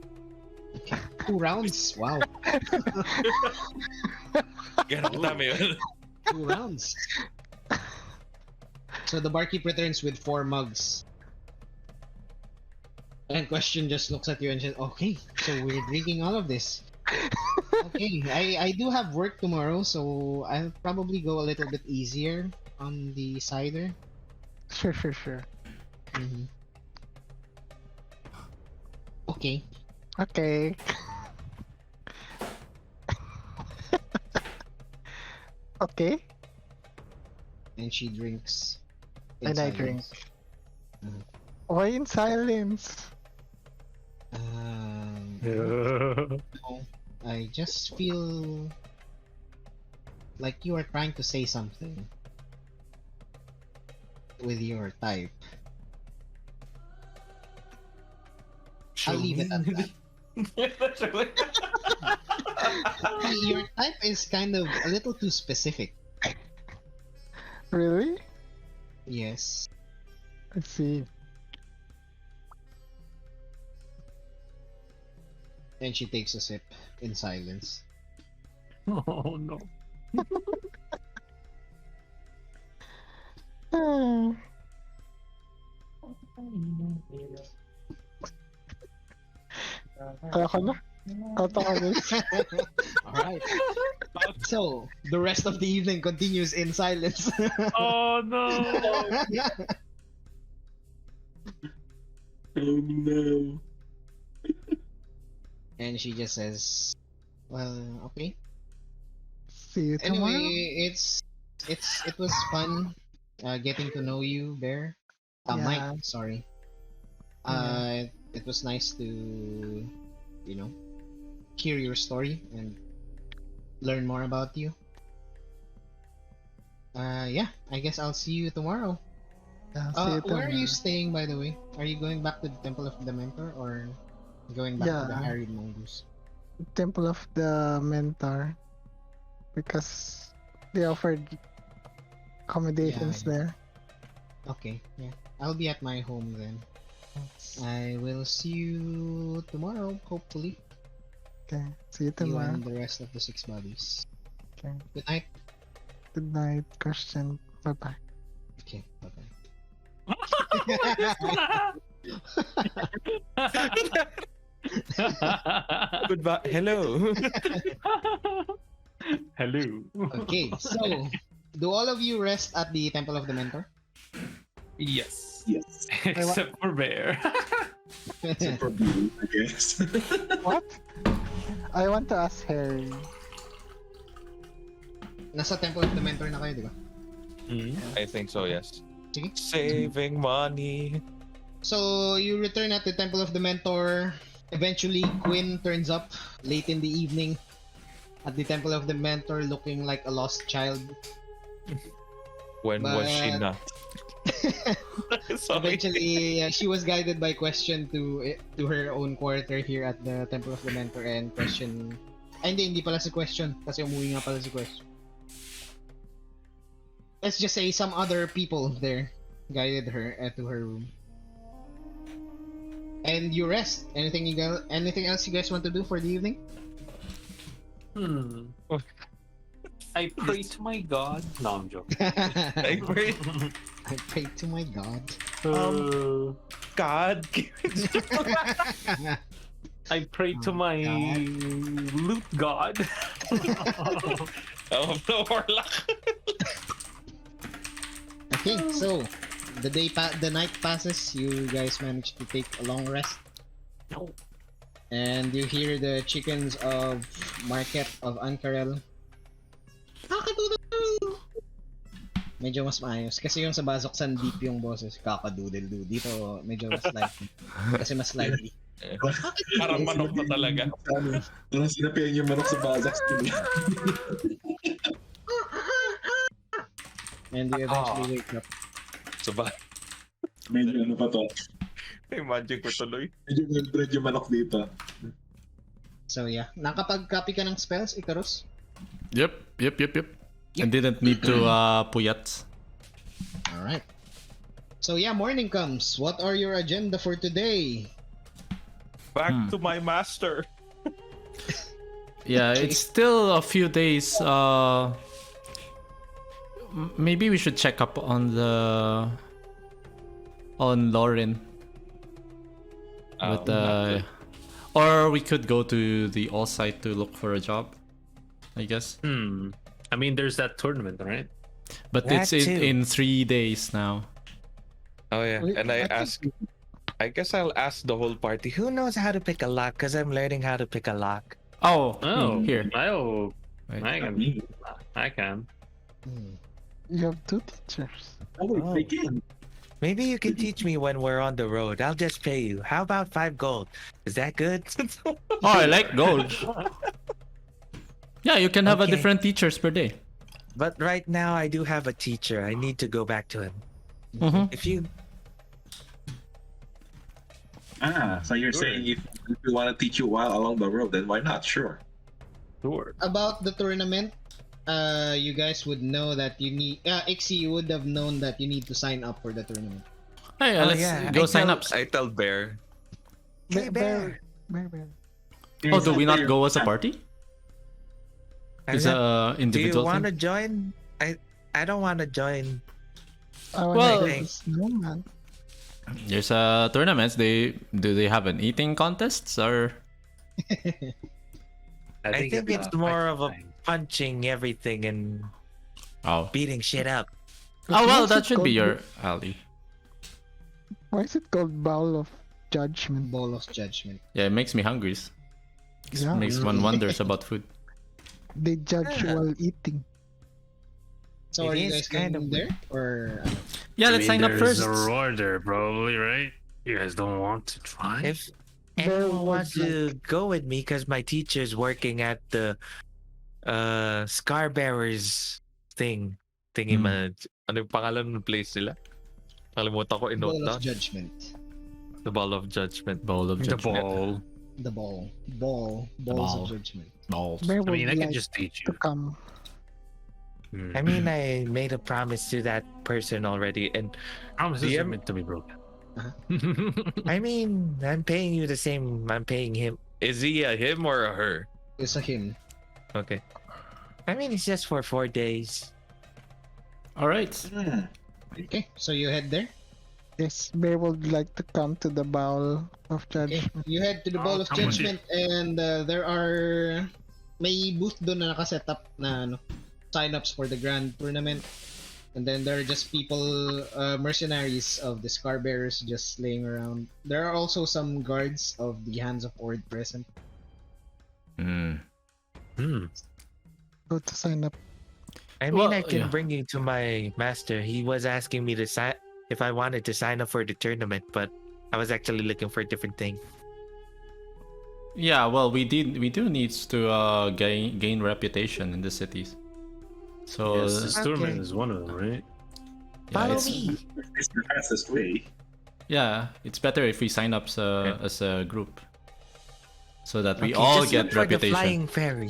2 rounds. Wow, Ganun dami yun. 2 rounds. So the barkeep returns with 4 mugs. And Question just looks at you and says, "Okay, so we're drinking all of this. Okay, I do have work tomorrow, so I'll probably go a little bit easier on the cider." Sure. Mhm. Okay. Okay. Okay. And she drinks. in And I drink. silence. Mhm. Why in silence? No, I just feel like you are trying to say something with your type. I'll leave it at that. See, your type is kind of a little too specific. Really? Yes. I see. And she takes a sip in silence. Oh no. Hmm. Kaya ko na. Kata ko na. Alright. So, the rest of the evening continues in silence. Oh no. Oh no. And she just says, "Well, okay. See you Anyway, tomorrow. it was fun getting to know you, Bear. Yeah. Mike, sorry. Yeah. It was nice to, hear your story and learn more about you. Yeah, I guess I'll see you tomorrow. Yeah, see you Where are you tomorrow. staying, by the way? Are you going back to the Temple of the Mentor or going back to the Yeah. Harried Mongoose? Temple of the Mentor. Because they offered accommodations Yeah. there. Okay, yeah. I'll be at my home then. I will see you tomorrow, hopefully. Okay. See you You tomorrow. and the rest of the 6 bodies. Okay. Good night. Good night, Christian. Bye bye. Okay, bye-bye. Goodbye. Hello. Hello. Okay, so do all of you rest at the Temple of the Mentor? Yes. Yes. Except for Bear. Except for blue, I guess. What? I want to ask Harry. Nasa Temple of the Mentor na kayo, di ba? I think so, yes. Sige. Saving money. So you return at the Temple of the Mentor. Eventually, Quinn turns up late in the evening at the Temple of the Mentor looking like a lost child. When was she But- not? Sorry. Eventually, she was guided by Question to her own quarter here at the Temple of the Mentor, and Question... Ay, hindi pala si Question kasi umuwi nga pala si Question. Let's just say some other people there guided her to her room. and you rest. Anything else you guys want to do for the evening? I pray to my god. No, I'm joking. I pray. I pray to my god. God. I pray to my loot god. The warlock. Okay, so the night passes. You guys manage to take a long rest. No. And you hear the chickens of market of Ank'Harel. Kakadoodle! Medyo mas maayos. Kasi yung sa Bazok Sandeep yung boses, kakadoodle. Dito medyo mas lively. Kasi mas lively. Parang manok na talaga. Parang sinapian yung manok sa bazak. And you eventually wake up. Sabay. Medyo ano pa to. Imagine ko tuloy. Medyo well-bred yung manok dito. So yeah, nakapag-copy ka ng spells, Icarus? Yep. I didn't need to puyat. Alright. So yeah, morning comes. What are your agenda for today? Back to my master. Yeah, it's still a few days. Maybe we should check up on Lauren. But or we could go to the all site to look for a job, I guess. I mean, there's that tournament, right? But That it's too. in 3 days now. Oh yeah, and I guess I'll ask the whole party. Who knows how to pick a lock? Because I'm learning how to pick a lock. Oh, Oh, here. I can. I can. You have 2 teachers. Oh. They can. Maybe you can teach me when we're on the road. I'll just pay you. How about 5 gold? Is that good? Oh, I like gold. Yeah, you can have a Okay. different teachers per day. But right now, I do have a teacher. I need to go back to him. Mm-hmm. If you So you're saying if we want to teach you while along the road, then why not? Sure. Sure. About the tournament, you guys would know that you need. Ixie, you would have known that you need to sign up for the tournament. Hey, Oh, let's yeah, go I sign tell- up. I tell Bear. Hey, Bear. Bear. Oh, do we not go as a party? Is Do you individual want to thing? join? I don't want to join. I Well- wanna go snowman. There's tournaments. Do they have an eating contests or? I think it's more of a punching everything and Oh, beating shit up. oh well, Why is that it should be called- your alley. Why is it called Bowl of Judgment? Ball of Judgment. Yeah, it makes me hungry. Yeah. Makes one wonders about food. They judge Yeah. while eating. So It are you is guys kind going of there or? Yeah, let's sign up There's first. a roar there, probably, right? You guys don't want to try? If Bear anyone would wants to go with me, because my teacher's working at the Scar Bearers Hmm. thingy Ano yung pangalan ng place nila? Kalimutan ko Ball inote of down. Judgment. The Ball of Judgment. Bowl of The judgment. ball. The ball. Balls ball. of Judgment. Balls. Bear I mean, would I can like just teach to you. come. I mean, I made a promise to that person already, and Promises are DM meant to be broken. I mean, I'm paying you the same. I'm paying him. Is he a him or a her? It's a him. Okay. I mean, it's just for 4 days. All right. Okay, so you head there. Yes, Bear would like to come to the Bowl of Okay, Judgment. you head to the Ball of come with Judgment and there are may booth doon na nakaset up na sign-ups for the grand tournament. And then there are just people, mercenaries of the Scar Bearers just laying around. There are also some guards of the Hands of Ord present. Mm. Go to sign up. I mean, Well, I can yeah. bring you to my master. He was asking me to sign if I wanted to sign up for the tournament, but I was actually looking for a different thing. Yeah, well, we do need to gain reputation in the cities. So Yes, this tournament Okay. is one of them, right? yeah, Follow it's, me. It's the fastest way. yeah, it's better if we sign up as a group, so that we Okay, all just get look for the reputation. flying fairy.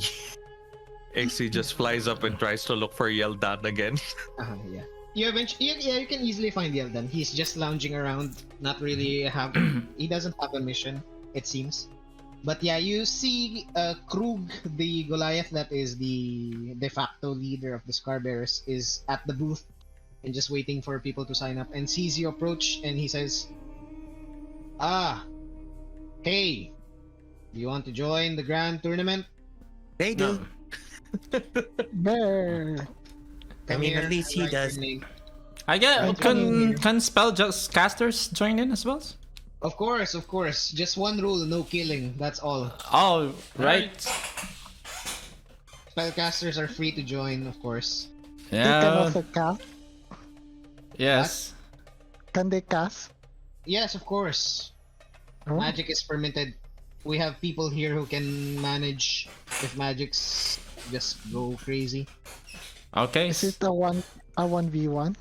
Ixie just flies up and tries to look for Yeldan again. Yeah. you can easily find Yeldan. He's just lounging around, not really have. He doesn't have a mission, it seems. But yeah, you see Krug, the Goliath that is the de facto leader of the Scarbearers, is at the booth and just waiting for people to sign up, and sees you approach, and he says, "Ah, hey, do you want to join the grand tournament? They do. Bear. I mean, at least he Write your does. name." I get Right, can spell just casters join in as well? Of course. Just one rule: no killing. That's all. Oh, right. Spellcasters are free to join, of course. They can Yeah. also cast. Yes. Can they cast? Yes, of course. Oh. Magic is permitted. We have people here who can manage if magics just go crazy. Okay. Is it a 1v1?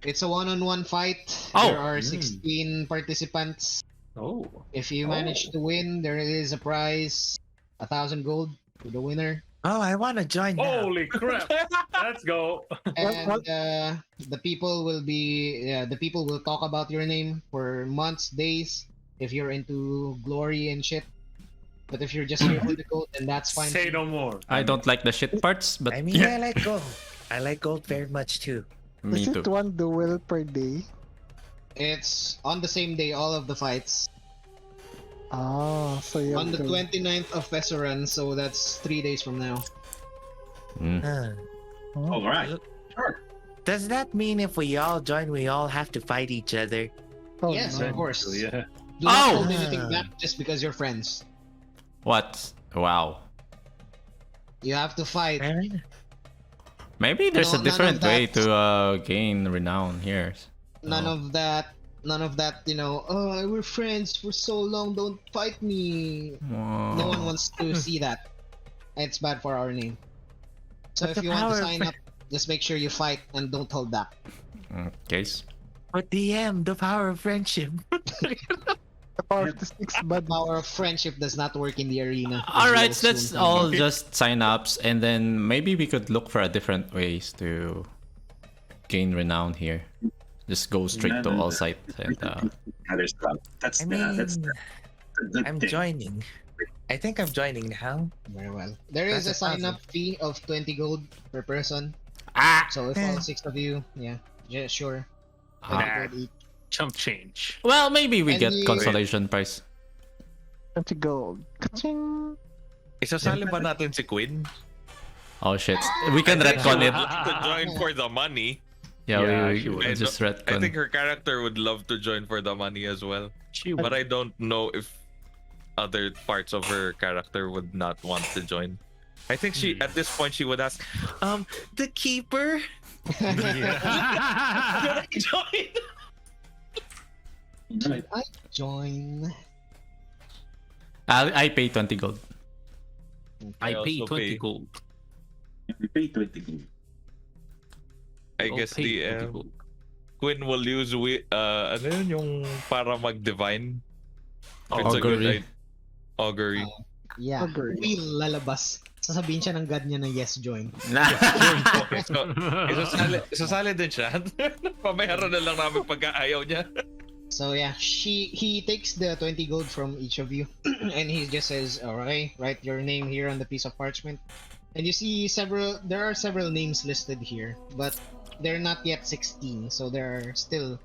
It's a one-on-one fight. Oh. There are 16 participants. Oh. If you manage to win, there is a prize, 1,000 gold to the winner. Oh, I want to join now. Holy crap! Let's go. And the people will talk about your name for months, days, if you're into glory and shit. But if you're just here for the gold, then that's fine. Say no more. I don't like the shit parts, but I mean, I like gold. I like gold very much too. me Is too. it one duel per day? It's on the same day, all of the fights. Ah, so you On have the to... 29th of Fesseran, so that's 3 days from now. Huh. Oh. All right. Sure. Does that mean if we all join, we all have to fight each other? Oh, Yes, no. of course. Yeah. Do not Oh! hold anything back just because you're friends. What? Wow. You have to fight. Aaron? Maybe there's No, a none different of way that. to gain renown here. None of that. Oh, we're friends for so long. Don't fight me. No one wants to see that. It's bad for our name. So But if the you want to power of sign up, just make sure you fight and don't hold back. Case. But DM, the power of friendship. The power of the six The bud. power of friendship does not work in the arena. as All right, you'll so let's soon all find out. just sign ups, and then maybe we could look for a different ways to gain renown here. Just go straight to all sites and Other stuff. That's I that's mean, the I'm thing. joining. I think I'm joining now. Very well. There is That's a a sign up fee of 20 gold per person. ah. So if all 6 of you, yeah, sure. 20 Ah. gold each. Chump change. Well, maybe we And get you- consolation prize. 20 gold. Ka-ching! Isasali ba natin si Quinn? Oh shit, we can I think she retcon would it. love to join for the money. Yeah, Yeah, we she would. we'll just I think retcon. her character would love to join for the money as well. She But I don't know if other parts of her character would not want to join. I think she at this point she would ask, the keeper? Should I join? Right. I join. I pay 20 gold. I I pay also 20 pay. gold. We pay 20 gold. I I'll guess pay the 20 gold. Quinn will use ano yun yung para mag-divine. If it's a good Augury. idea. Augury. Yeah, Agree. will lalabas. Sasabihin siya ng god niya na yes, join. Okay, so isasali din siya. Pamayaran na lang namin pagka ayaw niya. So yeah, he takes the 20 gold from each of you, and he just says, "Alright, write your name here on the piece of parchment." And you see there are several names listed here, but they're not yet 16, so there are still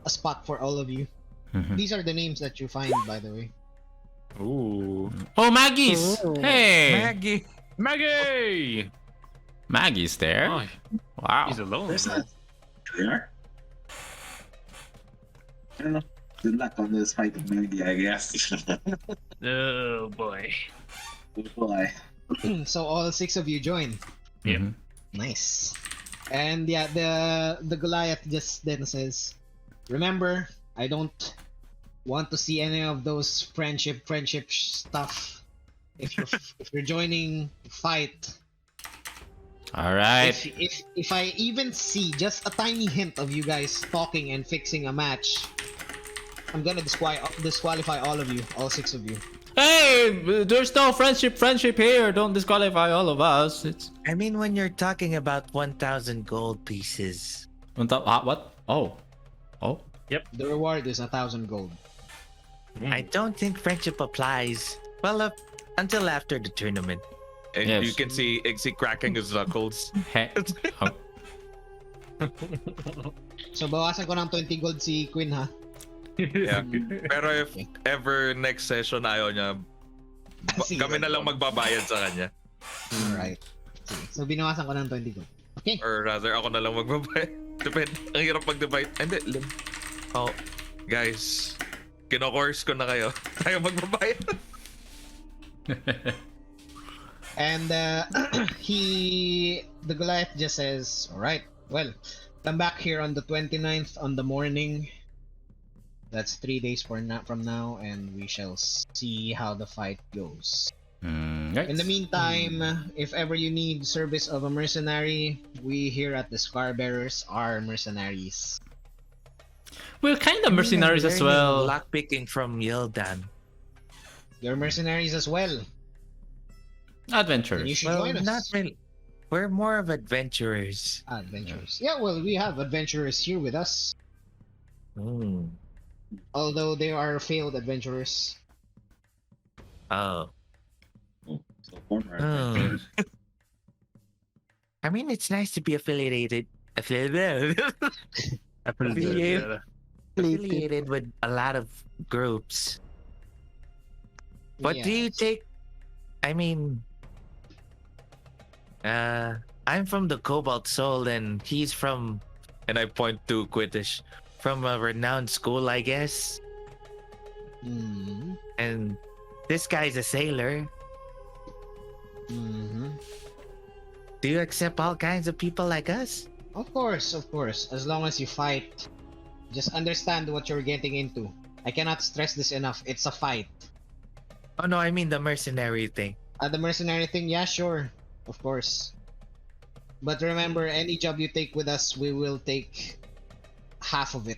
a spot for all of you. Mhm. These are the names that you find, by the way. Ooh. Oh, Maggie's! Oh. Hey! Maggie. Maggie! Maggie's there? Oh, Wow. he's alone. There's that. There. I don't know. Good luck on this fight with Maggie, I guess. Oh boy. Boy. So all 6 of you join. Mhm. Nice. And yeah, the Goliath just then says, "Remember, I don't want to see any of those friendship stuff. If you're joining, fight. All right. If I even see just a tiny hint of you guys talking and fixing a match, I'm gonna disqualify all of you, all 6 of you." Hey, there's no friendship here. Don't disqualify all of us. It's I mean, when you're talking about 1,000 gold pieces, On top, what? Oh. The reward is 1,000 gold. I don't think friendship applies. Well, until after the tournament. And Yes. you can see Iggy cracking his knuckles. Heck. Oh. So bawasan ko ng 20 gold si Queen ha. Yeah. Pero if ever next session ayaw niya, Sige. kami na lang magbabayad sa kanya. Alright. Sige. So binawasan ko ng 20 gold. Okay. Or rather, ako na lang magbabayad. Depende. Ang hirap mag-divide. Hindi, oh, guys, kino-course ko na kayo. Tayo magbabayad. And the Goliath just says, alright, well, come back here on the 29th on the morning. That's 3 days from now, and we shall see how the fight goes. Right. In the meantime, if ever you need service of a mercenary, we here at the Scar Bearers are mercenaries. We're kind of mercenaries as well. Lockpicking from Yildan. You're mercenaries as well. And you Adventurers. should Well, join us. not really. We're more of adventurers. Adventurers. Yeah, well, we have adventurers here with us. Hmm. Although they are failed adventurers. Oh. So former Oh. adventurers. I mean, it's nice to be affiliated. Affiliated with a lot of groups. But do you take? I mean, I'm from the Cobalt Soul, and he's from, And I point to Quittish. from a renowned school, I guess. Mm-hmm. And this guy's a sailor. Mm-hmm. Do you accept all kinds of people like us? Of course. As long as you fight, just understand what you're getting into. I cannot stress this enough. It's a fight. Oh no, I mean the mercenary thing. The mercenary thing, yeah, sure. Of course. But remember, any job you take with us, we will take half of it.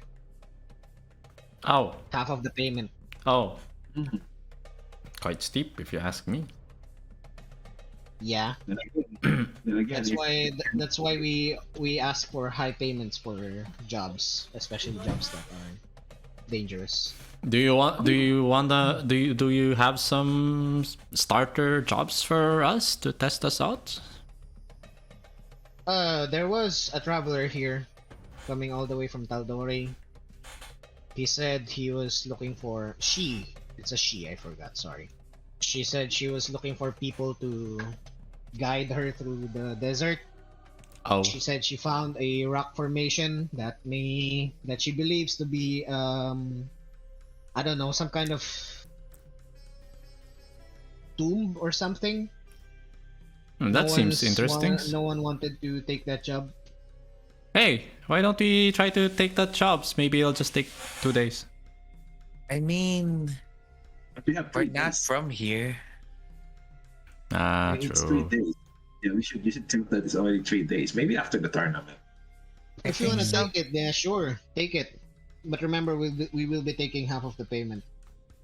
Oh. Half of the payment. Oh. Mhm. Quite steep, if you ask me. Yeah. Then again, That's why we ask for high payments for jobs, especially jobs that are dangerous. Do you have some starter jobs for us to test us out? There was a traveler here, coming all the way from Taldore. He said he was looking for It's a she. I forgot. Sorry. She said she was looking for people to guide her through the desert. Oh. She said she found a rock formation that she believes to be I don't know, some kind of tomb or something. That seems interesting. No one wanted to take that job. Hey, why don't we try to take that jobs? Maybe it'll just take 2 days. I mean, But we have we're 3 not days. from here. Ah, It's 3 true. days. Yeah, you should think that it's already 3 days. Maybe after the tournament. If you think want to so. take it, yeah, sure, take it. But remember, we will be taking half of the payment.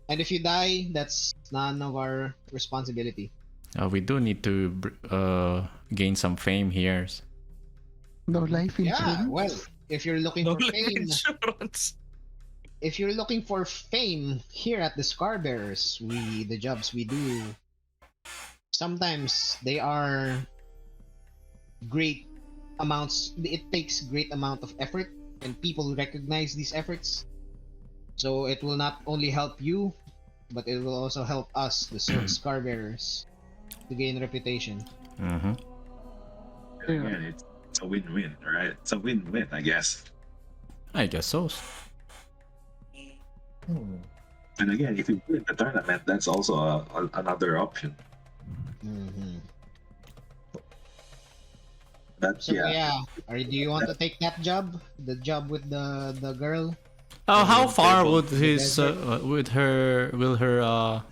And if you die, that's none of our responsibility. We do need to gain some fame here. No life Yeah, insurance. well, if you're looking No for fame, insurance. if you're looking for fame here at the Scar Bearers, the jobs we do, sometimes they are great amounts. It takes great amount of effort, and people recognize these efforts. So it will not only help you, but it will also help us, the Scar Bearers, to gain reputation. Mm-hmm. Again, it's a win-win, right? It's a win-win, I guess. I guess so. And again, if you win the tournament, that's also another option. Mm-hmm. But So yeah, do you want to take that job? The job with the girl? How the far table, would the will her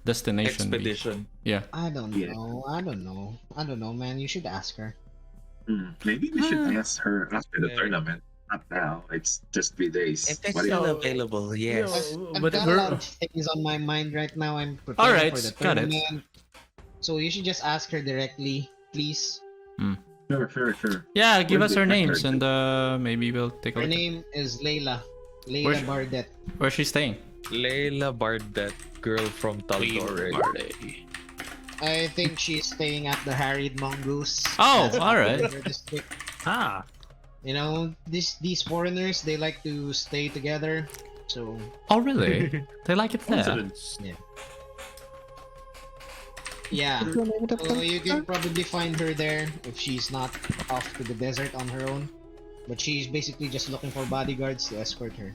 destination be? Expedition. Yeah. I don't Yeah. know. I don't know, man. You should ask her. maybe we should ask her after the Yeah. tournament. Not now. It's just 3 days. If it's What do you- still available, yes. I've But got a we're- lot of things on my mind right now. I'm preparing Alright, for the got it. tournament. So you should just ask her directly, please. Sure. Yeah, give Where's us the her names record? and maybe we'll take a Her look. name is Layla. Layla Where's- Bardet. Where's she staying? Layla Bardet, girl from Tal'Dorei. I think she's staying at the Harried Mongoose. Oh, That's alright. her district. Ah, You know, these foreigners, they like to stay together. So Oh, really? They like it there. coincidence. yeah. What's the name of the So you can place? probably find her there if she's not off to the desert on her own. But she's basically just looking for bodyguards to escort her.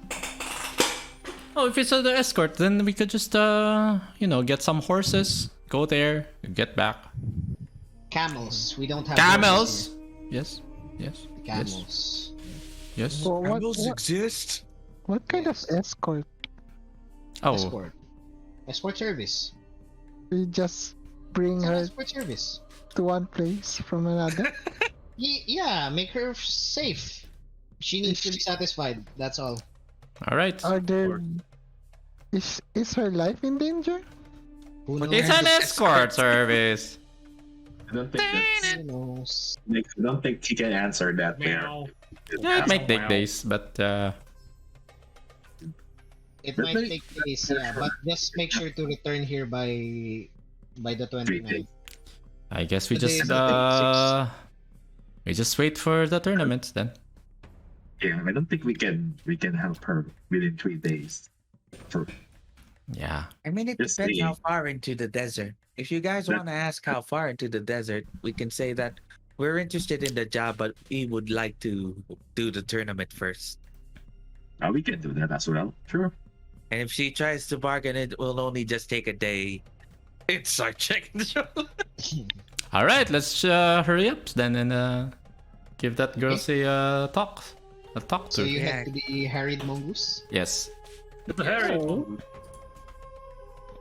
Oh, if it's the escort, then we could just, get some horses, go there, get back. Camels. We don't have Camels! horses Yes, yes, here. Camels. yes. So Camels exist? what kind of Yes. escort? Oh, Escort. Escort service. We just bring It's an her escort service. to one place from another? Yeah, make her safe. She needs to be satisfied. That's all. alright. Are there... Is her life in danger? Who knows? It's an escort service. I don't think that's. Who knows? I don't think he can answer that there. Meow. Yeah, it might take days, but It But might they- take days, yeah, but just make sure to return here by the 29th. I guess we Today just is the wait for the tournament then. Yeah, I don't think we can help her within 3 days. For Yeah. I mean, it Just depends the- how far into the desert. If you guys That- want to ask how far into the desert, we can say that we're interested in the job, but we would like to do the tournament first. we can do that as well. Sure. And if she tries to bargain, it will only just take a day. It's our chicken show. All right, let's hurry up then and give that girl a talk So to. you Yeah. head to the Harried Mongoose. Yes. It's a Harry.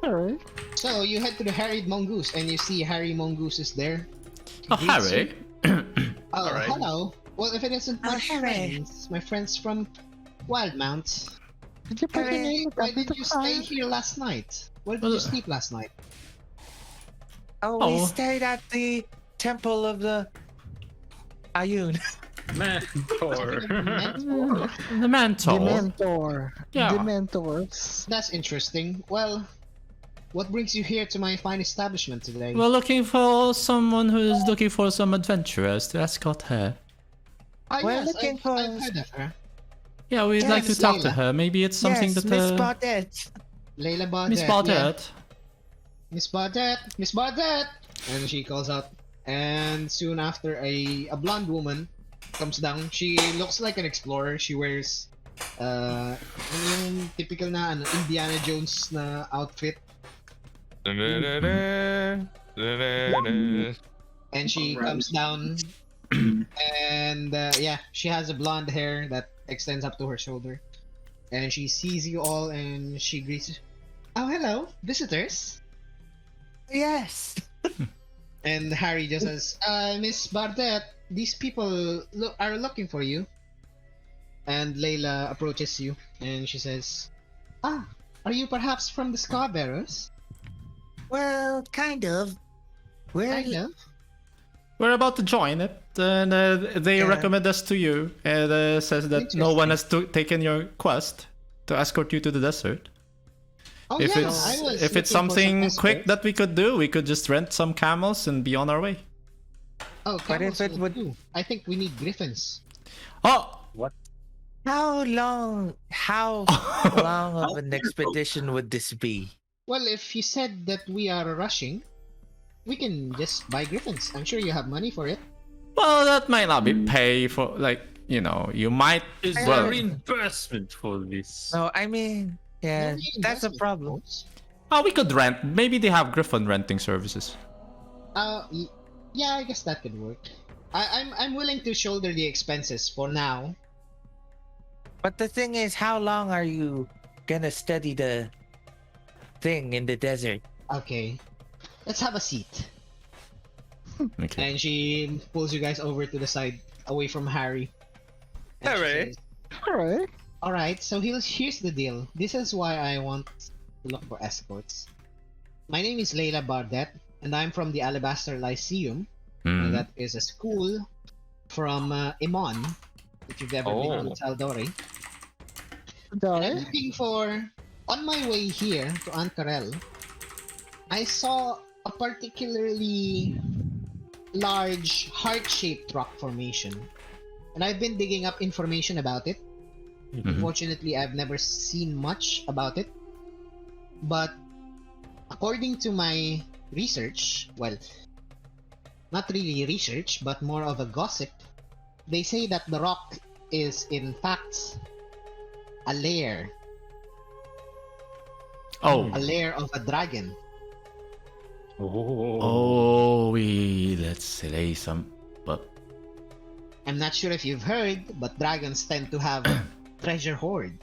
Alright. So you head to the Harried Mongoose and you see Harry Mongoose is there. Oh, Greets Harry. you. Oh, Alright. hello. Well, if it isn't Oh, my friends from Wildmount. Did you put your name Why at did the you stay fire? here last night? Where did Well, you sleep last night? Oh, we Oh. stayed at the temple of the Ayun. Mentor. The mentor. Dementor. Yeah. Dementors. That's interesting. Well, what brings you here to my fine establishment today? We're looking for someone who is looking for some adventurers to escort her. we're yes, looking I've for- heard of her. Yeah, we'd like to Yes, talk to Layla. her. Maybe it's something yes, that Miss Baudet. Layla Bardet. Miss Yeah. Bardet. Miss Bardet, Miss Bardet, and she calls out. And soon after, a blonde woman comes down. She looks like an explorer. She wears ano yung typical na Indiana Jones na outfit, and she Alright. comes down. And yeah, she has a blonde hair that extends up to her shoulder, and she sees you all and she greets you. Oh, hello, visitors. Yes. And Harry just says, Miss Bardet, these people are looking for you. And Layla approaches you and she says, Ah, are you perhaps from the Scarbearers? Well, kind of. We're Kind of. We're about to join it, and they Yeah. recommend us to you, and says that no one has taken your quest to escort you to the desert. Oh, if yeah, it's I was if it's looking for some something quick escorts. that we could do, we could just rent some camels and be on our way. Oh, But if camels it will would- do. I think we need griffins. Oh, how long of an expedition would this be? Well, if you said that we are rushing, we can just buy griffins. I'm sure you have money for it. well, that might not be pay for you might. Is there Well, reimbursement for this? No, I mean, yeah, No that's a reimbursement, problem. of course. we could rent. Maybe they have griffin renting services. Yeah, I guess that could work. I'm willing to shoulder the expenses for now. But the thing is, how long are you gonna study the thing in the desert? Okay, let's have a seat. Okay. And she pulls you guys over to the side, away from Harry. And she Harry? says, Alright. Alright, so here's the deal. This is why I want to look for escorts. My name is Layla Bardet, and I'm from the Alabaster Lyceum. Hmm. That is a school from Imon, if you've ever been to Saldori. And I'm Dore? looking for, on my way here to Ank'Harel, I saw a particularly large heart-shaped rock formation. And I've been digging up information about it. Unfortunately, I've never seen much about it. But according to my research, well, not really research, but more of a gossip, they say that the rock is in fact a lair. Oh. A lair of a dragon. Oh, let's say some. But I'm not sure if you've heard, but dragons tend to have treasure hoard.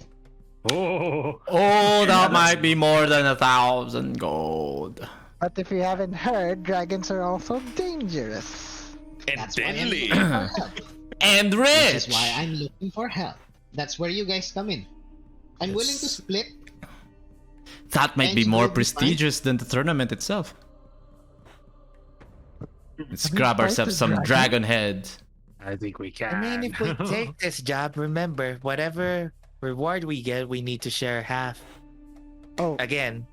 that might be more than 1,000 gold. But if you haven't heard, dragons are also dangerous. And That's why I'm deadly. looking for help. And Which rich. is why I'm looking for help. That's where you guys come in. I'm willing to split. That might And be you more will be fine. prestigious than the tournament itself. Let's Have you grab fight ourselves the some dragon? dragon heads. I think we can. I mean, if we take this job, remember, whatever reward we get, we need to share half. Oh, Again.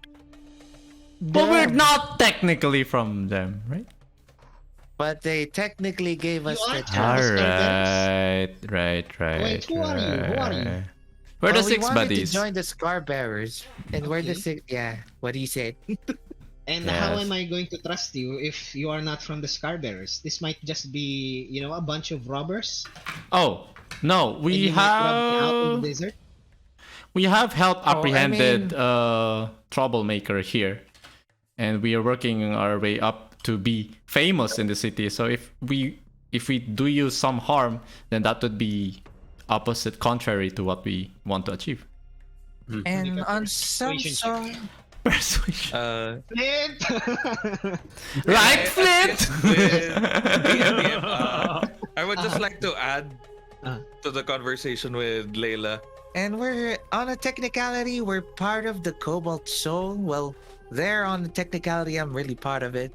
But we're damn. not technically from them, right? But they technically gave us You the are job. Right. Wait, who are you? Who are you? We're the Well, we six wanted buddies. to join the Scar Bearers, and we're the Okay. six. Yeah, what he said. And how Yes. am I going to trust you if you are not from the Scarbearers? This might just be, a bunch of robbers. Oh no, And we you might rob me out in the have desert. helped Oh, I apprehended mean- troublemaker here, and we are working our way up to be famous in the city. So if we do you some harm, then that would be opposite, contrary to what we want to achieve. And got on some persuasion sort, Persuasion. Flint! Right, Flint? DM, I would just like to add Uh. to the conversation with Layla. and we're on a technicality. We're part of the Cobalt Soul. Well, they're on the technicality. I'm really part of it.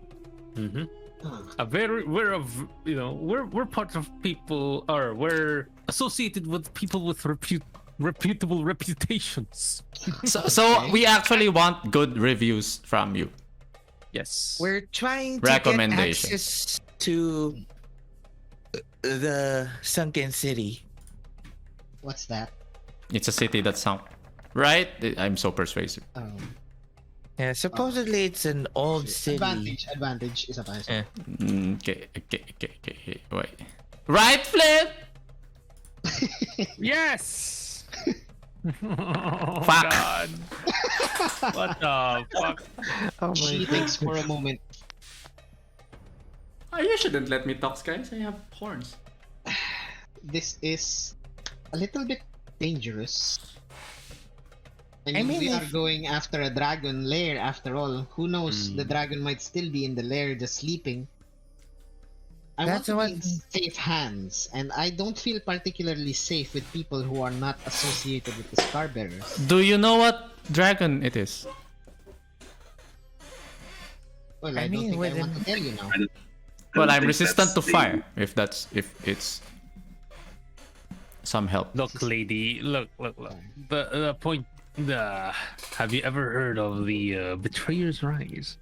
We're part of people, or we're associated with people with reputable reputations. So we actually want good reviews from you. Yes. We're trying to get Recommendation. access to the sunken city. What's that? It's a city that sunk. Right? I'm so persuasive. Yeah, supposedly it's an old city. Advantage is a pass. Eh. Okay. Wait. Right, Flint? Yes. Oh, Fuck. God. What the fuck? Oh my She god. thinks for a moment. Oh, you shouldn't let me talk, guys. I have horns. This is a little bit dangerous. I mean, we are if- going after a dragon lair after all. Who knows? Hmm. The dragon might still be in the lair just sleeping. I want That's to what- be in safe hands, and I don't feel particularly safe with people who are not associated with the Scarbearers. Do you know what dragon it is? Well, I I, mean, don't think I within- want to tell you now. I don't Well, I'm think resistant to that's the- fire. If it's some help. Look, lady. Look. The point. Have you ever heard of the Betrayer's Rise?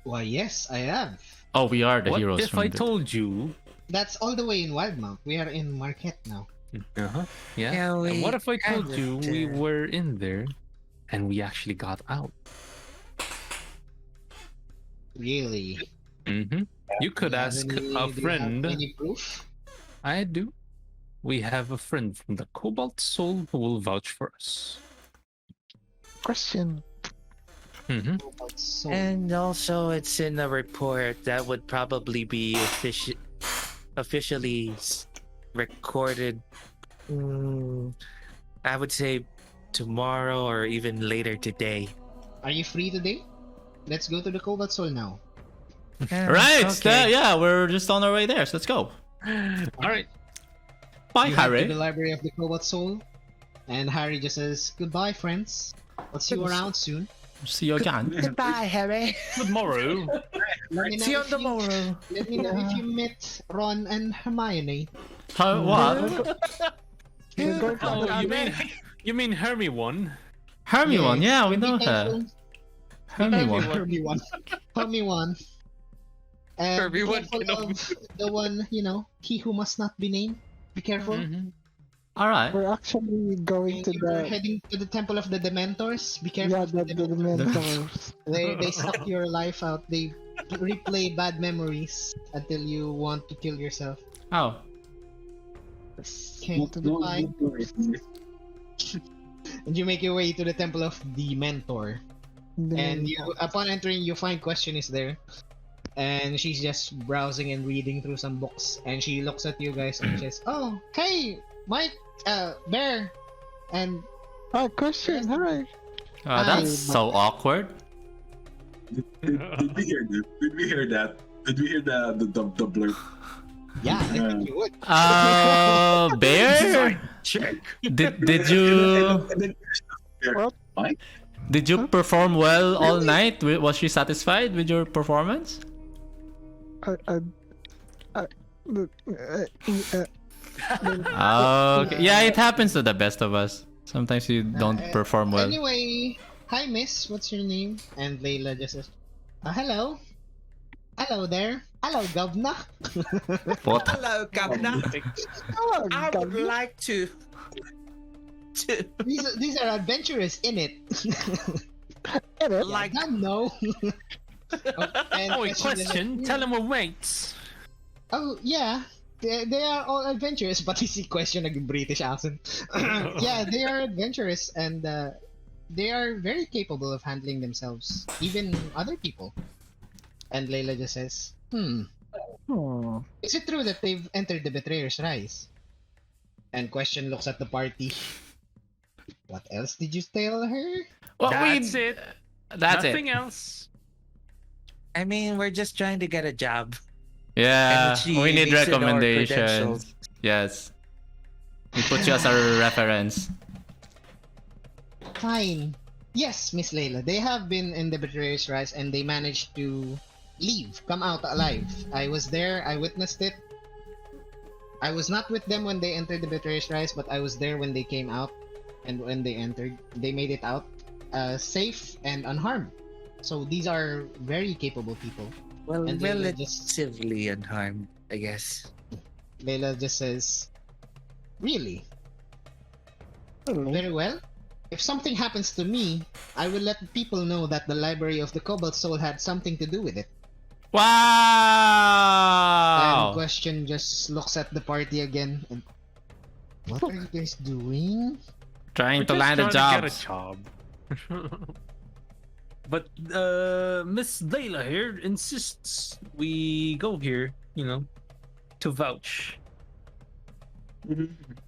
Why, yes, I have. Oh, we are the What heroes. if from I the- told you? That's all the way in Wildmount. We are in Marquette now. Uh-huh. Yeah. Yeah, And we what if I told kind you of we did. were in there, and we actually got out? Really? Mm-hmm. You could Do you have ask any- a do you have friend. Any proof? I do. We have a friend from the Cobalt Soul who will vouch for us. Question. Mm-hmm. So, And also, it's in a report that would probably be officially recorded. I would say tomorrow or even later today. are you free today? Let's go to the Cobalt Soul now. Right. Okay. Yeah, we're just on our way there. So let's go. All right. Bye, You head to the Harry. library of the Cobalt Soul, and Harry just says, "Goodbye, friends. I'll see you around soon." See you again. Goodbye, Harry. Tomorrow. let me know See you on if the you morrow. let me know if you met Ron and Hermione. How, what? We're going to Oh, the you mean Hermie one? Hermione, Yes, yeah, we so be know her. careful. Be Hermione. careful, Hermione. Hermione. And be Hermione careful Kenobi. of the one, he who must not be named. Be careful. Alright. We're actually going And to you're the heading to the temple of the Dementors. Be careful yeah of the the Dementors. mentors. They suck your life out. They replay bad memories until you want to kill yourself. Oh. Okay, to the fight. And you make your way to the temple of the Mentor. And you, upon entering, you find Question is there. And she's just browsing and reading through some books. And she looks at you guys and says, "Oh, hey, Mike, Bear, and Question. Hi. Oh, that's so awkward. Did we hear that? Did we hear that? Did we hear the blurb? yeah, I think you would." Bear? Did you What? Mike? did you perform well all night? Was she satisfied with your performance? Okay. Yeah, it happens to the best of us. Sometimes you don't perform well. Anyway, hi miss, what's your name? And Layla just says, hello. Hello there. Hello, governor. What? Hello, Governor. I would like to. These are adventurous in it. Like, no. And Oh, Question is question. like, Tell him we're mates. Oh, yeah. They are all adventurous, but is question naging British accent. Yeah, they are adventurous and they are very capable of handling themselves, even other people. And Layla just says, is it true that they've entered the Betrayer's Rise? And Question looks at the party. What else did you tell her? Well, That's it. That's Nothing it. else. I mean, we're just trying to get a job. Yeah, And she we need needs to know our recommendations. credentials. Yes. We put you as our reference. Fine. Yes, Miss Layla. They have been in the Betrayer's Rise and they managed to come out alive. I was there, I witnessed it. I was not with them when they entered the Betrayer's Rise, but I was there when they came out. And when they entered, they made it out safe and unharmed. So these are very capable people. Well, And Layla just- relatively unharmed, I guess. Layla just says, really? Very well. If something happens to me, I will let people know that the Library of the Cobalt Soul had something to do with it. And Wow! Question just looks at the party again and, what are you guys doing? Trying to We're land a just trying job. to get a job. But Miss Layla here insists we go here, to vouch.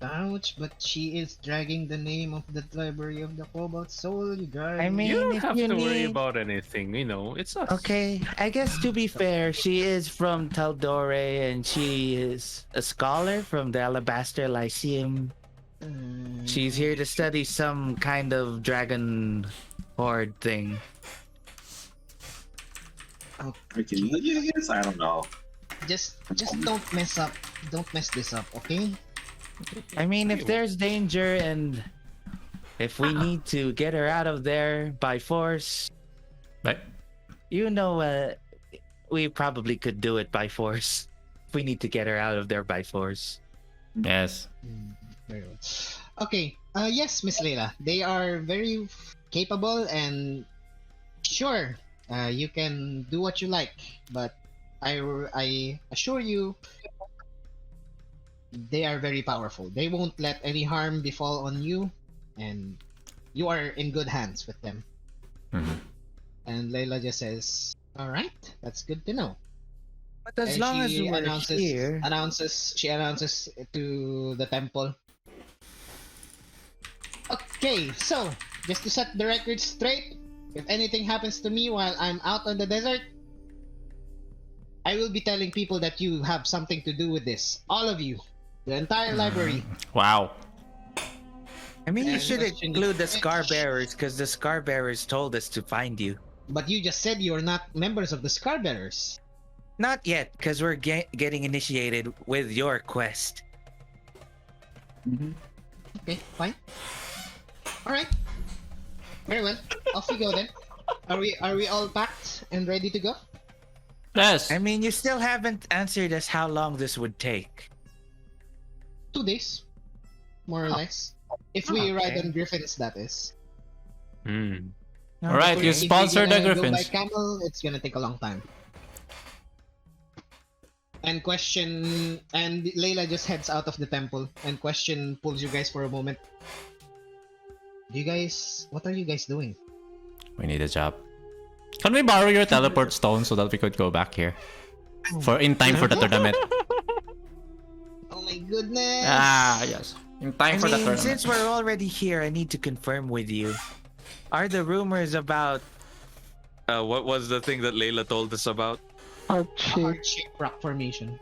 Ouch, but she is dragging the name of the Library of the Cobalt Soul, you guys. I mean, You don't if have you to worry need... about anything, it's us. Okay, I guess to be fair, she is from Taldore and she is a scholar from the Alabaster Lyceum. She's here to study some kind of dragon horde thing. Okay, yes, I don't know. Just don't mess up. Don't mess this up, okay? I mean, if there's danger and if we need to get her out of there by force, Right. we probably could do it by force. If we need to get her out of there by force. Yes. Very well. Okay. Yes, Miss Layla. They are very capable and sure, you can do what you like, but I assure you, they are very powerful. They won't let any harm befall on you, and you are in good hands with them. Mhm. And Layla just says, "All right, that's good to know." But as And long as she we're here, She announces to the temple. Okay, so just to set the record straight, if anything happens to me while I'm out on the desert, I will be telling people that you have something to do with this. All of you, the entire library. Wow. I mean, you And should question include the is- scar bearers because the scar bearers told us to find you. But you just said you're not members of the Scarbearers. Not yet, because we're getting initiated with your quest. Okay, fine. All right. Very well. Off we go then. Are we all packed and ready to go? Yes. I mean, you still haven't answered us how long this would take. 2 days, more or less. If we ride Okay. on Griffins, that is. All right, If you we're sponsor the gonna go by Griffins. camel, it's gonna take a long time. And Layla just heads out of the temple, and Question pulls you guys for a moment. What are you guys doing? We need a job. Can we borrow your teleport stone so that we could go back here? In time for the tournament. Oh my goodness! Yes. In time I for the mean, tournament. since we're already here, I need to confirm with you. Are the rumors about What was the thing that Layla told us about? A heart-shaped rock formation.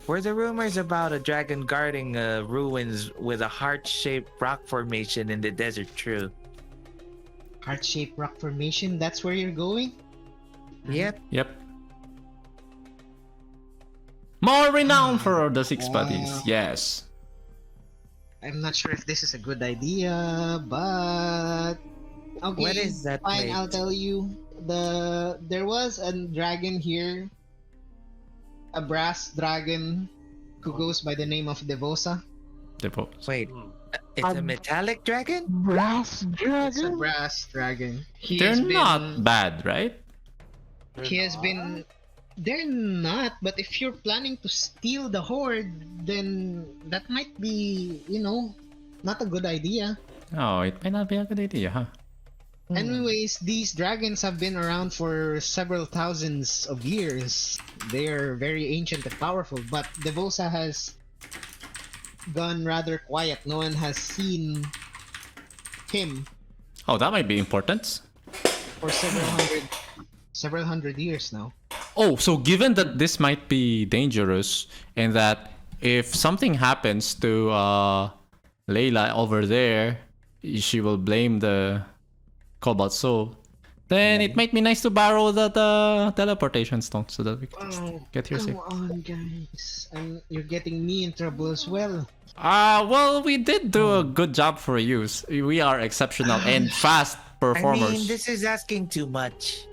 were the rumors about a dragon guarding ruins with a heart-shaped rock formation in the desert true? Heart-shaped rock formation? That's where you're going? Yep. Yep. More renown for the six buddies. Yes. I'm not sure if this is a good idea, but okay. What is that Fine, plate? I'll tell you. There was a dragon here, a brass dragon, who goes by the name of Devosa. Wait, it's a metallic dragon? Brass It's a dragon? brass dragon. They're not bad, right? He has been. They're not, but if you're planning to steal the horde, then that might be, not a good idea. Oh, it might not be a good idea, huh? Anyways, these dragons have been around for several thousands of years. They're very ancient and powerful, but Devosa has gone rather quiet. No one has seen him Oh, that might be important. for several hundred years now. Oh, so given that this might be dangerous and that if something happens to Layla over there, she will blame the Cobalt Soul, then it might be nice to borrow the teleportation stone so that we can get here safe. Come on, guys. You're getting me in trouble as well. Well, we did do a good job for you. We are exceptional and fast performers. I mean, this is asking too much.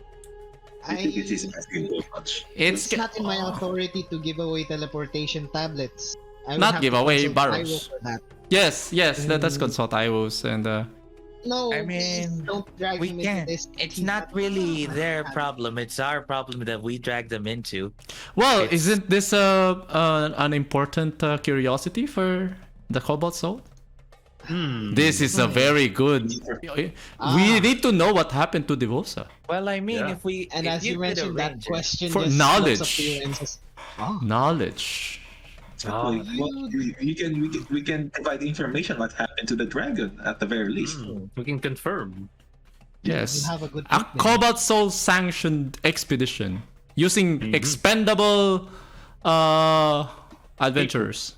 It is asking too much. It's not in my authority to give away teleportation tablets. I would Not have give to away consult borrows. Iroh for that. Yes, let us consult Iwos and No, I please mean, don't drag we him into can't. this. It's He's not really their problem. It's our problem that we dragged them into. well, isn't this an important curiosity for the Cobalt Soul? This is a very good. We need to know what happened to Devosa. Well, I mean, Yeah. And as you mentioned, that question For just knowledge. looks up to you and says, "Oh, Knowledge. Well, we can provide information what happened to the dragon at the very least. We can confirm. Yes. you have a good A point then." Cobalt Soul sanctioned expedition using expendable adventurers.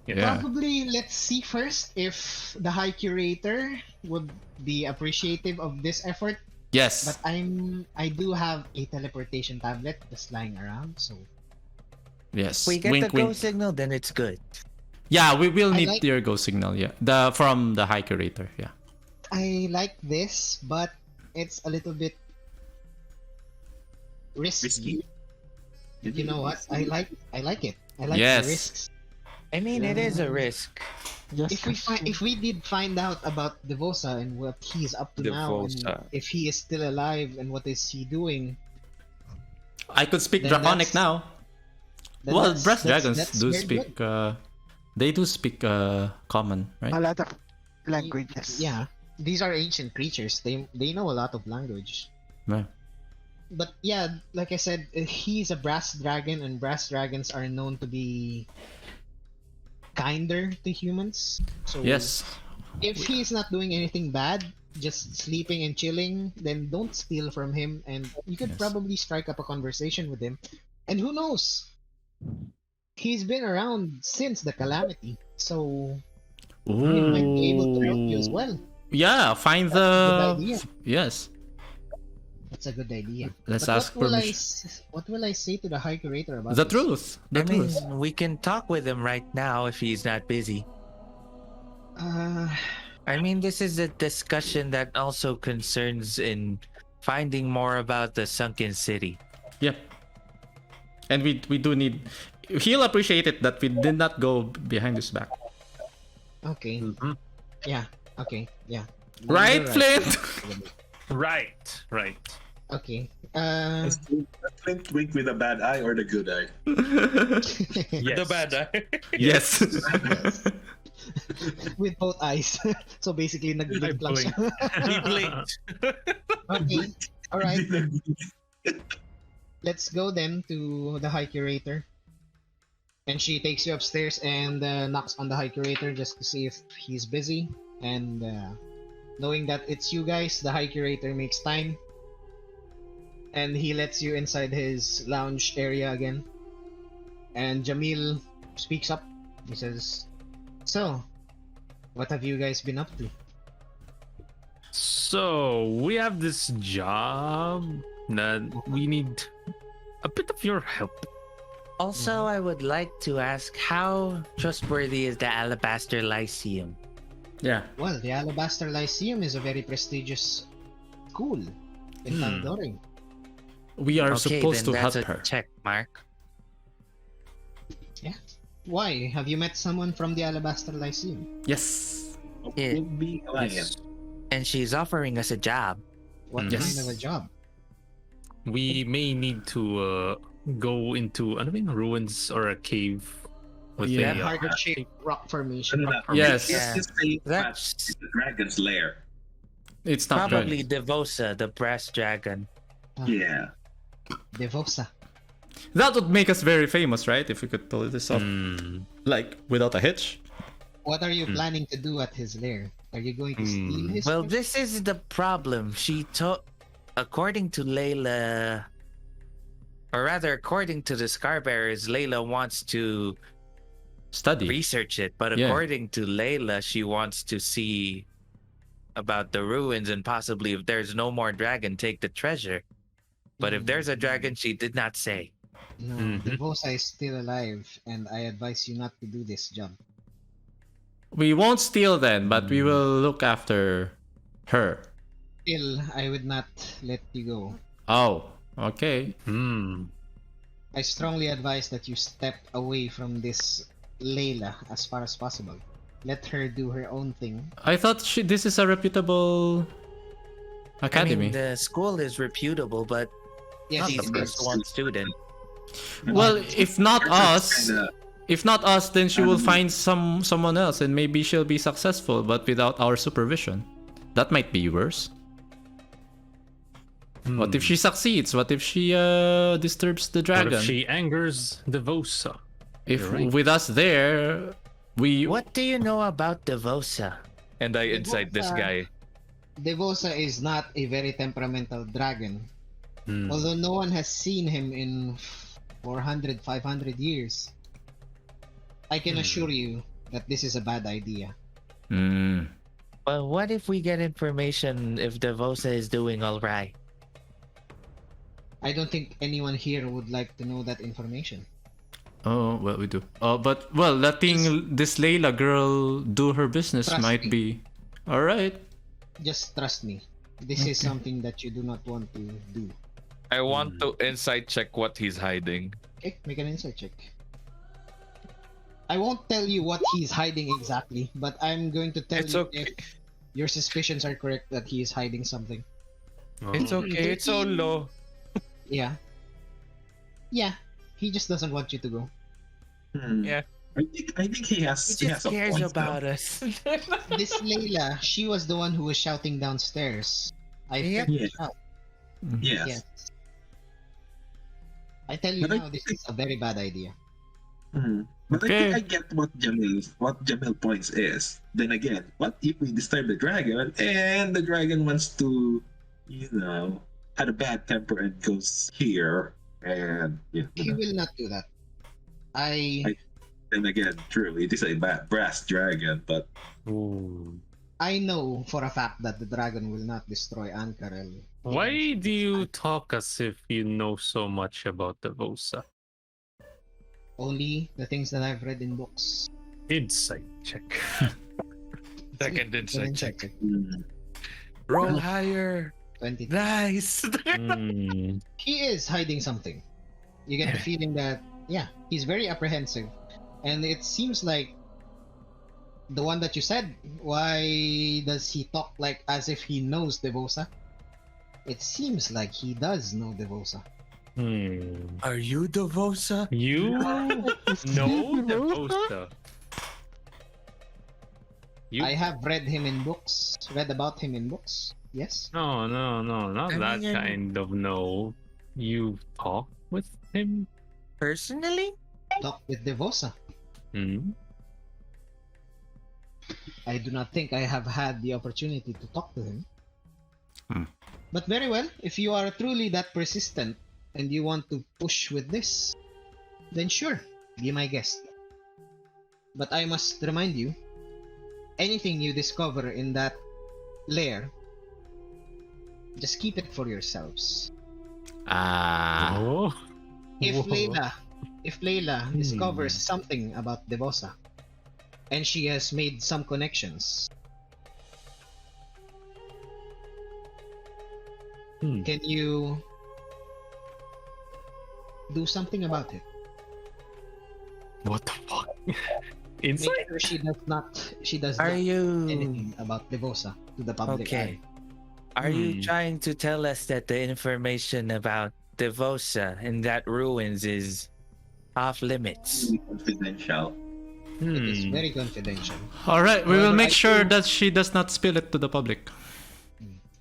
Yeah. Probably let's see first if the High Curator would be appreciative of this effort. Yes. But I do have a teleportation tablet just lying around, so Yes. If we get Wink, the go wink. signal, then it's good. Yeah, we will I need like- your go signal. Yeah, from the High Curator. Yeah. I like this, but it's a little bit risky. You know what? I like it. I like Yes. the risks. I mean, it is a risk. Yes, If we did find out about Devosa and what he's up to now, and Devosa. if he is still alive and what is he doing, I could speak Then Draconic that's- now. then Well, that's- Brass that's- Dragons that's do very speak. They do speak common, a right? lot of languages. Yeah, these are ancient creatures. They know a lot of language. Yeah. But yeah, like I said, he's a brass dragon, and brass dragons are known to be kinder to humans. So Yes. if he's not doing anything bad, just sleeping and chilling, then don't steal from him, and you could Yes. probably strike up a conversation with him. And who knows? He's been around since the calamity, so he might be able to help you as well. Yeah, find That's a good the. idea. Yes. That's a good idea. Let's But ask permission. what will I say to the High Curator about The this? truth. The I mean, truth. we can talk with him right now if he's not busy. Uh, I mean, this is a discussion that also concerns in finding more about the sunken city. Yeah. And we do need. He'll appreciate it that we did not go behind his back. okay. Yeah. Okay. Yeah. Right, You're Flint? Right. Okay. Is Flint wink with a bad eye or the good eye? Yes. The bad eye. Yes. with both eyes. So basically, nag-blink lang siya. He blinked. Okay. All right. Let's go then to the High Curator. And she takes you upstairs and knocks on the High Curator just to see if he's busy. And knowing that it's you guys, the High Curator makes time. And he lets you inside his lounge area again. And Jamil speaks up. He says, "So, what have you guys been up to?" So we have this job that we need a bit of your help. Also, I would like to ask, how trustworthy is the Alabaster Lyceum? Yeah. Well, the Alabaster Lyceum is a very prestigious school in Tal'Doring. We are Okay, supposed then to that's help a her. check mark. Yeah. Why? Have you met someone from the Alabaster Lyceum? Yes. Yeah. Would be lying. And she's offering us a job. What Yes. kind of a job? We may need to go into ruins or a cave with Yeah. That a heart-shaped rock formation. No. Yes. Let's just say That's it's the dragon's lair. It's not probably right. Devosa, the brass dragon. Yeah. Devosa. That would make us very famous, right? If we could pull this off, like without a hitch. What are you planning to do at his lair? Are you going to steal his? Well, treasure? this is the problem. She told, according to Layla, or rather, according to the Scarbearers, Layla wants to Study. research it, but Yeah. according to Layla, she wants to see about the ruins and possibly if there's no more dragon, take the treasure. But if there's a dragon, she did not say. No, Devosa is still alive, and I advise you not to do this job. We won't steal then, but we will look after her. Still, I would not let you go. Oh, okay. I strongly advise that you step away from this Layla as far as possible. Let her do her own thing. I thought this is a reputable academy. I mean, the school is reputable, but Yes, not it the is. first one student. Well, if not us, Kinda, then she will find someone else, and maybe she'll be successful, but without our supervision. That might be worse. What if she succeeds? What if she disturbs the What dragon? if she angers Devosa? If You're right. with us there, we What do you know about Devosa? And I incite this guy. Devosa is not a very temperamental dragon. Although no one has seen him in 400, 500 years. I can assure you that this is a bad idea. Well, what if we get information if Devosa is doing all right? I don't think anyone here would like to know that information. Oh, well, we do. But well, letting this Layla girl do her business Trust might me. be all right. Just trust me. This is something that you do not want to do. I want to insight check what he's hiding. Okay, make an insight check. I won't tell you what he's hiding exactly, but I'm going to tell It's you okay. if your suspicions are correct that he is hiding something. It's okay. It's so low. Yeah. Yeah. He just doesn't want you to go. Yeah. I think he has. He just a cares point, about though. us. This Layla, she was the one who was shouting downstairs. I Yep. heard her Yeah. shout. Yes. Yes. I tell you But I now, this is a very bad idea. But I Okay. think I get what Jamil points is. Then again, what if we disturb the dragon and the dragon wants to, had a bad temper and goes here and He will not do that. I then again, true, it is a brass dragon, but I know for a fact that the dragon will not destroy Ank'Harel. Why do you talk as if you know so much about the Vosa? Only the things that I've read in books. Insight check. Second An insight insight check. Roll higher. 20. Nice. Hmm. He is hiding something. You get the feeling that, yeah, he's very apprehensive. And it seems like the one that you said, why does he talk like as if he knows Devosa? It seems like he does know Devosa. Hmm. Are you the Vosa? You Is know he the Vosa? Vosa. You I have read him in books, read about him in books. Yes. no, not I that mean- kind of no. You talk with him? Personally? Talk with Devosa. Hmm? I do not think I have had the opportunity to talk to him. But very well, if you are truly that persistent and you want to push with this, then sure, be my guest. But I must remind you, anything you discover in that lair, just keep it for yourselves. Oh. If Whoa. Layla discovers something about Devosa, and she has made some connections, can you do something about it? What the fuck? Make Insight? sure she does Are not you anything about Devosa to the public okay? eye. Are you trying to tell us that the information about Devosa in that ruins is off limits? Confidential. It is very confidential. All right, we will However, make I sure do- that she does not spill it to the public.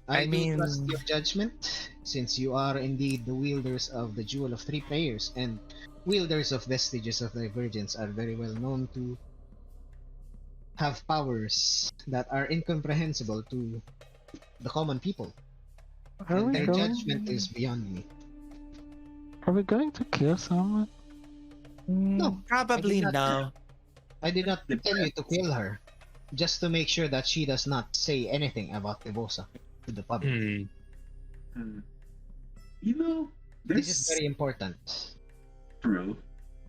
I mean- trust your judgment, since you are indeed the wielders of the Jewel of Three Players, and wielders of Vestiges of Divergence are very well known to have powers that are incomprehensible to the common people. Are And we their going? judgment is beyond me. Are we going to kill someone? No, Probably I did not- no. I did not tell you to kill her, just to make sure that she does not say anything about Devosa to the public. You know, This is this very important. true.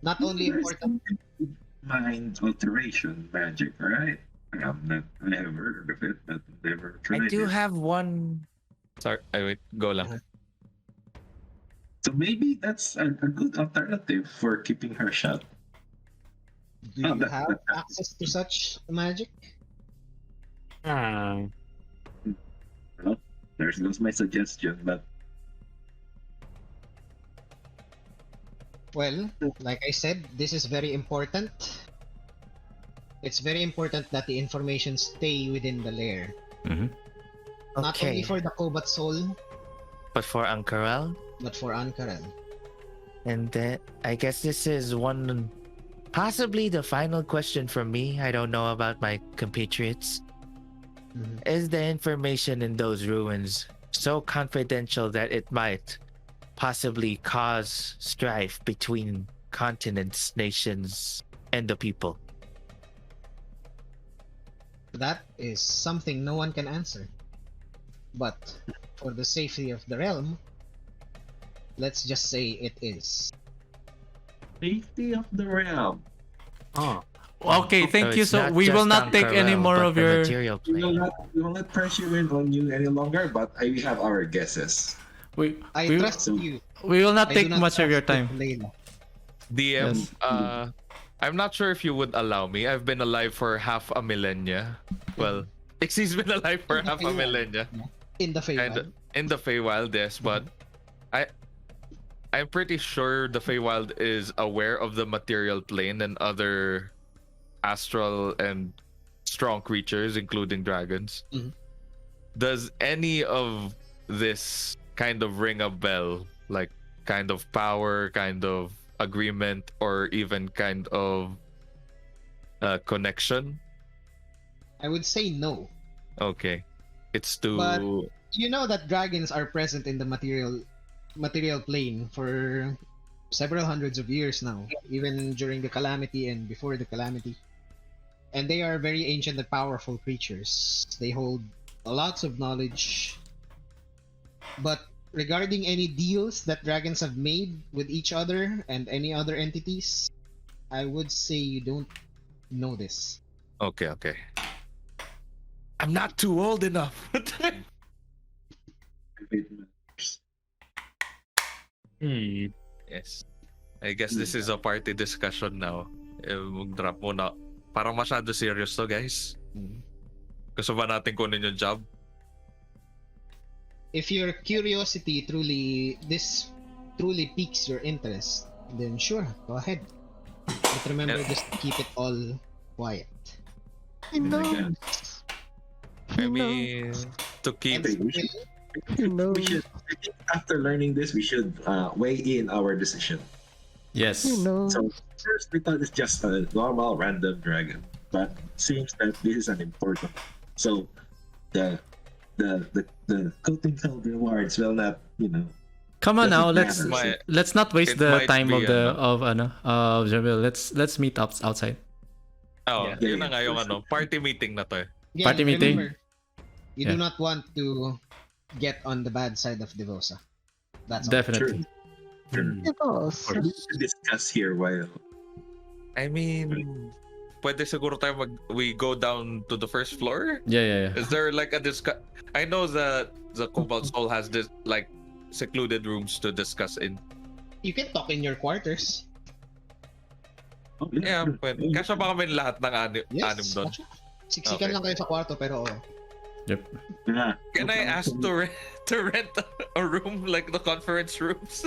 Not only There's important, something mind alteration magic, right? I have heard of it, but never tried I do it. have one. Sorry, wait, go lang. So maybe that's a good alternative for keeping her shut. do you have access to such magic? Ah. Well, there goes my suggestion, but Well, like I said, this is very important. It's very important that the information stay within the lair. Not only Okay, for the Kobat soul, but for Ank'Harel, but for Ank'Harel. and then I guess this is one, possibly the final question from me. I don't know about my compatriots. Is the information in those ruins so confidential that it might possibly cause strife between continents, nations, and the people? That is something no one can answer. But for the safety of the realm, let's just say it is. safety of the realm. Oh. Okay, thank you. it's So not we will just not take any Ank'Harel, more but of the your. material We will plane. not pressure in on you any longer, but we have our guesses. I We trust you. we will not I do take not much of your trust time. Layla. DM, Yes. I'm not sure if you would allow me. I've been alive for half a millennia. Well, Ixie's been alive for half a millennia. In the Feywild. And in the Feywild, yes, but I'm pretty sure the Feywild is aware of the material plane and other astral and strong creatures, including dragons. Does any of this kind of ring a bell? Like kind of power, kind of agreement, or even kind of connection? I would say no. Okay. It's to But you know that dragons are present in the material plane for several hundreds of years now, even during the calamity and before the calamity. and they are very ancient and powerful creatures. They hold lots of knowledge. But regarding any deals that dragons have made with each other and any other entities, I would say you don't know this. Okay. I'm not too old enough. Yes. I guess this is a party discussion now. Mag-drop muna. Parang masyado serious to, guys. Gusto ba natin kunin yung job? If your curiosity truly piques your interest, then sure, go ahead. But remember, Yeah. just keep it all quiet. He knows. I mean, to keep... And we should, He knows. we should, I think after learning this, we should weigh in our decision. Yes. He knows. So first we thought it's just a normal random dragon, but seems that this is an important. So the coating rewards will not, Come on now, doesn't let's matter. let's not waste It the might time be, of Jamil. Let's meet up outside. Oh, Yeah. yun na nga yung party meeting na to eh. again, Party meeting. remember, you Yeah. do not want to get on the bad side of Devosa. That's all. Definitely. He knows. We should discuss here while I mean, pwede siguro tayo we go down to the first floor? Yeah. Is there like a discuss? I know that the Cobalt Soul has this like secluded rooms to discuss in. You can talk in your quarters. Yeah, pwede. Kasya ba kami lahat ng anim doon? Gotcha. Siksikan Okay. lang kayo sa kwarto, pero oo. Can I ask to rent a room like the conference rooms?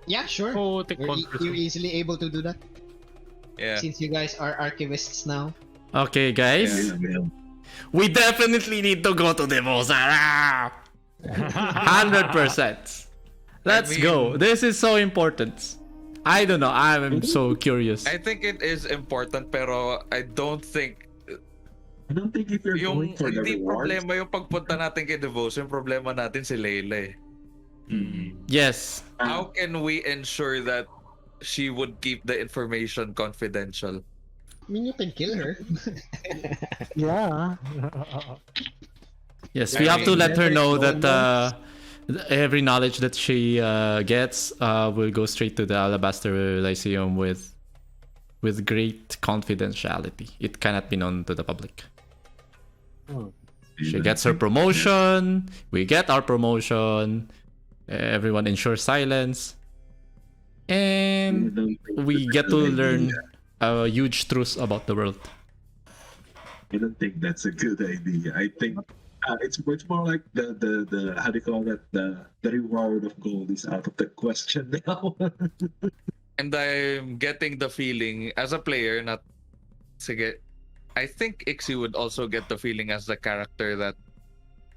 Yeah, sure. Oh, take You're easily able to do that Yeah. since you guys are archivists now. Okay, guys. We definitely need to go to Devosa. 100%. Let's go. This is so important. I don't know. I'm so curious. I think it is important pero I don't think if you're yung going for the hindi rewards, problema yung pagpunta natin kay Devotion, problema natin si Leila eh. Yes. How can we ensure that she would keep the information confidential? I mean, you can kill her. Yeah. Yes, we have to let her know that every knowledge that she gets will go straight to the Alabaster Lyceum with great confidentiality. It cannot be known to the public. She gets her promotion, we get our promotion, everyone ensures silence, and we get to learn huge truths about the world. I don't think that's a good idea. I think it's much more like the how do you call that, the reward of gold is out of the question now. And I'm getting the feeling as a player, not sige, I think Ixie would also get the feeling as the character that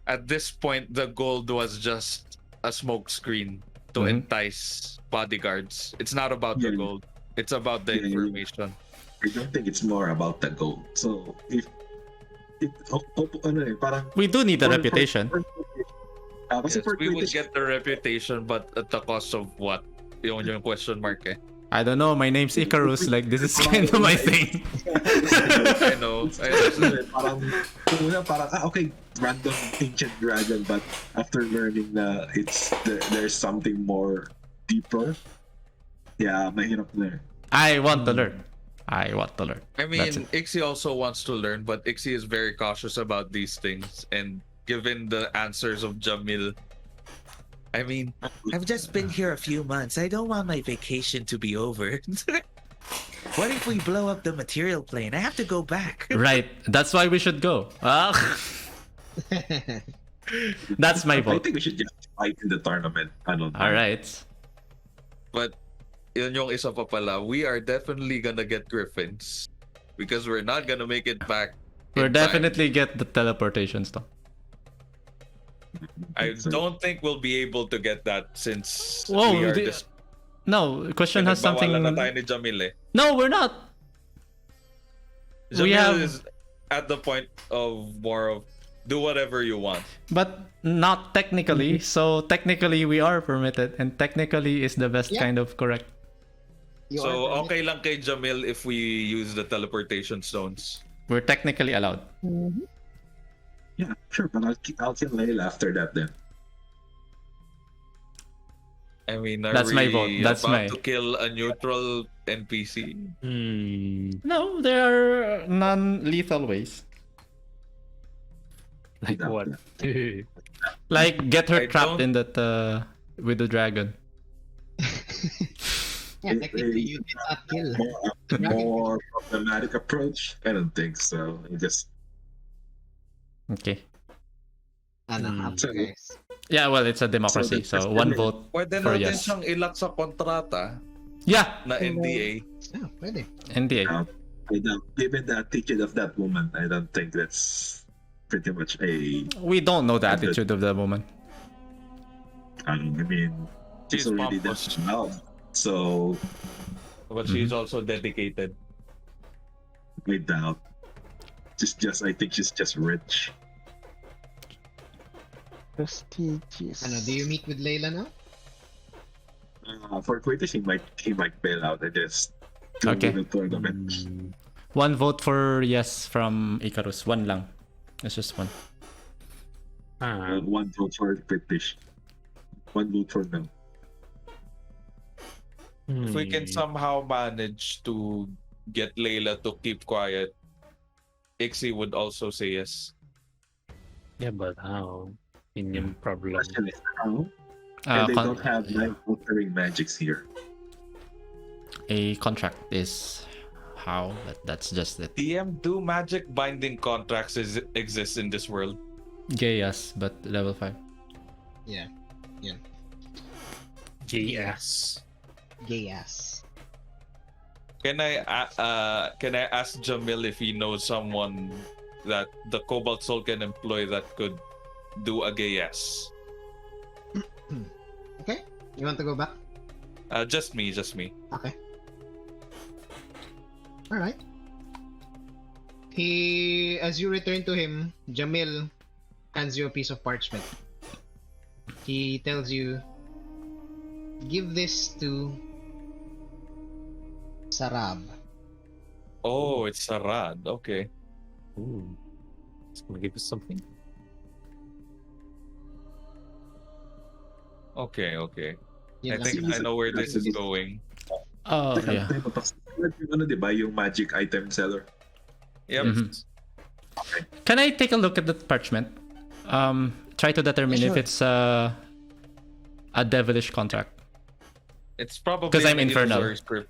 at this point the gold was just a smoke screen to entice bodyguards. It's not about the gold. It's about the information. I don't think it's more about the gold. So if parang We do need a reputation. Yes, we would get the reputation, but at the cost of what? Yung question mark eh. I don't know, my name's Icarus, like this is kind of my thing. I know. parang okay, random ancient dragon, but after learning na there's something more deeper, yeah, mahirap na. I want to learn. I mean, Ixie also wants to learn, but Ixie is very cautious about these things. And given the answers of Jamil, I mean, I've just been here a few months. I don't want my vacation to be over. What if we blow up the material plane? I have to go back. Right, that's why we should go. That's my I vote. think we should just fight in the tournament. Alright. but yun yung isa pa pala, we are definitely gonna get griffins because we're not gonna make it back. We'll in time. definitely get the teleportation stuff. I don't think we'll be able to get that since Whoa, we are no, question has something. Pinagbawalan na tayo ni Jamil eh. No, we're not. Jamil is at the point of more of do whatever you want. But not technically. So technically we are permitted, and technically is the best kind of correct. So okay lang kay Jamil if we use the teleportation stones. We're technically allowed. Yeah, sure, but I'll kill Layla after that then. I mean, are That's my we vote. That's about my. to kill a neutral NPC? No, there are non-lethal ways. Like Without what? that. Like get her I trapped don't- in that with the dragon. Yeah, technically you did not kill. More problematic approach? I don't think so. You just Okay. Ano, up to you guys. Yeah, well, it's a democracy, So so that's- one vote Pwede for natin yes. siyang ilak sa kontrata Yeah, na NDA. Yeah, pwede. NDA. given the attitude of that woman, I don't think that's pretty much a. We don't know the attitude of the woman. I mean, she's She's already that pompous. loud, so But she's also dedicated. I doubt. I think she's just rich. Prestigious. Ano, do you meet with Layla now? For Quitters, he might bail out and just go Okay. to the tournament. One vote for yes from Icarus. One lang. It's just one. One vote for Quitters. One vote for no. If we can somehow manage to get Layla to keep quiet, Ixie would also say yes. Yeah, but how? Yun yung problem. Question is how? And they don't have life-altering magics here. A contract is how, but that's just it. DM, do magic binding contracts exist in this world? Gay yes, but level 5. Yeah. Yeah. JS. Gay ass. Can I ask Jamil if he knows someone that the Cobalt Soul can employ that could do a gay yes? Okay, you want to go back? Just me. Okay. Alright. As you return to him, Jamil hands you a piece of parchment. He tells you, give this to Sarab. Oh, it's Sarad. Okay. Ooh. It's gonna give us something. Okay. Yun I lang. think I know where this is going. Oh, yeah. Ano, diba, yung magic item seller? Yep. Mhm. Can I take a look at the parchment? Try to determine if Sure. it's a devilish contract. It's probably 'Cause I'm an infernal. illusory script.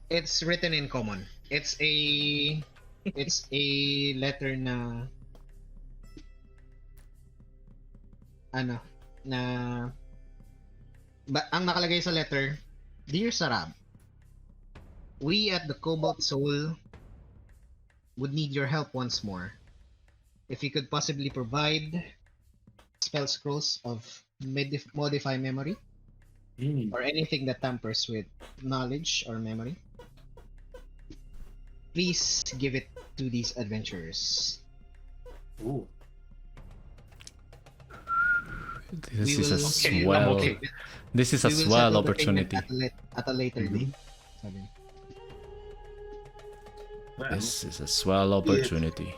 It's written in common. It's a letter na ano na ang nakalagay sa letter, Dear Sarab, we at the Cobalt Soul would need your help once more. If you could possibly provide spell scrolls of modify memory or anything that tampers with knowledge or memory, please give it to these adventurers. Ooh. This We is a will- swell. okay. This is a We will swell settle the payment opportunity. at a later date. Sabi niya. Well, This is a swell opportunity.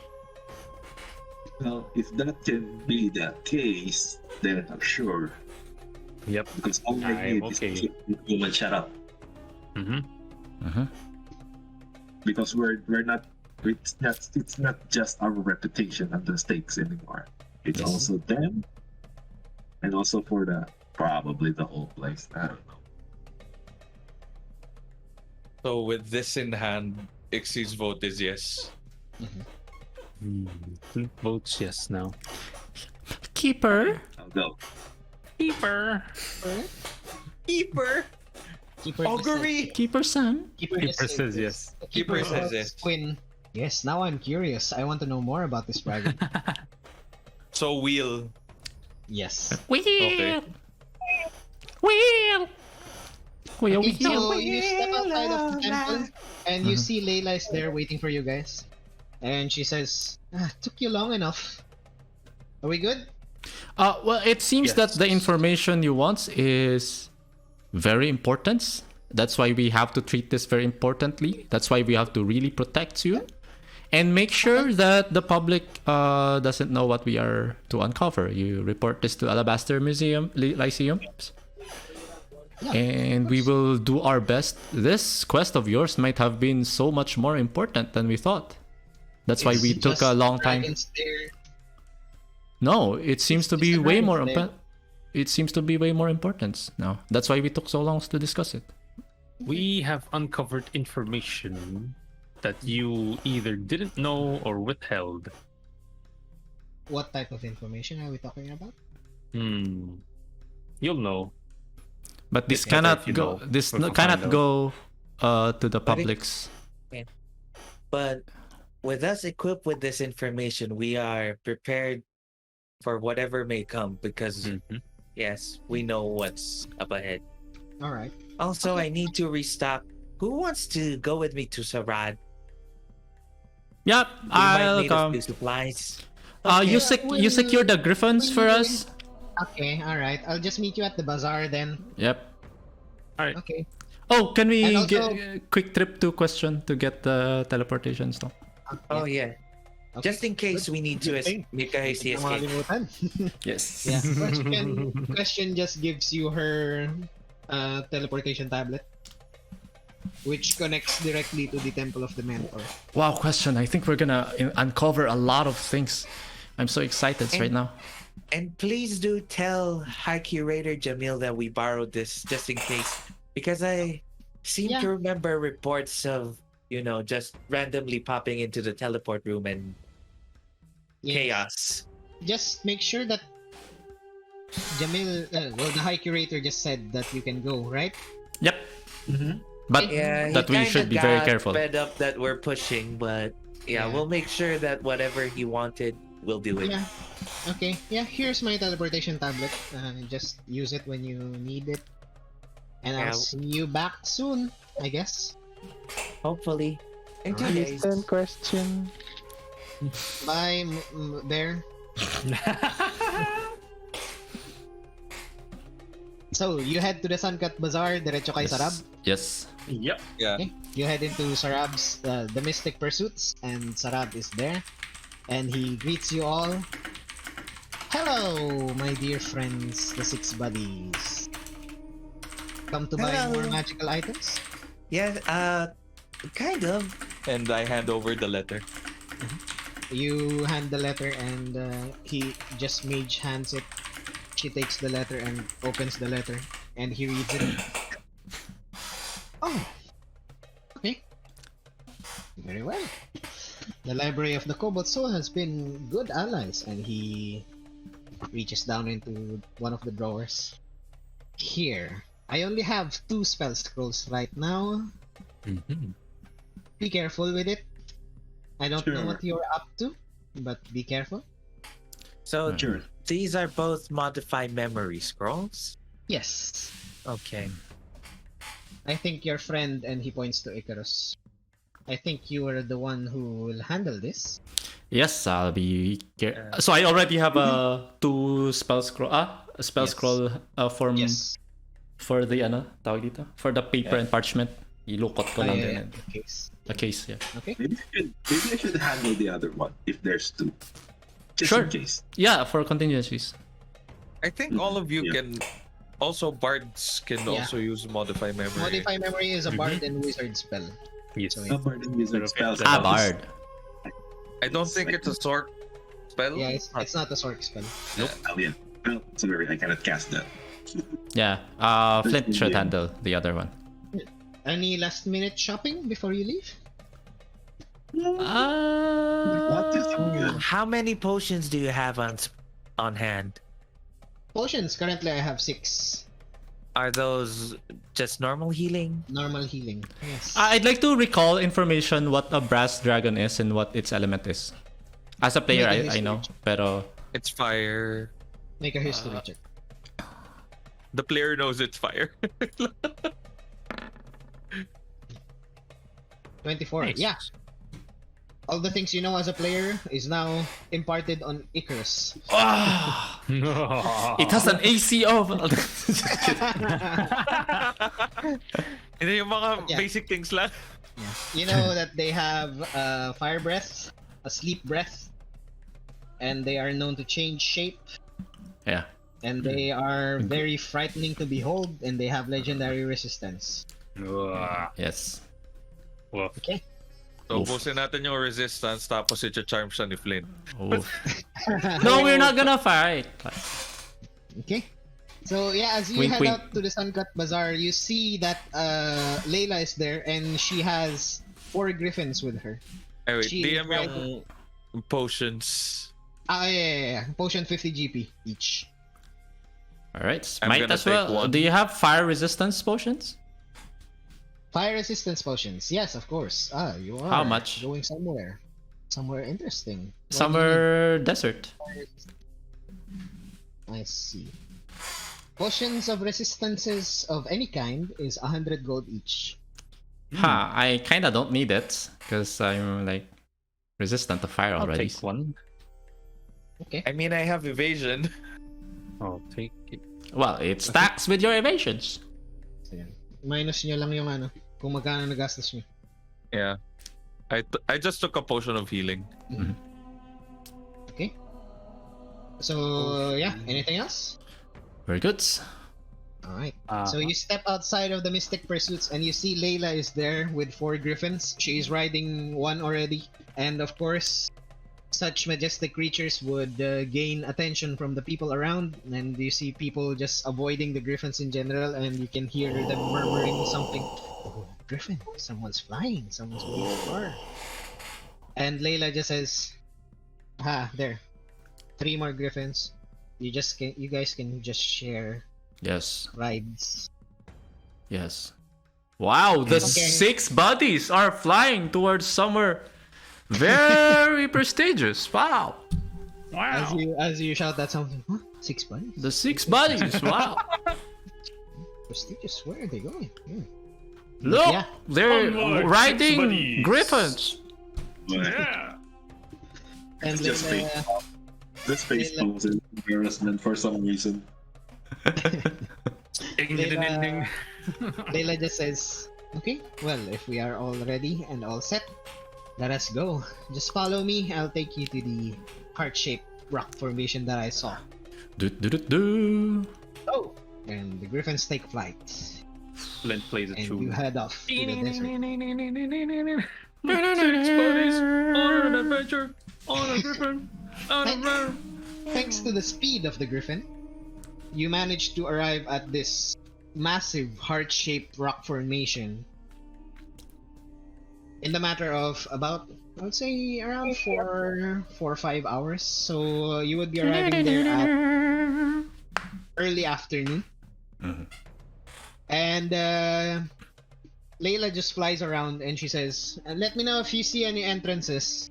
well, if that can be the case, then I'm sure. Yep. Because all I I'm need okay. is to woman shut up. Mm-hmm. Because we're not it's not just our reputation and the stakes anymore. It's Yes. also them, and also for probably the whole place. I don't know. So with this in hand, Ixie's vote is yes. Votes yes now. Keeper. I'll go. Keeper. Keeper. Keeper Augury. Keeper son. Keeper says yes. Keeper says yes. Quinn. Yes, now I'm curious. I want to know more about this dragon. So Wheel. Yes. Wheel. Okay. Wheel. Wheel. Okay, so Wheel. you step outside of the temple and you see Layla is there waiting for you guys. And she says, took you long enough. Are we good? Well, it seems that Yes. the information you want is very important. That's why we have to treat this very importantly. That's why we have to really protect you. And make sure that the public doesn't know what we are to uncover. You report this to Alabaster Museum, Lyceum. Yeah, And we will do our best. This quest of yours might have been so much more important than we thought. That's why It's we took a just long time. dragons there. No, it seems It's to just be the way dragons more there. it seems to be way more importance now. That's why we took so long to discuss it. We have uncovered information that you either didn't know or withheld. What type of information are we talking about? You'll know. But this If cannot you go. know, This we'll cannot find go to the But it- public's. But with us equipped with this information, we are prepared for whatever may come because, yes, we know what's up ahead. All right. Also, I need to restock. Who wants to go with me to Sarad? Yep, We might I'll need a come. few supplies. You Okay, you secure the griffins for us. Okay, all right. I'll just meet you at the bazaar then. Yep. Okay. Oh, can we And also- get a quick trip to question to get the teleportation stuff? Oh, yeah. Okay. Just in case we need to Good. make a hasty Hindi ko escape. makalimutan. Yes. Yeah. Question just gives you her teleportation tablet, which connects directly to the Temple of the Mentor. Wow, question. I think we're gonna uncover a lot of things. I'm so excited right now. And please do tell High Curator Jamil that we borrowed this just in case. Because I seem Yeah. to remember reports of, just randomly popping into the teleport room and Yes. chaos. Just make sure that Jamil, the High Curator just said that you can go, right? Yep. But Yeah, that he we should kinda be very got careful. fed up that we're pushing, but yeah, Yeah. we'll make sure that whatever he wanted, we'll do it. Yeah. Okay. Yeah. Here's my teleportation tablet. Just use it when you need it, and Yeah. I'll see you back soon. I guess. Hopefully. In 2 days. Listen question. Bye, Bear. So you head to the Suncut Bazaar, diretso kay Sarab. Yes. Yep. Okay. You head into Sarab's the Mystic Pursuits, and Sarab is there, and he greets you all. Hello, my dear friends, the six buddies. Come to buy Hello. more magical items? Yeah, kind of. And I hand over the letter. You hand the letter, and he just mage hands it. She takes the letter and opens the letter, and he reads it. Oh, okay. Very well. The Library of the Cobalt Soul has been good allies, and he reaches down into one of the drawers. Here, I only have 2 spell scrolls right now. Be careful with it. I don't know Sure. what you're up to, but be careful. So Sure. these are both modified memory scrolls? Yes. Okay. I think your friend, and he points to Icarus. I think you are the one who will handle this. Yes, I'll be. So I already have a 2 spell scroll. A spell Yes. scroll Yes. for the tawag dito? For the paper and parchment. Ilukot ko lang din. Case. A case, yeah. Okay. Maybe I should handle the other one if there's 2. Just Sure. in case. Yeah, for contingencies. I think all of you Yeah. can. Also, bards can Yeah. also use modify memory. Modify Memory is a bard and wizard spell. Yes. So, Number and wizard spells. Ah, bard. I don't think it's a sword spell. yeah, it's not a sword spell. Oh, yeah. Well, sorry, I cannot cast that. Yeah. Flint should handle the other one. Any last minute shopping before you leave? What is good? How many potions do you have on hand? Potions, currently I have 6. Are those just normal healing? Normal healing. Yes. I'd like to recall information what a brass dragon is and what its element is. As a player, Make a I know, pero It's fire. Make a history check. The player knows it's fire. 24. Nice. Yeah. All the things you know as a player is now imparted on Icarus. it has an AC of. Hindi yung mga Yeah. basic things lang. Yeah. You know that they have fire breath, a sleep breath, and they are known to change shape, Yeah. and they are very frightening to behold, and they have legendary resistance. Yes. Well, Okay. So, ubusin natin yung resistance tapos i-charm siya ni Flynn. Oof. No, we're not gonna fight. Okay. So yeah, as you Wink, head wink. out to the Suncut Bazaar, you see that Layla is there, and she has 4 griffins with her. Anyway, She DM is right- yung potions. Yeah. Potion 50 GP each. All right. I'm Might gonna as take well. one. Do you have fire resistance potions? Fire resistance potions. Yes, of course. You are. How much? Going somewhere. Somewhere interesting. What do you Summer desert. need? I see. Potions of resistances of any kind is 100 gold each. Ha! I kinda don't need it because I'm like resistant to fire I'll already. take one. Okay. I mean, I have evasion. I'll take it. Well, it stacks with your evasions. So, yan. Minus nyo lang yung kung magkano nagastos nyo. Yeah. I just took a potion of healing. Okay. So yeah, anything else? Very good. Alright. Uh, So you step outside of the Mystic Pursuits and you see Layla is there with 4 griffins. She is riding one already. And of course, such majestic creatures would gain attention from the people around. And you see people just avoiding the griffins in general, and you can hear them murmuring something. Oh, griffin, someone's flying, someone's moving far. And Layla just says, there. 3 more griffins. You guys can just share Yes. rides. Yes. Wow, the Okay. 6 bodies are flying towards somewhere very prestigious. Wow. As you shout that something, huh? 6 bunnies? The 6 bodies. Wow. Prestigious, where are they going? Look, Yeah. they're Unlike 6 riding bodies. griffins. Yeah. And It's just then, This face Layla- pose is embarrassment for some reason. Ding, ding, ding, ding. Layla just says, okay, well, if we are all ready and all set, let us go. Just follow me, I'll take you to the heart-shaped rock formation that I saw. Do, do, do, do. Oh! And the griffins take flight, Flint plays a and you tune. head off to the desert. 6 buddies on an adventure, on a griffin, on a river. Thanks to the speed of the griffin, you manage to arrive at this massive heart-shaped rock formation in the matter of about, I would say, around 4 or 5 hours. So you would be arriving there at early afternoon. Mhm. And Layla just flies around and she says, let me know if you see any entrances.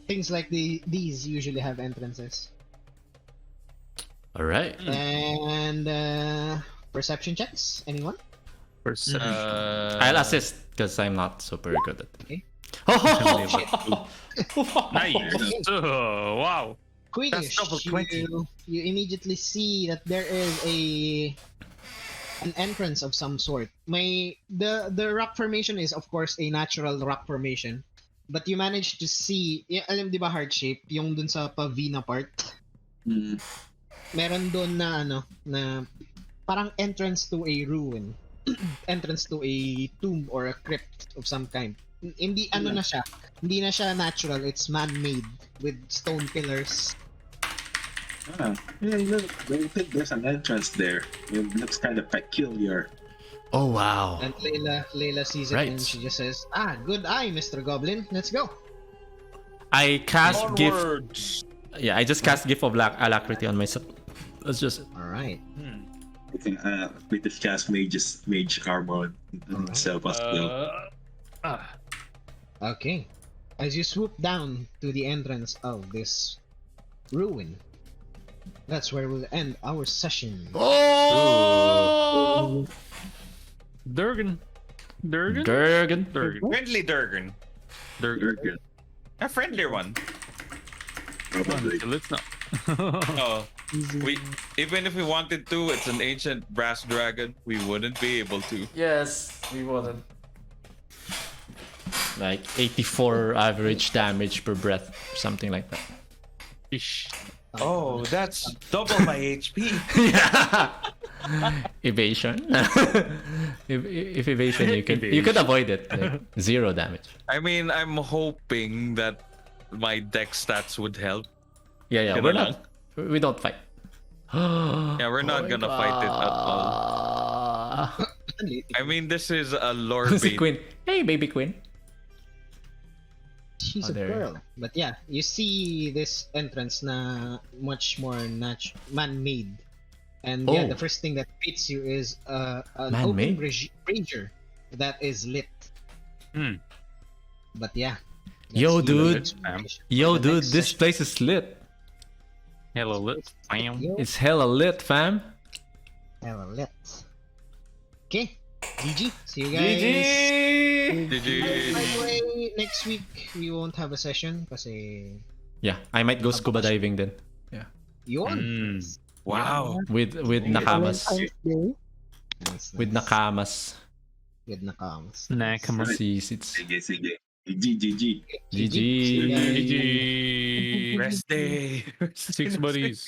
Things like these usually have entrances. All right. And perception checks, anyone? I'll assist because I'm not super good at it. Okay. Oh, Nice. Oh, wow. Quillish, double 20. you immediately see that there is an entrance of some sort. The rock formation is of course a natural rock formation, but you manage to see, alam di ba heart shape, yung dun sa pavina part, Mm. meron dun na na parang entrance to a ruin, entrance to a tomb or a crypt of some kind. Hindi na siya, hindi na siya natural, it's man-made with stone pillars. Ah, yeah, look, I think there's an entrance there. It looks kind of peculiar. oh wow. And Layla sees it Right. and she just says, good eye, Mr. Goblin, let's go. I cast gift. Onwards! Yeah, I just cast gift of alacrity on myself. That's just it. Alright. I think British cast mage armor on myself as well. Okay. As you swoop down to the entrance of this ruin, that's where we'll end our session. Oh, Durgan. Durgan? Durgan. Durgan. Friendly Durgan. Durgan. Very good. A friendlier one. Probably. Let's not. Oh, we even if we wanted to, it's an ancient brass dragon. We wouldn't be able to. Yes, we wouldn't. like 84 average damage per breath, or something like that. Ish. Oh, that's double my HP. Yeah. Evasion. if evasion, you could avoid it. Like, 0 damage. I mean, I'm hoping that my deck stats would help. Yeah. Gonna We're lang. not. We don't fight. Yeah, we're not gonna fight it at all. all. I mean, this is a lore Si bait. Queen. Hey, baby Queen. She's a there. girl. But yeah, you see this entrance na much more man-made. And yeah, Oh. the first thing that meets you is an Man-made? open brazier that is lit. Hmm. But yeah. Yo, that's the dude. inspiration Yo, for the dude, next this session. place is lit. Hello, lit. Bam. Yo, It's hella lit, fam. hella lit. Okay, GG. See you guys. By the way, next week we won't have a session kasi Yeah, I might go scuba diving then. yun. Wow. With nakamas. Valentine's Day. Nice, With nice. nakamas. With nakams. Nakamas. Seats. Sige. GG. GG. See you guys. GG. Rest day. 6 buddies.